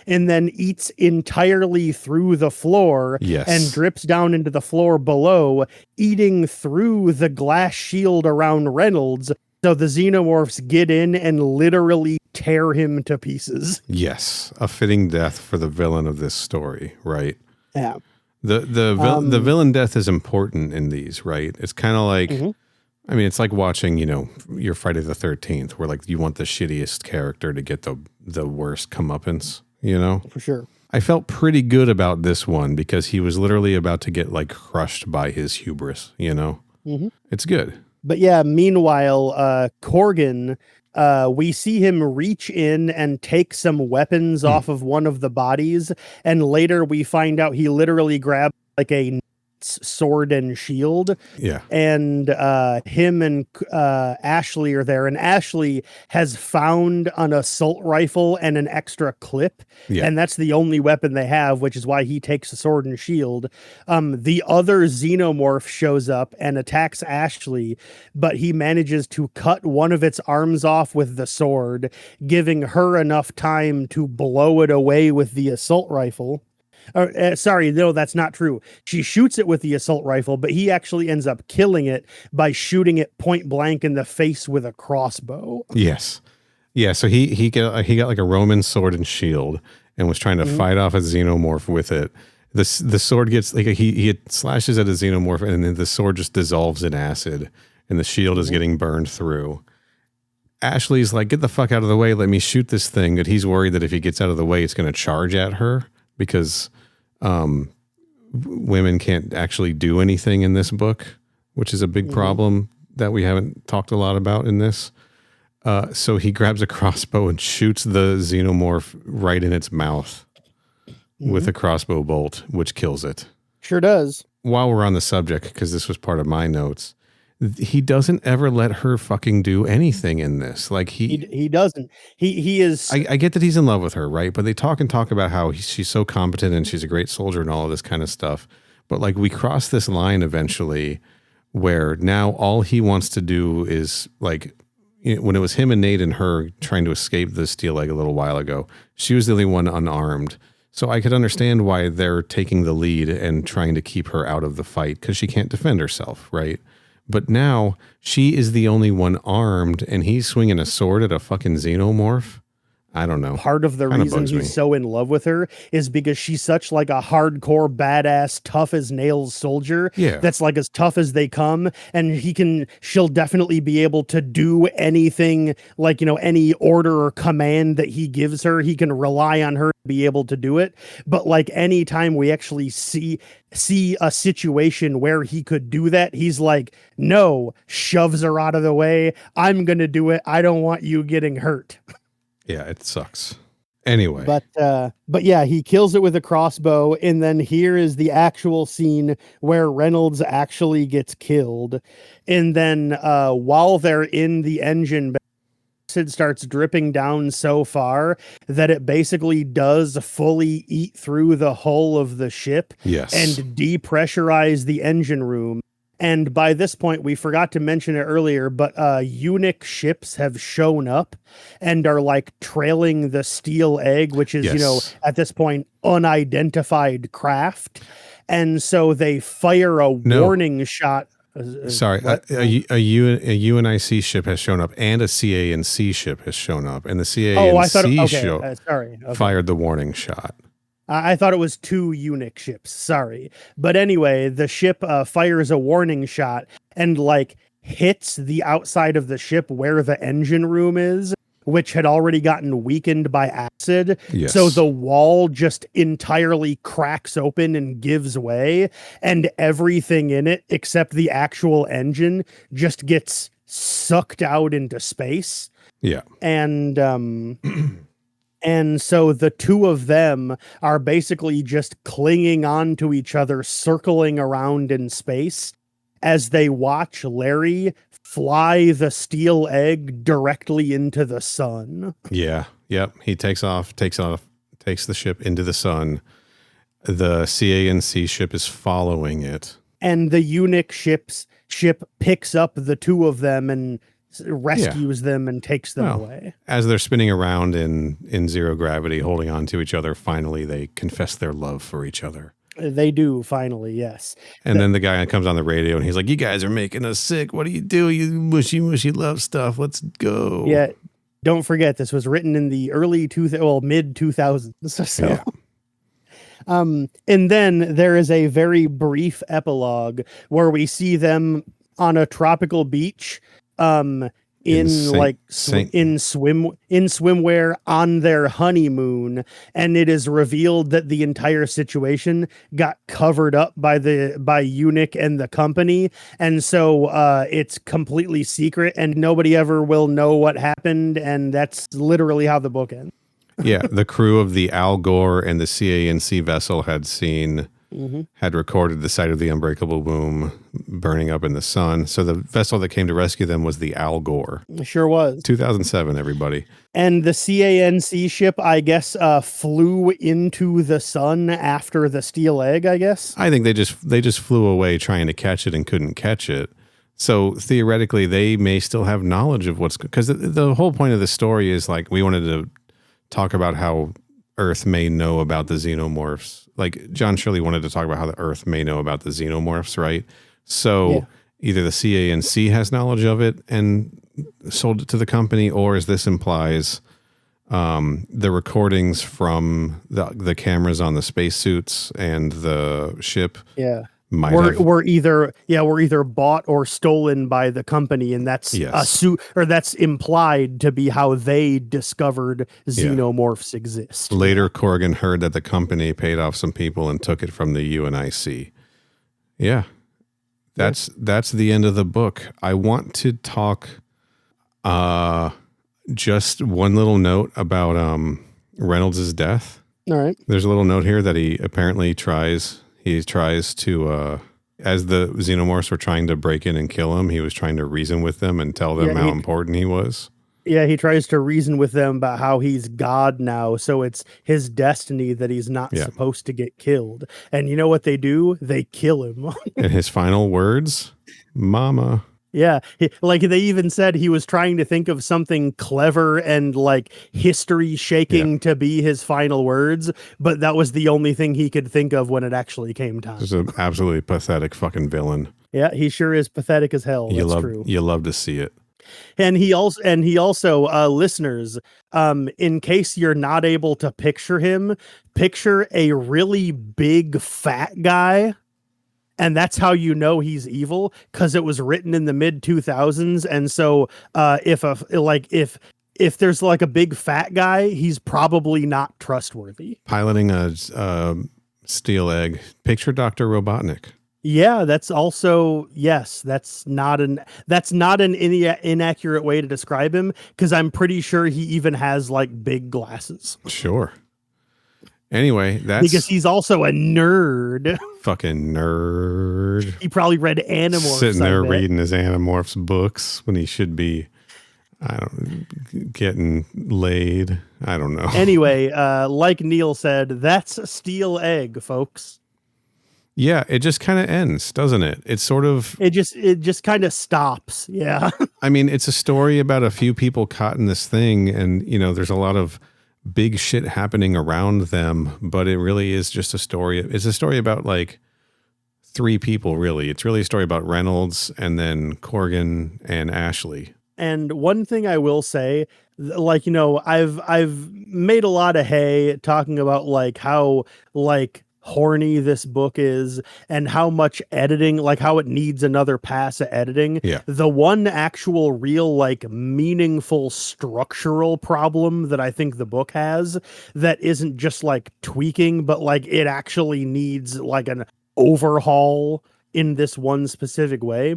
and then eats entirely through the floor and drips down into the floor below, eating through the glass shield around Reynolds. So the xenomorphs get in and literally tear him to pieces. Yes, a fitting death for the villain of this story, right? Yeah. The villain death is important in these, right? It's kind of like, I mean, it's like watching, your Friday the 13th, where like you want the shittiest character to get the worst comeuppance. For sure. I felt pretty good about this one because he was literally about to get like crushed by his hubris, It's good. But yeah, meanwhile, Corgan, we see him reach in and take some weapons off of one of the bodies. And later we find out he literally grabbed like a Nate's sword and shield. Yeah. And him and Ashley are there, and Ashley has found an assault rifle and an extra clip, and that's the only weapon they have, which is why he takes the sword and shield. The other xenomorph shows up and attacks Ashley, but he manages to cut one of its arms off with the sword, giving her enough time to blow it away with the assault rifle. Sorry, no, that's not true. She shoots it with the assault rifle, but he actually ends up killing it by shooting it point blank in the face with a crossbow. Yes. Yeah, so he got like a Roman sword and shield and was trying to fight off a xenomorph with it. The sword gets like he slashes at a xenomorph, and then the sword just dissolves in acid, and the shield is getting burned through. Ashley's like, get the fuck out of the way, let me shoot this thing. But he's worried that if he gets out of the way, it's going to charge at her, because women can't actually do anything in this book, which is a big problem that we haven't talked a lot about in this. So he grabs a crossbow and shoots the xenomorph right in its mouth with a crossbow bolt, which kills it. Sure does. While we're on the subject, because this was part of my notes, he doesn't ever let her fucking do anything in this. Like he doesn't. He is. I get that he's in love with her, right? But they talk about how she's so competent and she's a great soldier and all of this kind of stuff. But like we cross this line eventually, where now all he wants to do is like, you know, when it was him and Nate and her trying to escape the steel egg a little while ago, she was the only one unarmed. So I could understand why they're taking the lead and trying to keep her out of the fight, because she can't defend herself, right? But now she is the only one armed, and he's swinging a sword at a fucking xenomorph. I don't know. Part of the reason he's so in love with her is because she's such like a hardcore, badass, tough as nails soldier. Yeah. That's like as tough as they come. And she'll definitely be able to do anything, like, you know, any order or command that he gives her, he can rely on her to be able to do it. But like anytime we actually see a situation where he could do that, he's like, no, shoves her out of the way. I'm going to do it. I don't want you getting hurt. Yeah, it sucks. Anyway. But yeah, he kills it with a crossbow, and then here is the actual scene where Reynolds actually gets killed. And then while they're in the engine, acid starts dripping down so far that it basically does fully eat through the hull of the ship. Yes. And depressurize the engine room. And by this point, we forgot to mention it earlier, but eunuch ships have shown up and are like trailing the steel egg, which is, you know, at this point, unidentified craft. And so they fire a warning shot. Sorry, a UNIC ship has shown up, and a CA&C ship has shown up, and the CA&C ship fired the warning shot. I thought it was two eunuch ships. Sorry. But anyway, the ship fires a warning shot and like hits the outside of the ship where the engine room is, which had already gotten weakened by acid. Yes. So the wall just entirely cracks open and gives way, and everything in it except the actual engine just gets sucked out into space. Yeah. And so the two of them are basically just clinging on to each other, circling around in space as they watch Larry fly the steel egg directly into the sun. Yeah. Yep. He takes the ship into the sun. The CA&C ship is following it. And the eunuch ship picks up the two of them and rescues them and takes them away. As they're spinning around in zero gravity, holding on to each other, finally they confess their love for each other. They do, finally, yes. And then the guy comes on the radio and he's like, you guys are making us sick. What do you do? You mushy, mushy love stuff. Let's go. Yeah. Don't forget, this was written in the mid 2000s. So. Yeah. And then there is a very brief epilogue where we see them on a tropical beach, in swimwear on their honeymoon, and it is revealed that the entire situation got covered up by Eunuch and the company, and so it's completely secret and nobody ever will know what happened, and that's literally how the book ends. Yeah, the crew of the Al Gore and the CA&C vessel had seen had recorded the sight of the unbreakable boom burning up in the sun. So the vessel that came to rescue them was the Al Gore. It sure was. 2007, everybody. And the CANC ship, I guess, flew into the sun after the steel egg, I guess. I think they just flew away trying to catch it and couldn't catch it. So theoretically, they may still have knowledge of what's... Because the whole point of the story is like, we wanted to talk about how Earth may know about the xenomorphs. Like John Shirley wanted to talk about how the Earth may know about the xenomorphs, right? So either the CANC has knowledge of it and sold it to the company, or as this implies, the recordings from the cameras on the spacesuits and the ship were either bought or stolen by the company, and that's that's implied to be how they discovered xenomorphs exist. Later, Corrigan heard that the company paid off some people and took it from the UNIC. Yeah, that's the end of the book. I want to talk. Just one little note about Reynolds' death. All right. There's a little note here that he apparently tries to, as the xenomorphs were trying to break in and kill him, he was trying to reason with them and tell them how important he was. Yeah, he tries to reason with them about how he's God now, so it's his destiny that he's not supposed to get killed. And you know what they do? They kill him. And his final words, "Mama." Yeah, like they even said he was trying to think of something clever and like history shaking to be his final words, but that was the only thing he could think of when it actually came time. He's an absolutely pathetic fucking villain. Yeah, he sure is pathetic as hell. That's true. You love to see it. And he also listeners, in case you're not able to picture him, picture a really big fat guy. And that's how you know he's evil, because it was written in the mid 2000s. And so if there's like a big fat guy, he's probably not trustworthy. Piloting a steel egg. Picture Dr. Robotnik. Yeah, that's also, yes, that's not an inaccurate way to describe him, because I'm pretty sure he even has like big glasses. Sure. Anyway, that's because he's also a nerd. Fucking nerd. He probably read Animorphs. Sitting there reading his Animorphs books when he should be, getting laid. I don't know. Anyway, like Neil said, that's a steel egg, folks. Yeah, it just kind of ends, doesn't it? It's sort of... It just kind of stops, yeah. I mean, it's a story about a few people caught in this thing, and, there's a lot of big shit happening around them, but it really is just a story. It's a story about, like, three people, really. It's really a story about Reynolds and then Corrigan and Ashley. And one thing I will say, like, I've made a lot of hay talking about, like, how, like, horny this book is and how much editing, like how it needs another pass of editing. Yeah. The one actual real like meaningful structural problem that I think the book has that isn't just like tweaking, but like it actually needs like an overhaul in this one specific way,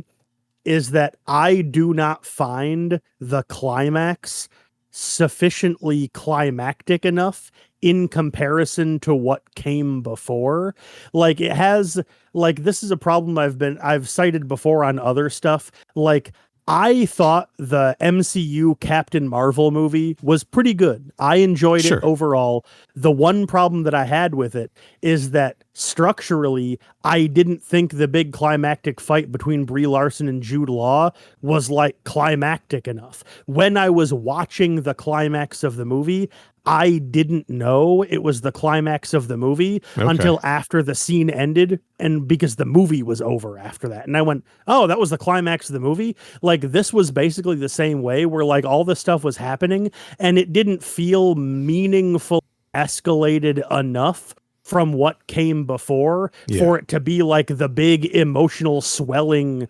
is that I do not find the climax sufficiently climactic enough in comparison to what came before. Like it has, like, this is a problem I've cited before on other stuff. Like, I thought the MCU Captain Marvel movie was pretty good. I enjoyed it overall. The one problem that I had with it is that structurally, I didn't think the big climactic fight between Brie Larson and Jude Law was like climactic enough. When I was watching the climax of the movie, I didn't know it was the climax of the movie until after the scene ended, and because the movie was over after that. And I went, oh, that was the climax of the movie? Like, this was basically the same way, where like all this stuff was happening and it didn't feel meaningful, escalated enough from what came before for it to be like the big emotional swelling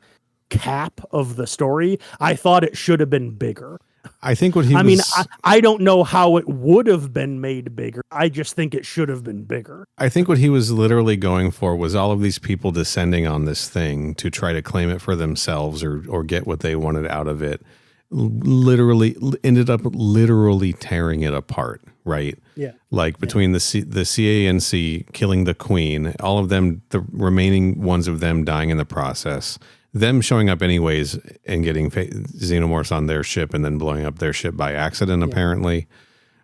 cap of the story. I thought it should have been bigger. I think what he I don't know how it would have been made bigger. I just think it should have been bigger. I think what he was literally going for was all of these people descending on this thing to try to claim it for themselves or get what they wanted out of it. literally ended up literally tearing it apart, right? Yeah. Like between the CANC killing the queen, all of them, the remaining ones of them dying in the process, them showing up anyways and getting xenomorphs on their ship and then blowing up their ship by accident, apparently.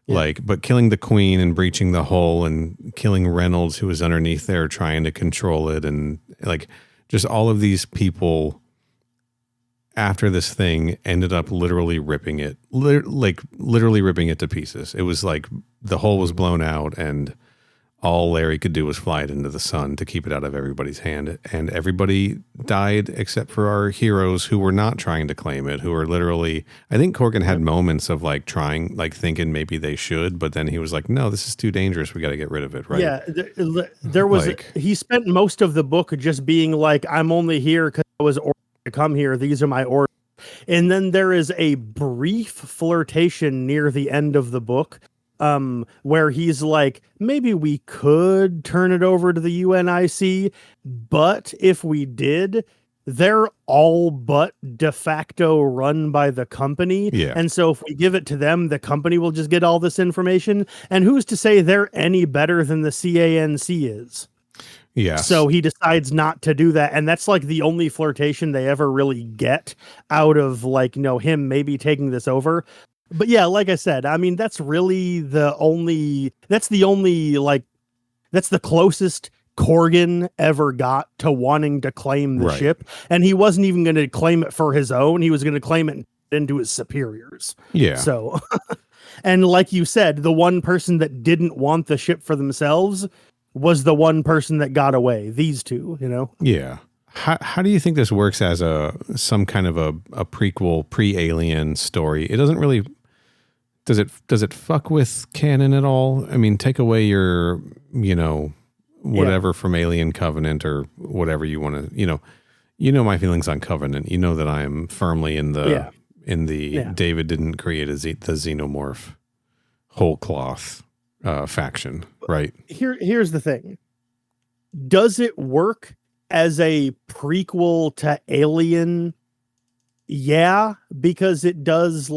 Yeah. Like, but killing the queen and breaching the hull and killing Reynolds, who was underneath there trying to control it, and like just all of these people after this thing ended up literally ripping it, literally ripping it to pieces. It was like the hull was blown out and all Larry could do was fly it into the sun to keep it out of everybody's hand. And everybody died except for our heroes who were not trying to claim it, who were literally, I think Corgan had moments of like trying, like thinking maybe they should, but then he was like, no, this is too dangerous. We got to get rid of it. Right. Yeah. There was, he spent most of the book just being like, I'm only here because I was ordered to come here. These are my orders. And then there is a brief flirtation near the end of the book where he's like, maybe we could turn it over to the UNIC, but if we did, they're all but de facto run by the company. Yeah. And so if we give it to them, the company will just get all this information. And who's to say they're any better than the CANC is? Yeah. So he decides not to do that. And that's like the only flirtation they ever really get out of like, him maybe taking this over. But yeah, like I said, I mean, that's the closest Corgan ever got to wanting to claim the ship. And he wasn't even going to claim it for his own. He was going to claim it into his superiors. Yeah. So, and like you said, the one person that didn't want the ship for themselves was the one person that got away. These two, Yeah. How do you think this works as some kind of a prequel pre-alien story? It doesn't really. Does it fuck with canon at all? I mean, take away your, whatever from Alien Covenant or whatever you want to, my feelings on Covenant. You know that I am firmly in the David didn't create the xenomorph whole cloth faction, right? Here's the thing. Does it work as a prequel to Alien? Yeah, because it does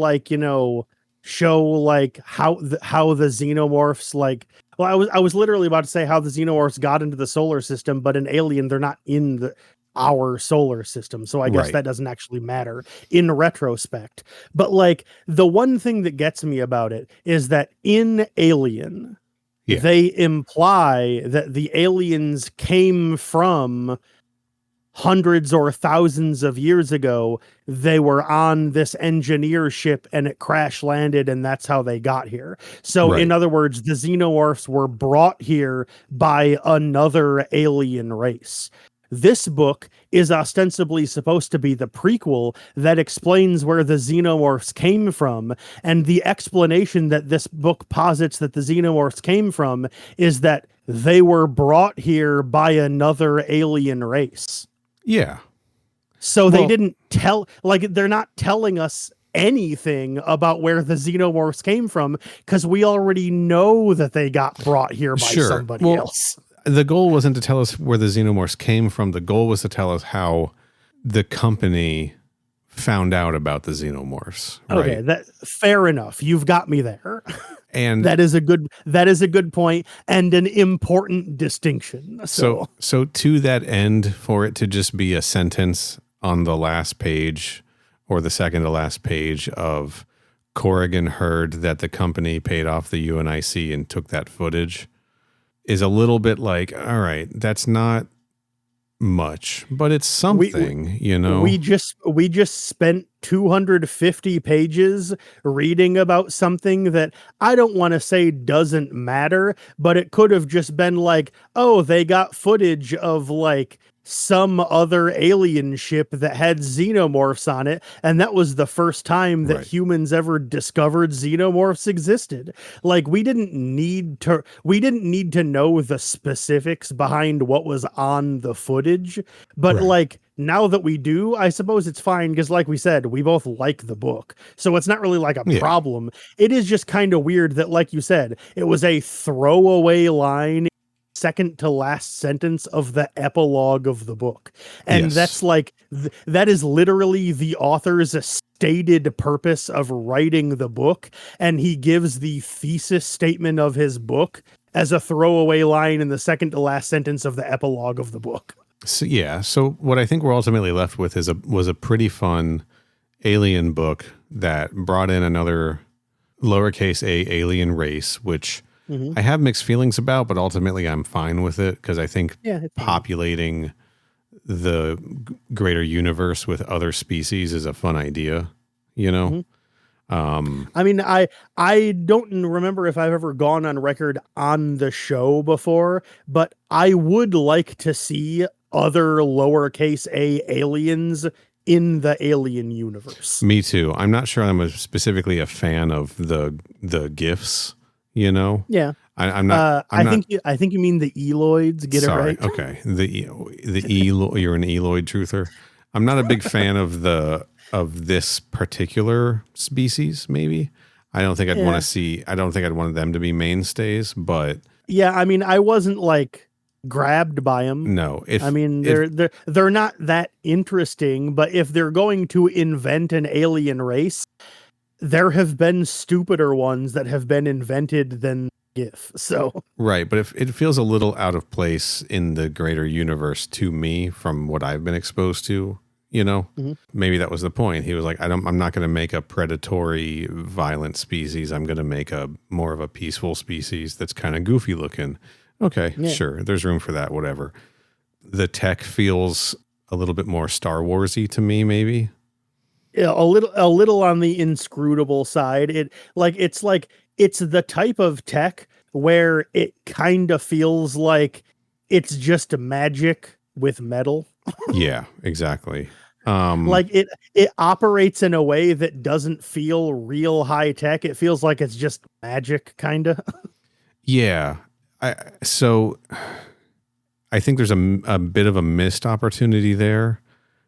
show like how the xenomorphs I was literally about to say how the xenomorphs got into the solar system, but in Alien they're not in our solar system, so I guess that doesn't actually matter in retrospect. But like the one thing that gets me about it is that in Alien they imply that the aliens came from hundreds or thousands of years ago. They were on this engineer ship and it crash landed, and that's how they got here. So in other words, the xenomorphs were brought here by another alien race. This book is ostensibly supposed to be the prequel that explains where the xenomorphs came from, and the explanation that this book posits that the xenomorphs came from is that they were brought here by another alien race. Yeah. So they didn't they're not telling us anything about where the xenomorphs came from because we already know that they got brought here by somebody else. The goal wasn't to tell us where the xenomorphs came from. The goal was to tell us how the company found out about the xenomorphs. Okay, fair enough. You've got me there. And that is a good point and an important distinction. So to that end, for it to just be a sentence on the last page or the second to last page of Corrigan heard that the company paid off the UNIC and took that footage is a little bit like, all right, that's not much, but it's something, We just spent 250 pages reading about something that I don't want to say doesn't matter, but it could have just been like, oh, they got footage of like some other alien ship that had xenomorphs on it, and that was the first time that humans ever discovered xenomorphs existed. Like we didn't need to know the specifics behind what was on the footage, but like now that we do, I suppose it's fine because like we said, we both like the book, so it's not really like a problem. It is just kind of weird that, like you said, it was a throwaway line, second to last sentence of the epilogue of the book, and that's like that is literally the author's stated purpose of writing the book, and he gives the thesis statement of his book as a throwaway line in the second to last sentence of the epilogue of the book. So what I think we're ultimately left with was a pretty fun alien book that brought in another lowercase a alien race, which I have mixed feelings about, but ultimately I'm fine with it because I think populating the greater universe with other species is a fun idea, you know? I mean, I don't remember if I've ever gone on record on the show before, but I would like to see other lowercase a aliens in the alien universe. Me too. I'm not sure I'm specifically a fan of the GIFs, you know? Yeah. I'm not. I think you mean the Eloids. Get sorry, it right. Okay. You're an Eloid truther. I'm not a big fan of this particular species. Maybe I don't think I'd want to see. I don't think I'd want them to be mainstays. But yeah, I mean, I wasn't like grabbed by them. No, they're not that interesting. But if they're going to invent an alien race, there have been stupider ones that have been invented than GIF. So right, but if it feels a little out of place in the greater universe to me from what I've been exposed to, you know, maybe that was the point. He was like, I'm not going to make a predatory, violent species. I'm going to make a more of a peaceful species that's kind of goofy looking. Okay, sure. There's room for that. Whatever. The tech feels a little bit more Star Warsy to me, maybe. Yeah, a little on the inscrutable side. It's the type of tech where it kind of feels like it's just magic with metal. Yeah, exactly. Like it operates in a way that doesn't feel real high tech. It feels like it's just magic, kind of. Yeah. So I think there's a bit of a missed opportunity there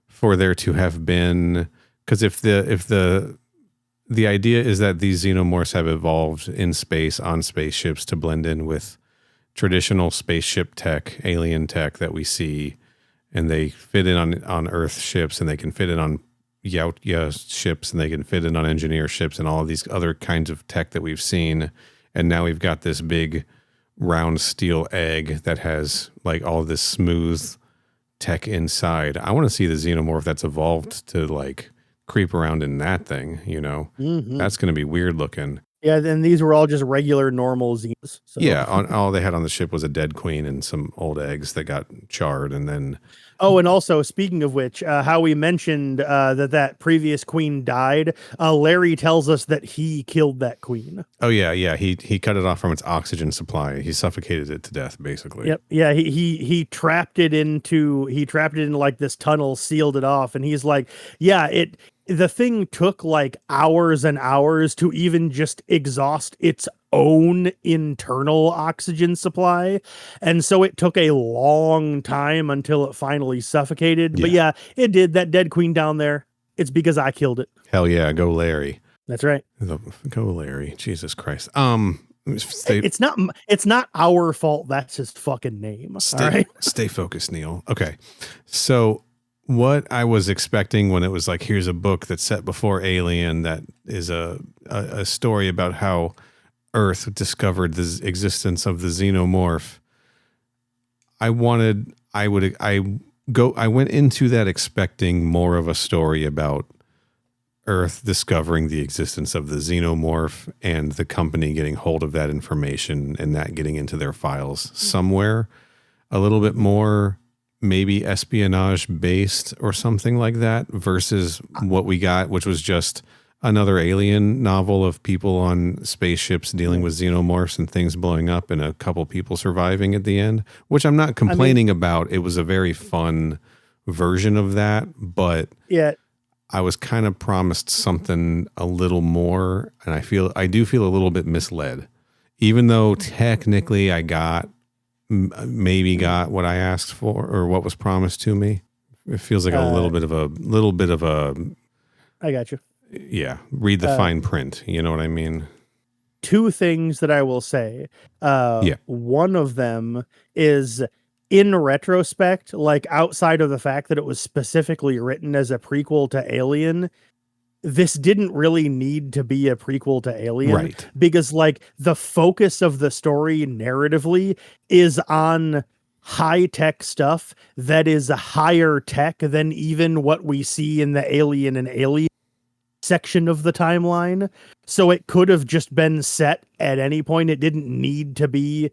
for there to have been, because if the idea is that these xenomorphs have evolved in space on spaceships to blend in with traditional spaceship tech, alien tech that we see, and they fit in on Earth ships, and they can fit in on Yautja ships, and they can fit in on engineer ships, and all of these other kinds of tech that we've seen. And now we've got this big round steel egg that has like all this smooth tech inside. I want to see the xenomorph that's evolved to like creep around in that thing, you know. That's going to be weird looking. Yeah, and these were all just regular normal xenos. So. Yeah, all they had on the ship was a dead queen and some old eggs that got charred, and then and also speaking of which, how we mentioned that previous queen died, Larry tells us that he killed that queen. Oh yeah, he cut it off from its oxygen supply. He suffocated it to death, basically. Yep. Yeah, he trapped it into like this tunnel, sealed it off, and he's like, yeah, the thing took like hours and hours to even just exhaust its own internal oxygen supply. And so it took a long time until it finally suffocated. Yeah. But yeah, it did. That dead queen down there, it's because I killed it. Hell yeah, go Larry. That's right. Go Larry. Jesus Christ. It's not our fault. That's his fucking name. Stay focused, Neil. Okay. So what I was expecting when it was like, here's a book that's set before Alien that is a story about how Earth discovered the existence of the xenomorph. I went into that expecting more of a story about Earth discovering the existence of the xenomorph and the company getting hold of that information and that getting into their files somewhere. A little bit more maybe espionage based or something like that versus what we got, which was just another Alien novel of people on spaceships dealing with xenomorphs and things blowing up and a couple people surviving at the end, which I'm not complaining about. It was a very fun version of that, but yeah, I was kind of promised something a little more, and I do feel a little bit misled, even though technically I maybe got what I asked for or what was promised to me. It feels like a little bit of a. I got you. Yeah, read the fine print. You know what I mean? Two things that I will say. One of them is, in retrospect, like outside of the fact that it was specifically written as a prequel to Alien, this didn't really need to be a prequel to Alien, Right. because like the focus of the story narratively is on high-tech stuff that is higher tech than even what we see in the Alien and Alien section of the timeline. So it could have just been set at any point. It didn't need to be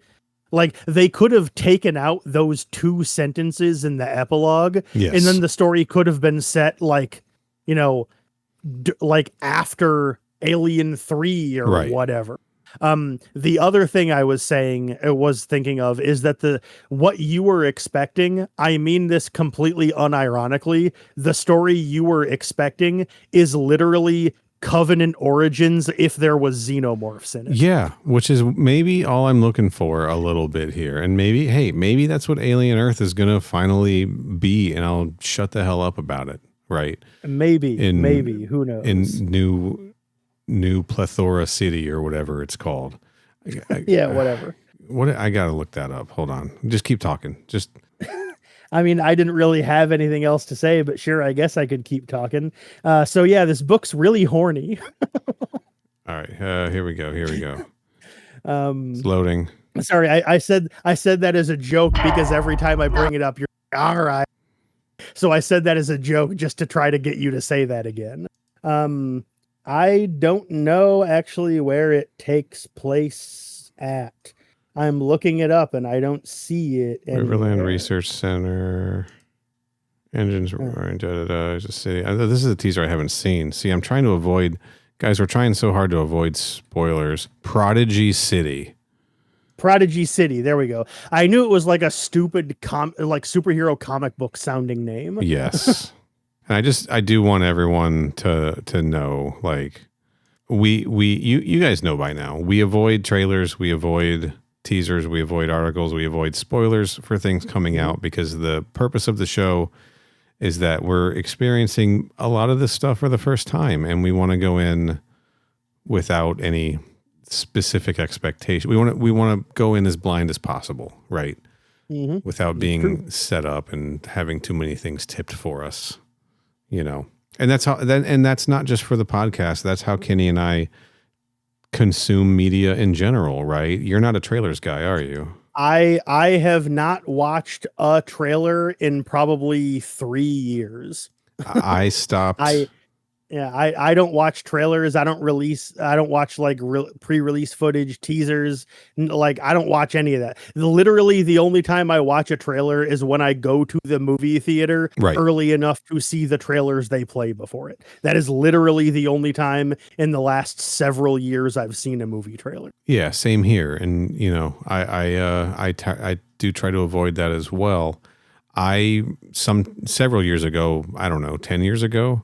like, they could have taken out those 2 sentences in the epilogue, Yes. and then the story could have been set like, you know, like after Alien 3 or Right. whatever. The other thing I was thinking of is that what you were expecting, I mean this completely unironically, the story you were expecting is literally Covenant Origins if there was xenomorphs in it. Yeah, which is maybe all I'm looking for a little bit here. And maybe that's what Alien Earth is going to finally be, and I'll shut the hell up about it, right? Maybe, who knows? In New Plethora City or whatever it's called. Yeah, whatever. I got to look that up. Hold on. Just keep talking. Just I mean, I didn't really have anything else to say, but sure, I guess I could keep talking. So yeah, this book's really horny. all right. Here we go. It's loading. Sorry, I said that as a joke because every time I bring it up, you're like, all right. So I said that as a joke just to try to get you to say that again. I don't know actually where it takes place at. I'm looking it up and I don't see it anywhere. Riverland Research Center. Engines. There's a city. This is a teaser I haven't seen. See, I'm trying to avoid. Guys, we're trying so hard to avoid spoilers. Prodigy City. There we go. I knew it was like a stupid like superhero comic book sounding name. Yes. And I do want everyone to know, like, you guys know by now, we avoid trailers, we avoid teasers, we avoid articles, we avoid spoilers for things coming out, because the purpose of the show is that we're experiencing a lot of this stuff for the first time, and we want to go in without any specific expectation. We want to go in as blind as possible, right? Mm-hmm. Without being set up and having too many things tipped for us. You know, and that's not just for the podcast. That's how Kenny and I consume media in general, right? You're not a trailers guy, are you? I have not watched a trailer in probably 3 years. I stopped. I don't watch trailers. I don't watch like pre-release footage, teasers. Like, I don't watch any of that. Literally the only time I watch a trailer is when I go to the movie theater early enough to see the trailers they play before it. That is literally the only time in the last several years I've seen a movie trailer. Yeah, same here. And you know, I do try to avoid that as well. Several years ago, I don't know, 10 years ago,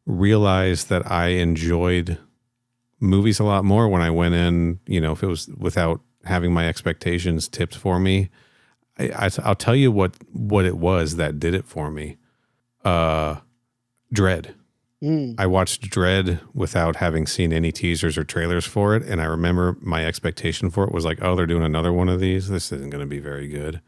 realized that I enjoyed movies a lot more when I went in, you know, if it was without having my expectations tipped for me. I'll tell you what it was that did it for me. Dread. I watched Dread without having seen any teasers or trailers for it, and I remember my expectation for it was like, oh, they're doing another one of these. This isn't going to be very good.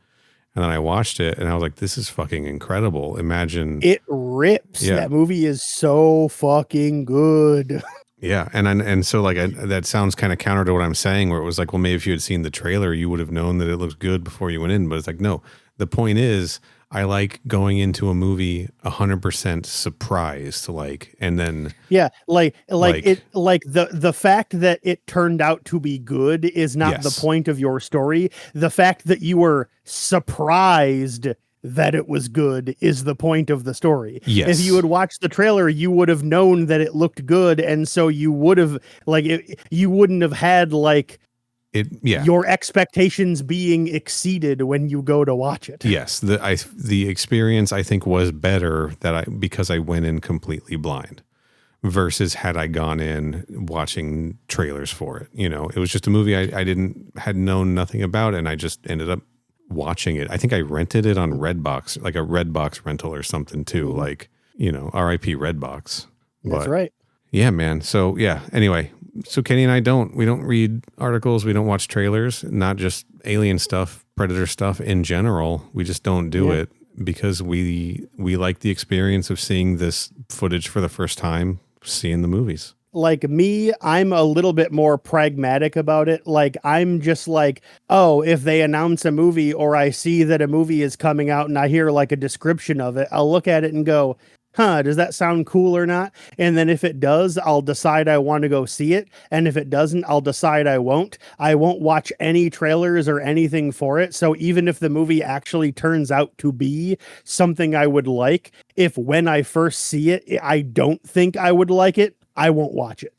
And then I watched it and I was like, this is fucking incredible. Imagine. It rips. Yeah. That movie is so fucking good. Yeah. And so like, that sounds kind of counter to what I'm saying, where it was like, well, maybe if you had seen the trailer, you would have known that it looked good before you went in. But it's like, no, the point is, I like going into a movie 100% surprised, like, and then the fact that it turned out to be good is not the point of your story. The fact that you were surprised that it was good is the point of the story. Yes. If you had watched the trailer, you would have known that it looked good, and so you would have you wouldn't have had your expectations being exceeded when you go to watch it. Yes, the experience I think was better because I went in completely blind, versus had I gone in watching trailers for it. You know, it was just a movie I had known nothing about, and I just ended up watching it. I think I rented it on Redbox, like a Redbox rental or something too. Like, you know, R.I.P. Redbox. That's right. Yeah, man. So yeah. Anyway. So Kenny and I we don't read articles. We don't watch trailers, not just Alien stuff, Predator stuff in general. We just don't do it because we like the experience of seeing this footage for the first time seeing the movies. Like me, I'm a little bit more pragmatic about it. Like I'm just like, oh, if they announce a movie or I see that a movie is coming out and I hear like a description of it, I'll look at it and go, huh, does that sound cool or not? And then if it does, I'll decide I want to go see it. And if it doesn't, I'll decide I won't. I won't watch any trailers or anything for it. So even if the movie actually turns out to be something I would like, if when I first see it, I don't think I would like it, I won't watch it.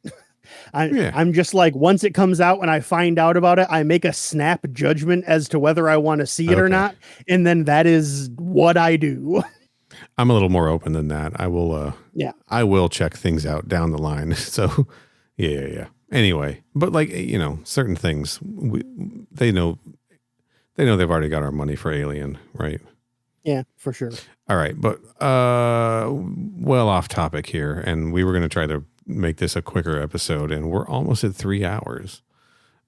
I'm just like, once it comes out and I find out about it, I make a snap judgment as to whether I want to see it or not. And then that is what I do. I'm a little more open than that. I will check things out down the line. So yeah. Anyway, but like, certain things they know they've already got our money for Alien, right? Yeah, for sure. All right. But, well off topic here, and we were going to try to make this a quicker episode, and we're almost at 3 hours.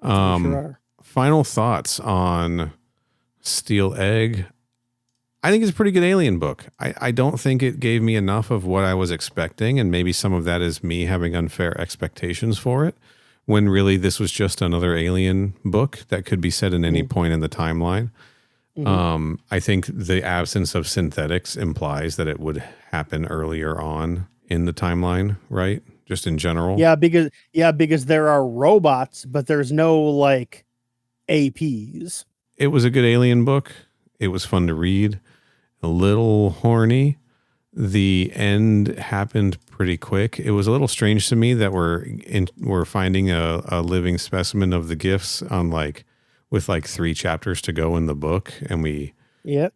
We sure are. Final thoughts on Steel Egg. I think it's a pretty good Alien book. I don't think it gave me enough of what I was expecting, and maybe some of that is me having unfair expectations for it, when really this was just another Alien book that could be set in any point in the timeline. I think the absence of synthetics implies that it would happen earlier on in the timeline, right? Just in general. Yeah, because there are robots, but there's no like APs. It was a good Alien book. It was fun to read. A little horny. The end happened pretty quick. It was a little strange to me that we're finding a living specimen of the gifts on with 3 chapters to go in the book, and we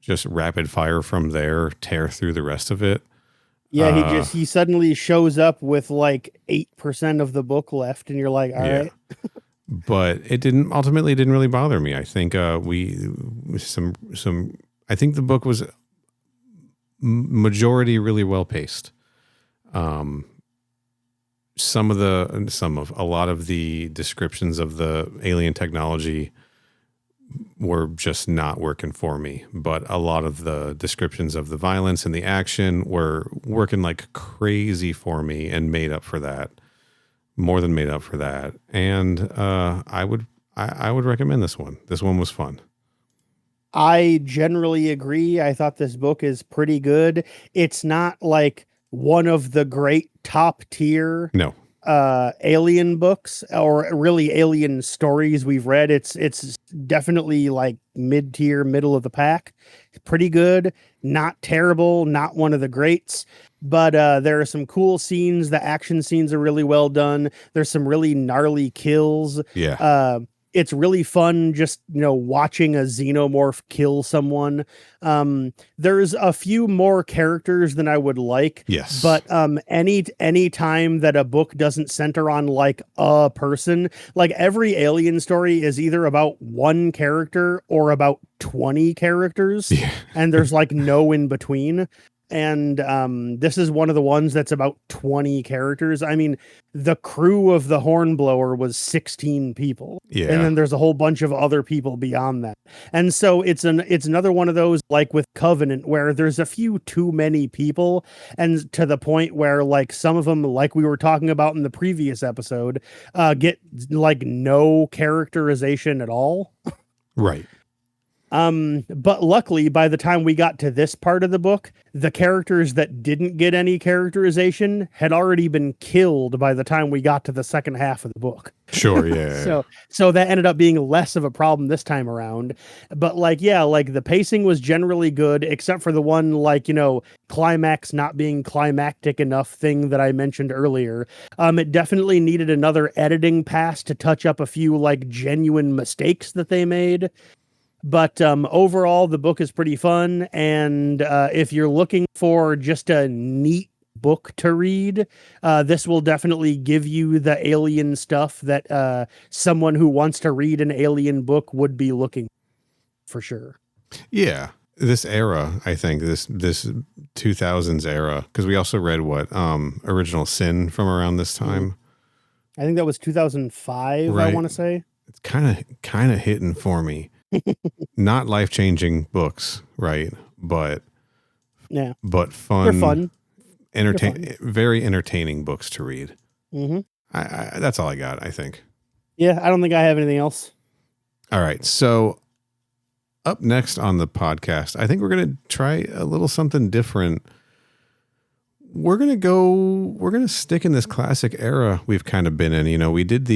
just rapid fire from there, tear through the rest of it. Yeah, he suddenly shows up with 8% of the book left, and you're like, all right. But it didn't really bother me. I think I think the book was majority really well paced. A lot of the descriptions of the alien technology were just not working for me, but a lot of the descriptions of the violence and the action were working like crazy for me and made up for that, more than made up for that. And I would recommend this one. This one was fun. I generally agree. I thought this book is pretty good. It's not like one of the great top tier alien books or really alien stories we've read. It's definitely like mid-tier, middle of the pack. Pretty good, not terrible, not one of the greats, but there are some cool scenes. The action scenes are really well done. There's some really gnarly kills. It's really fun just, watching a xenomorph kill someone. There's a few more characters than I would like. Yes. But any time that a book doesn't center on a person, every alien story is either about one character or about 20 characters. Yeah. And there's no in between. And this is one of the ones that's about 20 characters. I mean, the crew of the Hornblower was 16 people. Yeah. And then there's a whole bunch of other people beyond that. And so it's another one of those, like with Covenant, where there's a few too many people, and to the point where some of them, like we were talking about in the previous episode, get no characterization at all. Right. But luckily, by the time we got to this part of the book, the characters that didn't get any characterization had already been killed by the time we got to the second half of the book. Sure, yeah. So that ended up being less of a problem this time around. But the pacing was generally good, except for the one climax not being climactic enough thing that I mentioned earlier. It definitely needed another editing pass to touch up a few genuine mistakes that they made. But overall, the book is pretty fun. And if you're looking for just a neat book to read, this will definitely give you the alien stuff that someone who wants to read an alien book would be looking for sure. Yeah. This era, I think, this 2000s era, because we also read Original Sin from around this time. I think that was 2005, right. I want to say. It's kind of hitting for me. Not life-changing books, right? But fun. They're fun. very entertaining books to read. Mm-hmm. That's all I got, I think. Yeah, I don't think I have anything else. All right. So up next on the podcast, I think we're going to try a little something different. We're going to stick in this classic era we've kind of been in. You know, we did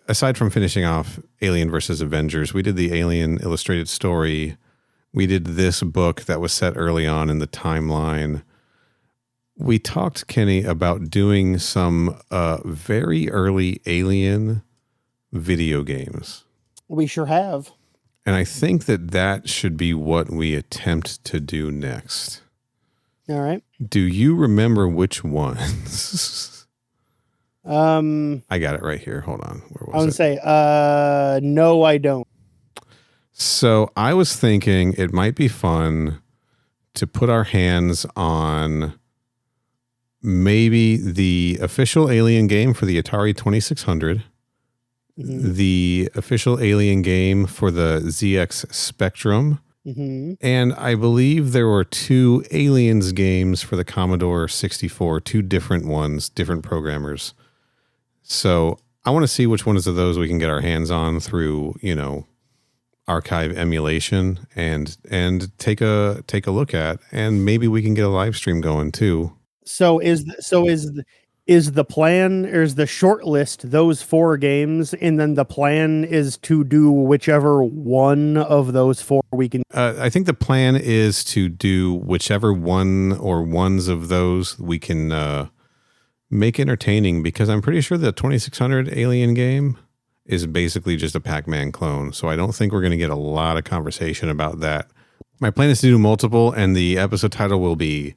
aside from finishing off Alien versus Avengers, we did the Alien illustrated story. We did this book that was set early on in the timeline. We talked, Kenny, about doing some very early Alien video games. We sure have. And I think that should be what we attempt to do next. All right. Do you remember which ones? I got it right here. Hold on. Where was it? I would say, no, I don't. So I was thinking it might be fun to put our hands on maybe the official Alien game for the Atari 2600, the official Alien game for the ZX Spectrum, and I believe there were 2 Aliens games for the Commodore 64, 2 different ones, different programmers. So I want to see which ones of those we can get our hands on through, archive emulation and take a look at, and maybe we can get a live stream going too. So is the plan, or is the short list those 4 games, and then the plan is to do whichever one of those 4 we can? I think the plan is to do whichever one or ones of those we can make entertaining, because I'm pretty sure the 2600 Alien game is basically just a Pac-Man clone. So I don't think we're going to get a lot of conversation about that. My plan is to do multiple, and the episode title will be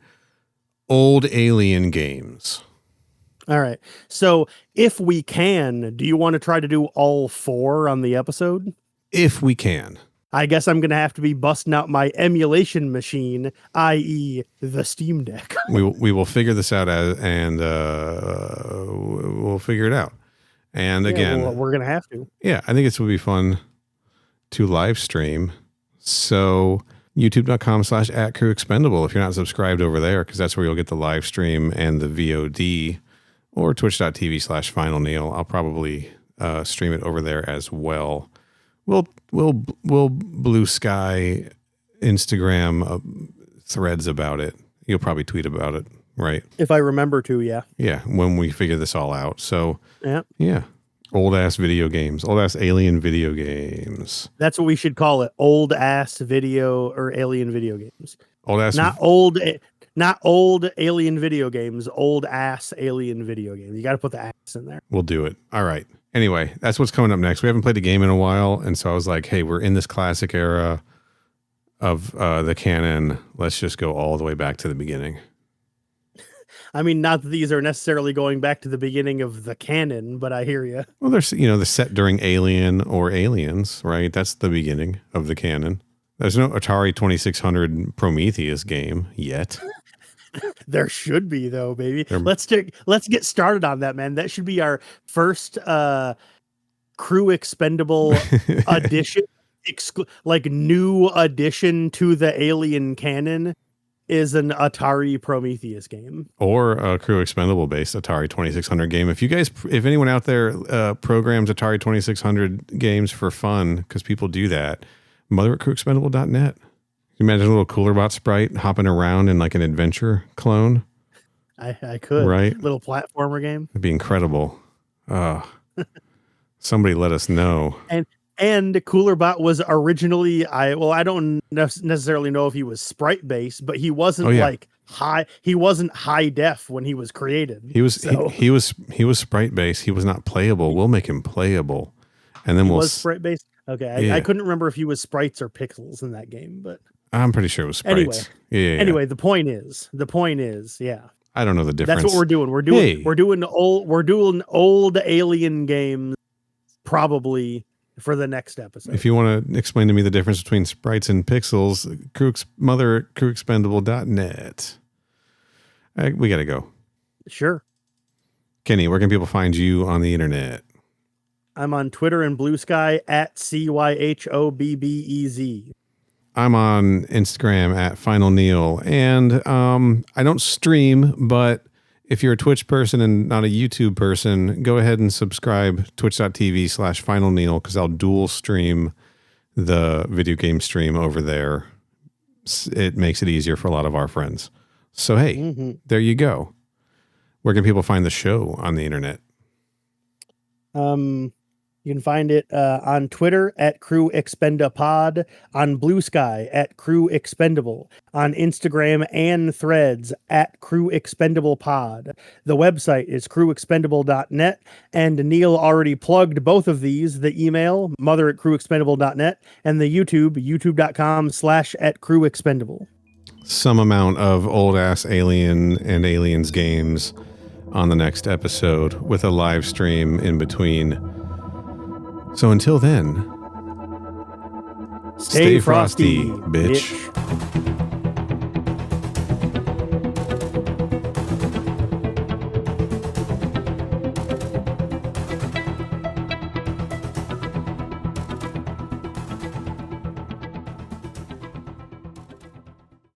Old Alien Games. All right. So if we can, do you want to try to do all 4 on the episode? If we can. I guess I'm going to have to be busting out my emulation machine, i.e. the Steam Deck. we will figure this out and we'll figure it out. And again, we're going to have to. Yeah, I think it would be fun to live stream. So youtube.com/@crewexpendable if you're not subscribed over there, because that's where you'll get the live stream and the VOD, or twitch.tv/finalneil. I'll probably stream it over there as well. We'll blue sky Instagram threads about it. You'll probably tweet about it, right? If I remember to, yeah. Yeah, when we figure this all out. So yeah. Old ass video games, old ass alien video games. That's what we should call it. Old ass video or alien video games. Old ass, not old alien video games. Old ass alien video games. You got to put the ass in there. We'll do it. All right. Anyway, that's what's coming up next. We haven't played a game in a while, and so I was like, hey, we're in this classic era of the canon. Let's just go all the way back to the beginning. I mean, not that these are necessarily going back to the beginning of the canon, but I hear you. Well, there's, the set during Alien or Aliens, right? That's the beginning of the canon. There's no Atari 2600 Prometheus game yet. There should be, though, baby. Let's get started on that, man. That should be our first Crew Expendable addition, new addition to the Alien canon. Is an Atari Prometheus game, or a Crew Expendable based Atari 2600 game. If anyone out there programs Atari 2600 games for fun, because people do that, mother at crewexpendable.net. You imagine a little Coolerbot sprite hopping around in like an adventure clone. I could, right? Little platformer game. It'd be incredible. Somebody let us know. And Coolerbot was originally, I don't necessarily know if he was sprite based, but he wasn't he wasn't high def when he was created. He was sprite based. He was not playable. We'll make him playable, and then was sprite based. Okay, I couldn't remember if he was sprites or pixels in that game, but I'm pretty sure it was sprites. Anyway, the point is, yeah. I don't know the difference. That's what we're doing. We're doing old Alien games, probably. For the next episode. If you want to explain to me the difference between sprites and pixels, mother at crewexpendable.net. We got to go. Sure. Kenny, where can people find you on the internet? I'm on Twitter and Blue Sky at CYHOBBEZ. I'm on Instagram at Final Neil, and I don't stream, but if you're a Twitch person and not a YouTube person, go ahead and subscribe twitch.tv/Final Neil, because I'll dual stream the video game stream over there. It makes it easier for a lot of our friends. So, hey, there you go. Where can people find the show on the internet? You can find it on Twitter at Crew Expendapod, on Blue Sky at Crew Expendable, on Instagram and Threads at Crew Expendable Pod. The website is crewexpendable.net, and Neil already plugged both of these: the email, mother@crewexpendable.net, and the YouTube, youtube.com/@crewexpendable. Some amount of old ass Alien and Aliens games on the next episode, with a live stream in between. So until then, stay frosty, bitch. bitch.